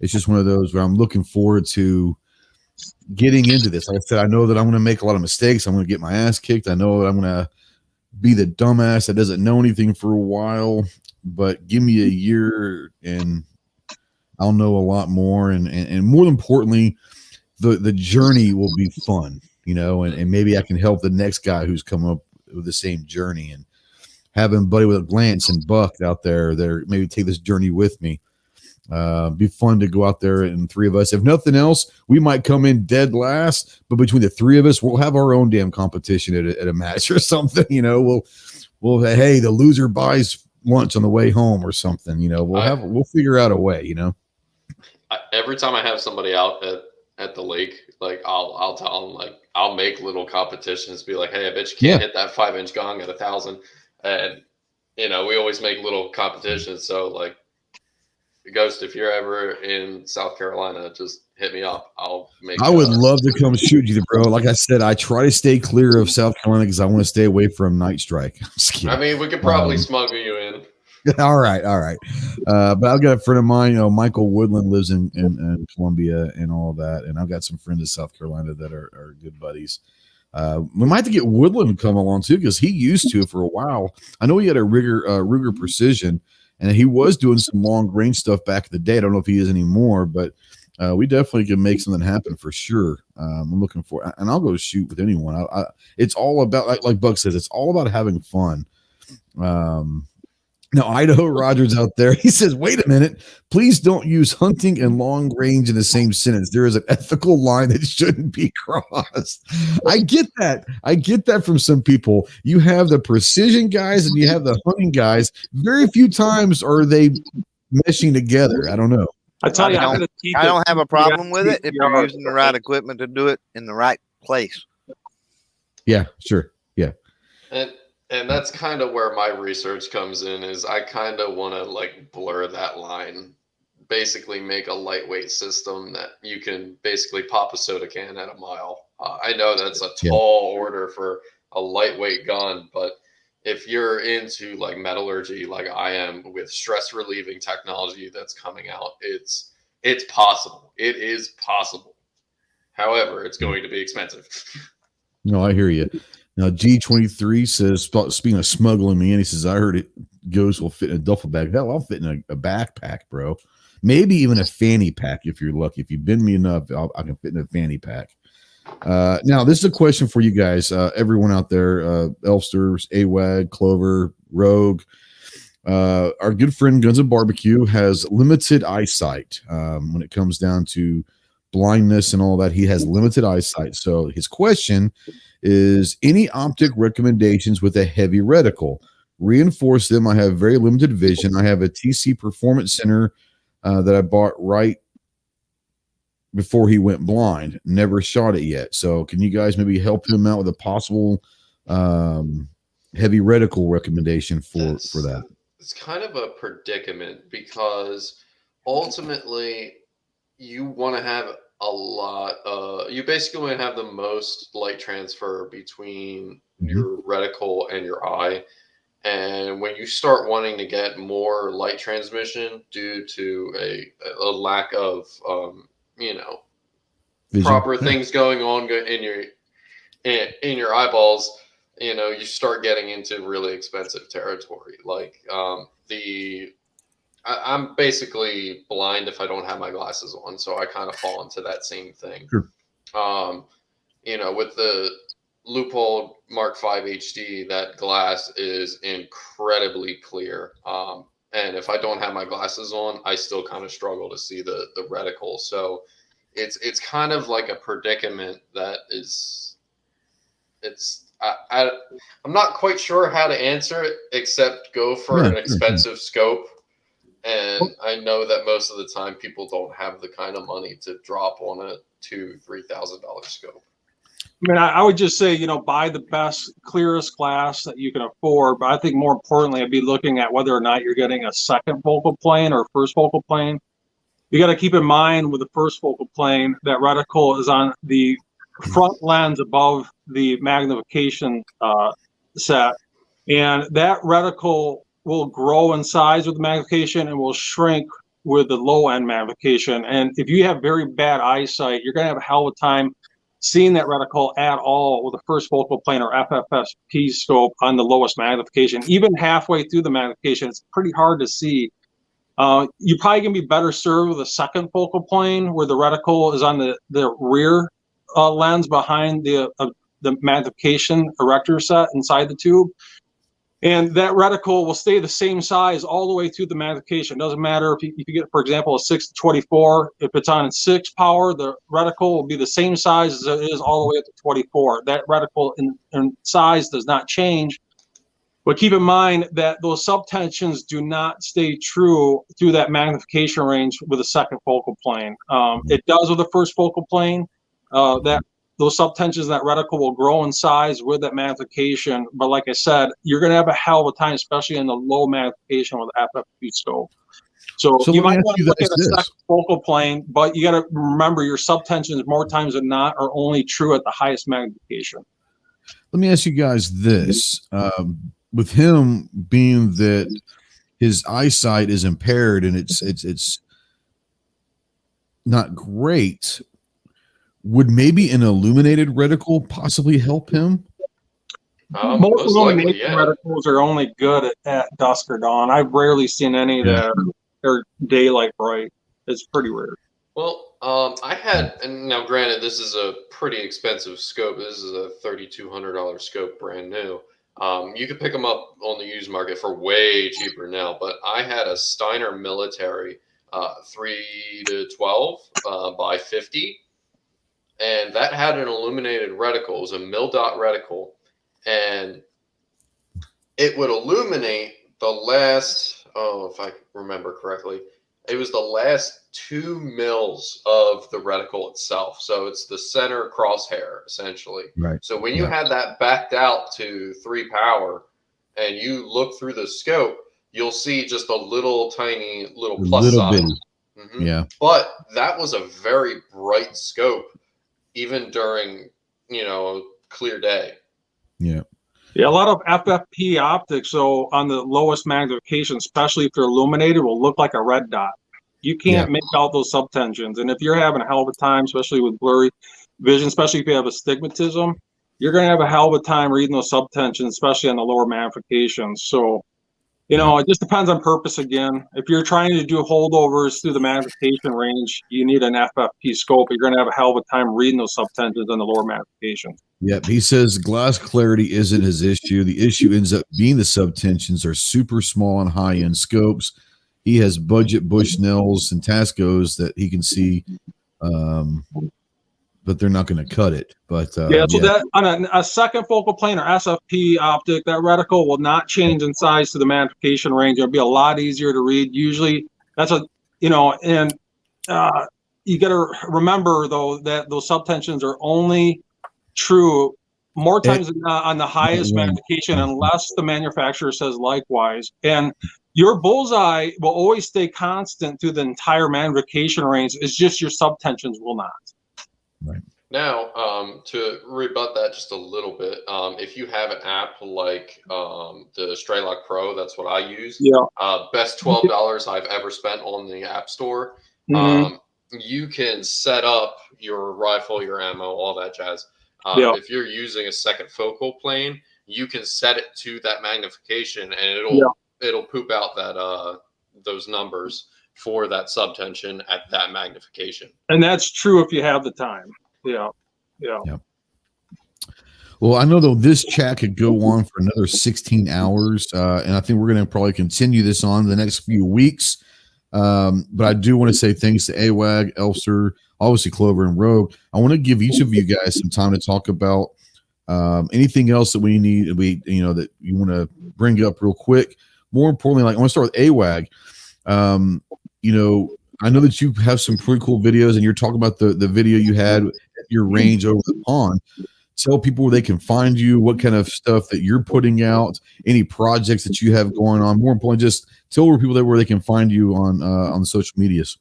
it's just one of those where I'm looking forward to getting into this. Like I said, I know that I'm going to make a lot of mistakes. I'm going to get my ass kicked. I know that I'm going to be the dumbass that doesn't know anything for a while, but give me a year and I'll know a lot more. And more importantly, the journey will be fun, and maybe I can help the next guy who's come up with the same journey, and having buddy with Lance and Buck out there, maybe take this journey with me. Be fun to go out there, and three of us, if nothing else, we might come in dead last, but between the three of us, we'll have our own damn competition at a match or something. We'll hey, the loser buys lunch on the way home or something. We'll figure out a way. Every time I have somebody out at the lake, like I'll tell them, like, I'll make little competitions, be like, hey, I bet you can't hit that 5-inch gong at 1,000, and we always make little competitions. So like, Ghost, if you're ever in South Carolina, just hit me up. I would love to come shoot you, bro. Like I said, I try to stay clear of South Carolina because I want to stay away from Night Strike. I mean, we could probably smuggle you in. All right. But I've got a friend of mine, Michael Woodland, lives in Columbia and all that, and I've got some friends in South Carolina that are good buddies. We might have to get Woodland to come along too, because he used to for a while. I know he had a Ruger Precision, and he was doing some long range stuff back in the day. I don't know if he is anymore, but we definitely can make something happen for sure. I'm looking for, and I'll go shoot with anyone. It's all about, like Buck says, it's all about having fun. Now, Idaho Rogers out there, he says, wait a minute, please don't use hunting and long range in the same sentence. There is an ethical line that shouldn't be crossed. I get that from some people. You have the precision guys and you have the hunting guys. Very few times are they meshing together. I don't know. I tell you, I don't have a problem with it if you're using the right equipment to do it in the right place. Yeah, sure. Yeah. And that's kind of where my research comes in, is I kind of want to like blur that line, basically make a lightweight system that you can basically pop a soda can at a mile. I know that's a tall order for a lightweight gun, but if you're into like metallurgy, like I am, with stress relieving technology that's coming out, it's possible. It is possible. However, it's going to be expensive. No, I hear you. Now, G23 says, speaking of smuggling me in, he says, I heard it will fit in a duffel bag. Hell, I'll fit in a backpack, bro. Maybe even a fanny pack if you're lucky. If you bend me enough, I can fit in a fanny pack. Now, this is a question for you guys, everyone out there, Elfsters, AWAG, Clover, Rogue. Our good friend Guns and Barbecue has limited eyesight when it comes down to blindness and all that. He has limited eyesight. So his question is, any optic recommendations with a heavy reticle? Reinforce them. I have very limited vision. I have a TC Performance Center that I bought right before he went blind. Never shot it yet. So can you guys maybe help him out with a possible heavy reticle recommendation for that? It's kind of a predicament, because ultimately you want to have a lot. You basically want to have the most light transfer between your reticle and your eye. And when you start wanting to get more light transmission due to a lack of, vision, proper things going on in your eyeballs, you start getting into really expensive territory. Like I'm basically blind if I don't have my glasses on, so I kind of fall into that same thing. Sure. With the Loophole Mark V HD, that glass is incredibly clear. And if I don't have my glasses on, I still kind of struggle to see the reticle. So it's kind of like a predicament that is, I'm not quite sure how to answer it except go for an expensive scope. And I know that most of the time people don't have the kind of money to drop on a $2,000-$3,000 scope. I mean, I would just say, buy the best, clearest glass that you can afford. But I think more importantly, I'd be looking at whether or not you're getting a second focal plane or first focal plane. You got to keep in mind with the first focal plane, that reticle is on the front lens above the magnification set. And that reticle will grow in size with the magnification and will shrink with the low end magnification. And if you have very bad eyesight, you're going to have a hell of a time seeing that reticle at all with the first focal plane or FFSP scope on the lowest magnification. Even halfway through the magnification, it's pretty hard to see. You're probably going to be better served with a second focal plane where the reticle is on the rear lens behind the magnification erector set inside the tube. And that reticle will stay the same size all the way through the magnification. It doesn't matter if you get, for example, a 6-24. If it's on 6 power, the reticle will be the same size as it is all the way up to 24. That reticle in size does not change. But keep in mind that those subtensions do not stay true through that magnification range with a second focal plane. It does with the first focal plane. Those subtensions in that reticle will grow in size with that magnification. But like I said, you're going to have a hell of a time, especially in the low magnification with FFP scope. So you might want to look at a second focal plane, but you got to remember your subtensions more times than not are only true at the highest magnification. Let me ask you guys this. With him being that his eyesight is impaired and it's not great, would maybe an illuminated reticle possibly help him? Most illuminated reticles are only good at dusk or dawn. I've rarely seen any that are daylight bright. It's pretty rare. Well, I had, and now granted, this is a pretty expensive scope. This is a $3,200 scope, brand new. You could pick them up on the used market for way cheaper now, but I had a Steiner Military 3-12 by 50. And that had an illuminated reticle. It was a mil-dot reticle. And it would illuminate the last, if I remember correctly, it was the last 2 mils of the reticle itself. So it's the center crosshair, essentially. Right. So when you had that backed out to 3 power and you look through the scope, you'll see just a little tiny plus sign. Mm-hmm. Yeah. But that was a very bright scope, even during, clear day. Yeah. Yeah, a lot of FFP optics, so on the lowest magnification, especially if they're illuminated, will look like a red dot. You can't make out those subtensions. And if you're having a hell of a time, especially with blurry vision, especially if you have astigmatism, you're going to have a hell of a time reading those subtensions, especially on the lower magnifications. So, it just depends on purpose again. If you're trying to do holdovers through the magnification range, you need an FFP scope. You're going to have a hell of a time reading those subtensions on the lower magnifications. Yep. He says glass clarity isn't his issue. The issue ends up being the subtensions are super small and high-end scopes. He has budget Bushnells and Tascos that he can see, but they're not going to cut it. But that on a second focal plane or SFP optic, that reticle will not change in size to the magnification range. It'll be a lot easier to read. Usually, that's you got to remember though that those subtensions are only true more times than not on the highest magnification, unless the manufacturer says likewise. And your bullseye will always stay constant through the entire magnification range. It's just your subtensions will not. Right. Now, to rebut that just a little bit, if you have an app like the Straylock Pro, that's what I use. Yeah. Best $12 I've ever spent on the App Store. Mm-hmm. You can set up your rifle, your ammo, all that jazz. If you're using a second focal plane, you can set it to that magnification, and it'll poop out that those numbers for that subtension at that magnification. And that's true if you have the time. Yeah. Well, I know though this chat could go on for another 16 hours, and I think we're going to probably continue this on the next few weeks. But I do want to say thanks to AWAG, Elster, obviously Clover and Rogue. I want to give each of you guys some time to talk about anything else that we need, that you want to bring up real quick. More importantly, like I want to start with AWAG. I know that you have some pretty cool videos, and you're talking about the video you had at your range over the pond. Tell people where they can find you, what kind of stuff that you're putting out, any projects that you have going on. More importantly, just tell people where they can find you on the social medias.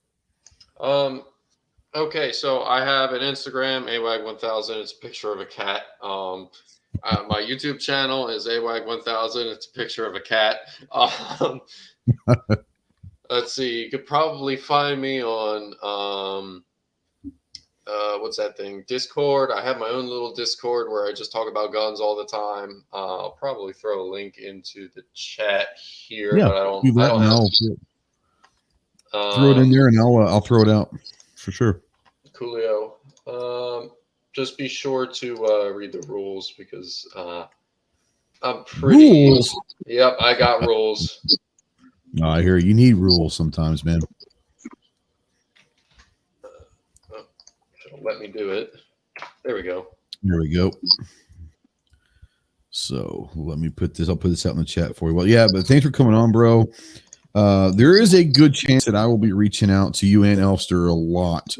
Okay, so I have an Instagram, AWAG1000. It's a picture of a cat. My YouTube channel is AWAG1000. It's a picture of a cat. Let's see. You could probably find me on what's that thing? Discord. I have my own little Discord where I just talk about guns all the time. I'll probably throw a link into the chat here, but I don't have throw it in there, and I'll throw it out for sure. Coolio. Just be sure to read the rules because I'm pretty. Rules. Yep, I got rules. No, I hear you need rules sometimes, man. Let me do it. There we go. There we go. So let me put this. I'll put this out in the chat for you. Well, yeah, but thanks for coming on, bro. There is a good chance that I will be reaching out to you and Elster a lot,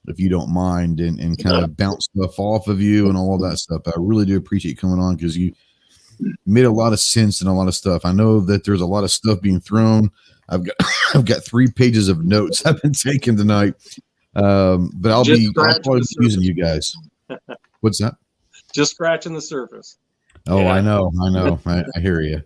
if you don't mind, and kind of bounce stuff off of you and all of that stuff. I really do appreciate you coming on because you made a lot of sense and a lot of stuff. I know that there's a lot of stuff being thrown. I've got 3 pages of notes I've been taking tonight. But I'll probably be using you guys. What's that? Just scratching the surface. Oh, yeah. I know. I hear you.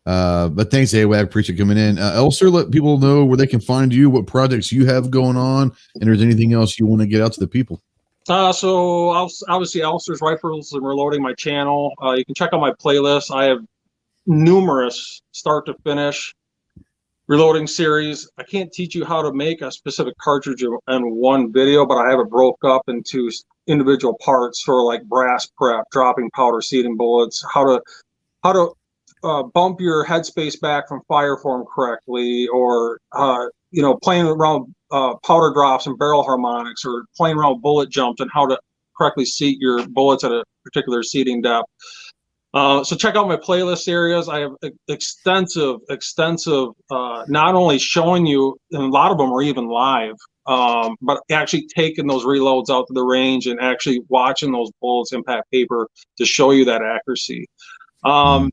But thanks, AWAG. Appreciate you coming in. Elster, let people know where they can find you, what projects you have going on, and if there's anything else you want to get out to the people. So obviously Elster's Rifles and Reloading, my channel. You can check out my playlist. I have numerous start to finish reloading series. I can't teach you how to make a specific cartridge in one video, but I have it broke up into individual parts for like brass prep, dropping powder, seating bullets, how to bump your headspace back from fire form correctly, or playing around powder drops and barrel harmonics, or playing around with bullet jumps and how to correctly seat your bullets at a particular seating depth. So check out my playlist areas. I have extensive, not only showing you, and a lot of them are even live, but actually taking those reloads out to the range and actually watching those bullets impact paper to show you that accuracy. I'm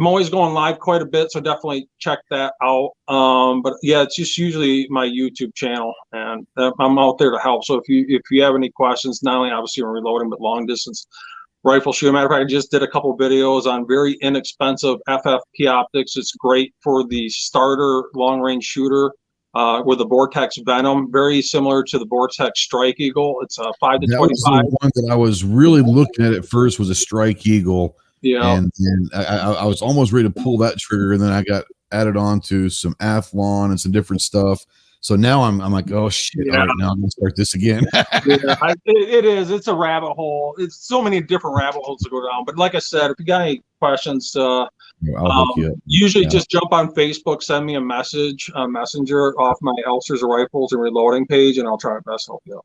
always going live quite a bit, so definitely check that out. But yeah, it's just usually my YouTube channel, and I'm out there to help. So if you have any questions, not only obviously on reloading, but long distance rifle shooting. Matter of fact, I just did a couple of videos on very inexpensive FFP optics. It's great for the starter long range shooter with the Vortex Venom, very similar to the Vortex Strike Eagle. It's a 5 to 25. That was the one that I was really looking at first, was a Strike Eagle. Yeah, and I was almost ready to pull that trigger, and then I got added on to some Athlon and some different stuff. So now I'm like, oh shit! Yeah. All right, now I'm gonna start this again. It's a rabbit hole. It's so many different rabbit holes to go down. But like I said, if you got any questions, I'll hook you up. Usually just jump on Facebook, send me a message, messenger off my Elster's Rifles and Reloading page, and I'll try my best to help you out.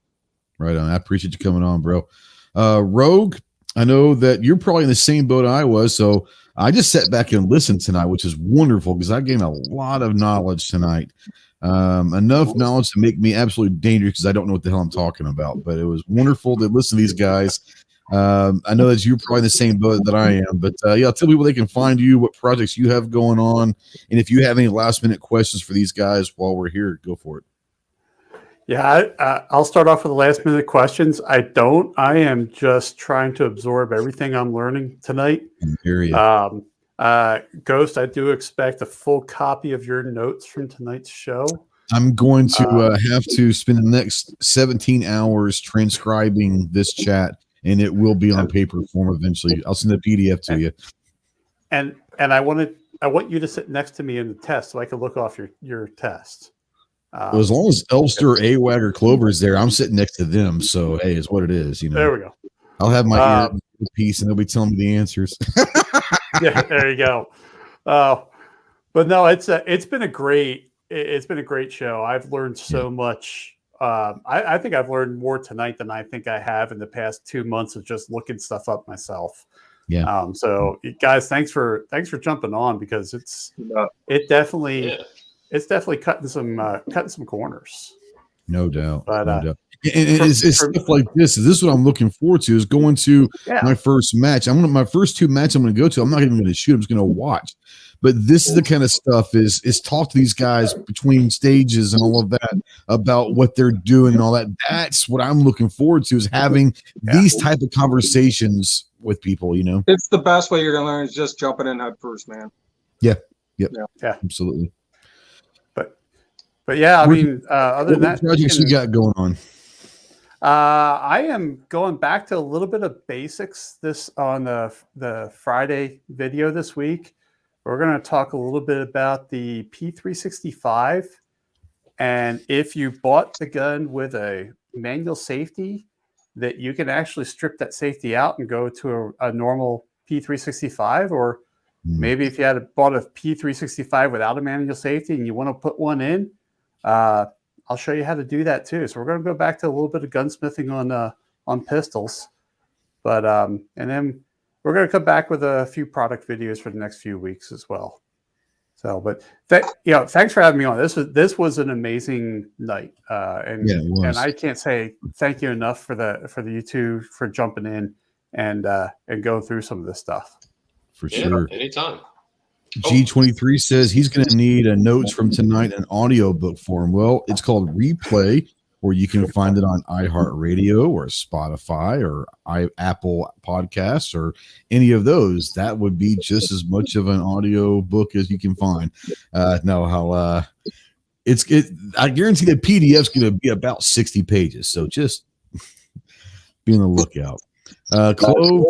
Right on. I appreciate you coming on, bro. Rogue, I know that you're probably in the same boat I was, so I just sat back and listened tonight, which is wonderful because I gained a lot of knowledge tonight. Enough knowledge to make me absolutely dangerous because I don't know what the hell I'm talking about. But it was wonderful to listen to these guys. I know that you're probably in the same boat that I am, but tell people they can find you, what projects you have going on, and if you have any last minute questions for these guys while we're here, go for it. Yeah, I'll start off with the last minute questions. I am just trying to absorb everything I'm learning tonight. Ghost, I do expect a full copy of your notes from tonight's show. I'm going to have to spend the next 17 hours transcribing this chat, and it will be on paper form eventually. I'll send a PDF to you. And I want you to sit next to me in the test so I can look off your test. Well, as long as Elster, AWAG, or Clover is there, I'm sitting next to them. So hey, it's what it is. There we go. I'll have my earpiece, and they'll be telling me the answers. Yeah, there you go. But no, it's been a great show. I've learned so much. I think I've learned more tonight than I think I have in the past 2 months of just looking stuff up myself. Yeah. So guys, thanks for jumping on, because it's definitely cutting some corners. No doubt. But no doubt. And it's stuff like this. This is what I'm looking forward to, is going to my first match. My first 2 matches I'm going to go to. I'm not even going to shoot. I'm just going to watch. But this is the kind of stuff is talk to these guys between stages and all of that about what they're doing and all that. That's what I'm looking forward to, is having these type of conversations with people, you know. It's the best way you're going to learn, is just jumping in head first, man. Yeah. Yep. Yeah. Absolutely. But yeah, I mean, other than that, projects you got going on? I am going back to a little bit of basics on the Friday video this week. We're going to talk a little bit about the P365, and if you bought the gun with a manual safety, that you can actually strip that safety out and go to a normal P365, or maybe if you had bought a P365 without a manual safety and you want to put one in, I'll show you how to do that too. So we're going to go back to a little bit of gunsmithing on pistols, but and then we're going to come back with a few product videos for the next few weeks as well. So, but thanks for having me on. This was an amazing night, and I can't say thank you enough for you two for jumping in and going through some of this stuff. For sure, anytime. G23 says he's going to need a notes from tonight, an audio book for him. Well, it's called Replay, or you can find it on iHeartRadio or Spotify or Apple Podcasts or any of those. That would be just as much of an audio book as you can find. I guarantee the PDF is going to be about 60 pages. So just be on the lookout. Chloe,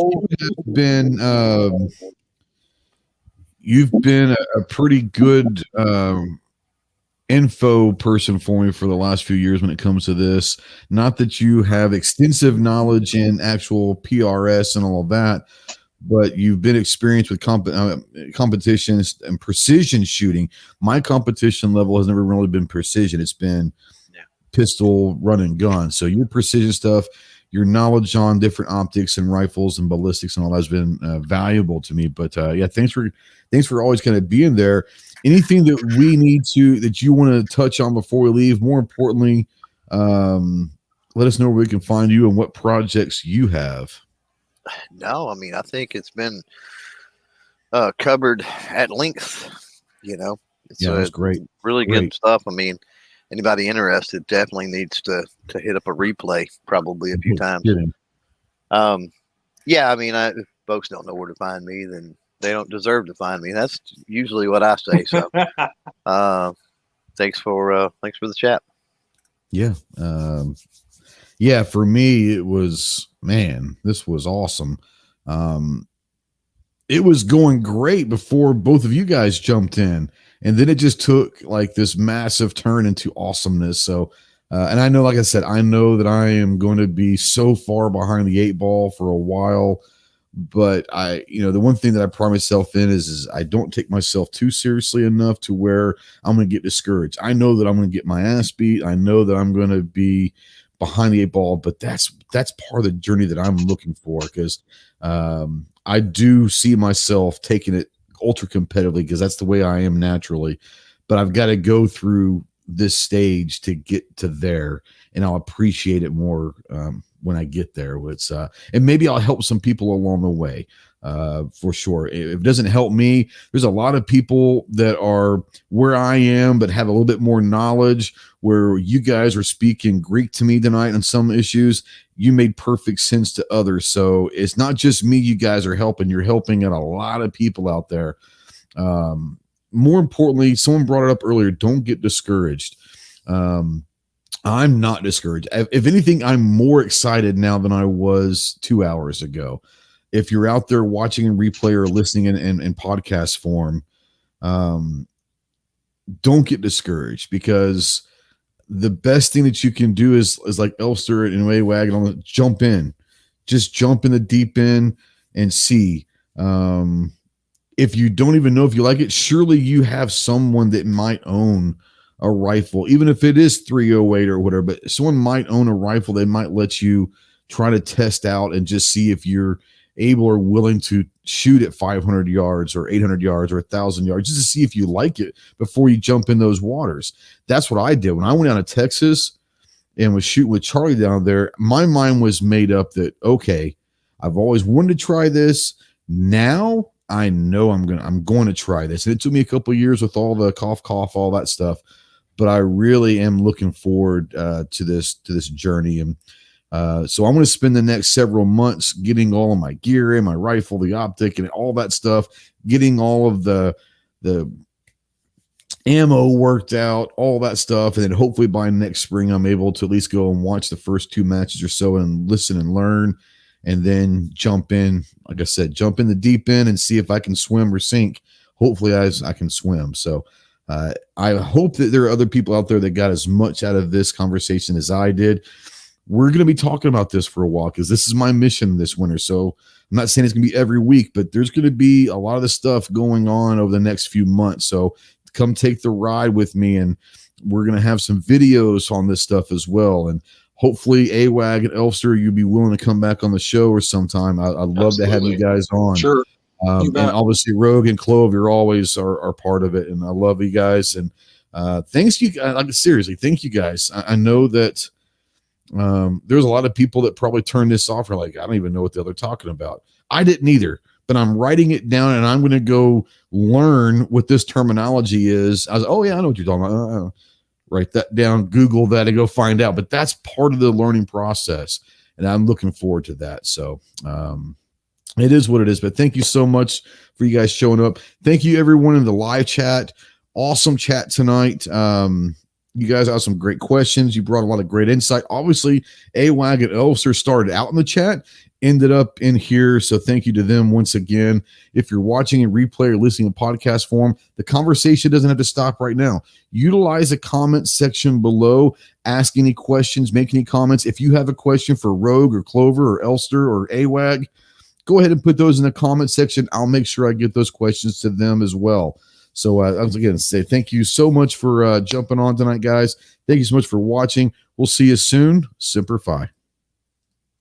you've been a pretty good info person for me for the last few years when it comes to this. Not that you have extensive knowledge in actual PRS and all of that, but you've been experienced with competitions and precision shooting. My competition level has never really been precision. It's been pistol, run and gun. So your precision stuff, your knowledge on different optics and rifles and ballistics and all that has been valuable to me. But thanks for always kind of being there. Anything that you want to touch on before we leave? More importantly, let us know where we can find you and what projects you have. No, I mean, I think it's been covered at length. It's great. Really good stuff. I mean, anybody interested definitely needs to hit up a replay probably a few times. I mean, if folks don't know where to find me, then they don't deserve to find me. That's usually what I say. So, thanks for the chat. Yeah. For me, it was, this was awesome. It was going great before both of you guys jumped in, and then it just took like this massive turn into awesomeness. So, and I know, like I said, I know that I am going to be so far behind the 8 ball for a while. But the one thing that I pride myself in is I don't take myself too seriously enough to where I'm going to get discouraged. I know that I'm going to get my ass beat. I know that I'm going to be behind the 8 ball, but that's part of the journey that I'm looking for, because I do see myself taking it ultra competitively, because that's the way I am naturally. But I've got to go through this stage to get to there, and I'll appreciate it more when I get there. And maybe I'll help some people along the way, for sure. If it doesn't help me, there's a lot of people that are where I am but have a little bit more knowledge, where you guys are speaking Greek to me tonight on some issues. You made perfect sense to others. So it's not just me you guys are helping. You're helping out a lot of people out there. More importantly, someone brought it up earlier, don't get discouraged. I'm not discouraged. If anything, I'm more excited now than I was 2 hours ago. If you're out there watching in replay or listening in podcast form, don't get discouraged, because the best thing that you can do is like Elster and Way Wagon, jump in. Just jump in the deep end and see. if you don't even know if you like it, surely you have someone that might own a rifle, even if it is 308 or whatever, but someone might own a rifle. They might let you try to test out and just see if you're able or willing to shoot at 500 yards or 800 yards or 1,000 yards, just to see if you like it before you jump in those waters. That's what I did when I went down to Texas and was shooting with Charlie down there. My mind was made up that, okay, I've always wanted to try this. Now I know I'm going to try this. And it took me a couple of years with all the cough, all that stuff, but I really am looking forward to this journey. And so I'm going to spend the next several months getting all of my gear in, my rifle, the optic, and all that stuff, getting all of the ammo worked out, all that stuff. And then hopefully by next spring, I'm able to at least go and watch the first 2 matches or so and listen and learn, and then jump in, like I said, jump in the deep end and see if I can swim or sink. Hopefully I can swim. So I hope that there are other people out there that got as much out of this conversation as I did. We're going to be talking about this for a while because this is my mission this winter. So I'm not saying it's going to be every week, but there's going to be a lot of the stuff going on over the next few months. So come take the ride with me, and we're going to have some videos on this stuff as well. And hopefully AWAG and Elster, you'll be willing to come back on the show or sometime. I'd love to have you guys on. Sure. And obviously Rogue and Clove, you're always are part of it. And I love you guys. And thanks you guys. Like, seriously, thank you guys. I know that there's a lot of people that probably turn this off or like, I don't even know what the other talking about. I didn't either, but I'm writing it down and I'm going to go learn what this terminology is. I was, oh yeah, I know what you're talking about. Write that down, Google that, and go find out. But that's part of the learning process, and I'm looking forward to that. So it is what it is. But thank you so much for you guys showing up. Thank you everyone in the live chat. Awesome chat tonight. You guys have some great questions. You brought a lot of great insight. Obviously, AWAG and Elster started out in the chat, ended up in here. So thank you to them once again. If you're watching a replay or listening in podcast form, the conversation doesn't have to stop right now. Utilize the comment section below. Ask any questions, make any comments. If you have a question for Rogue or Clover or Elster or AWAG, go ahead and put those in the comment section. I'll make sure I get those questions to them as well. So once again, say thank you so much for jumping on tonight, guys. Thank you so much for watching. We'll see you soon. Semper Fi.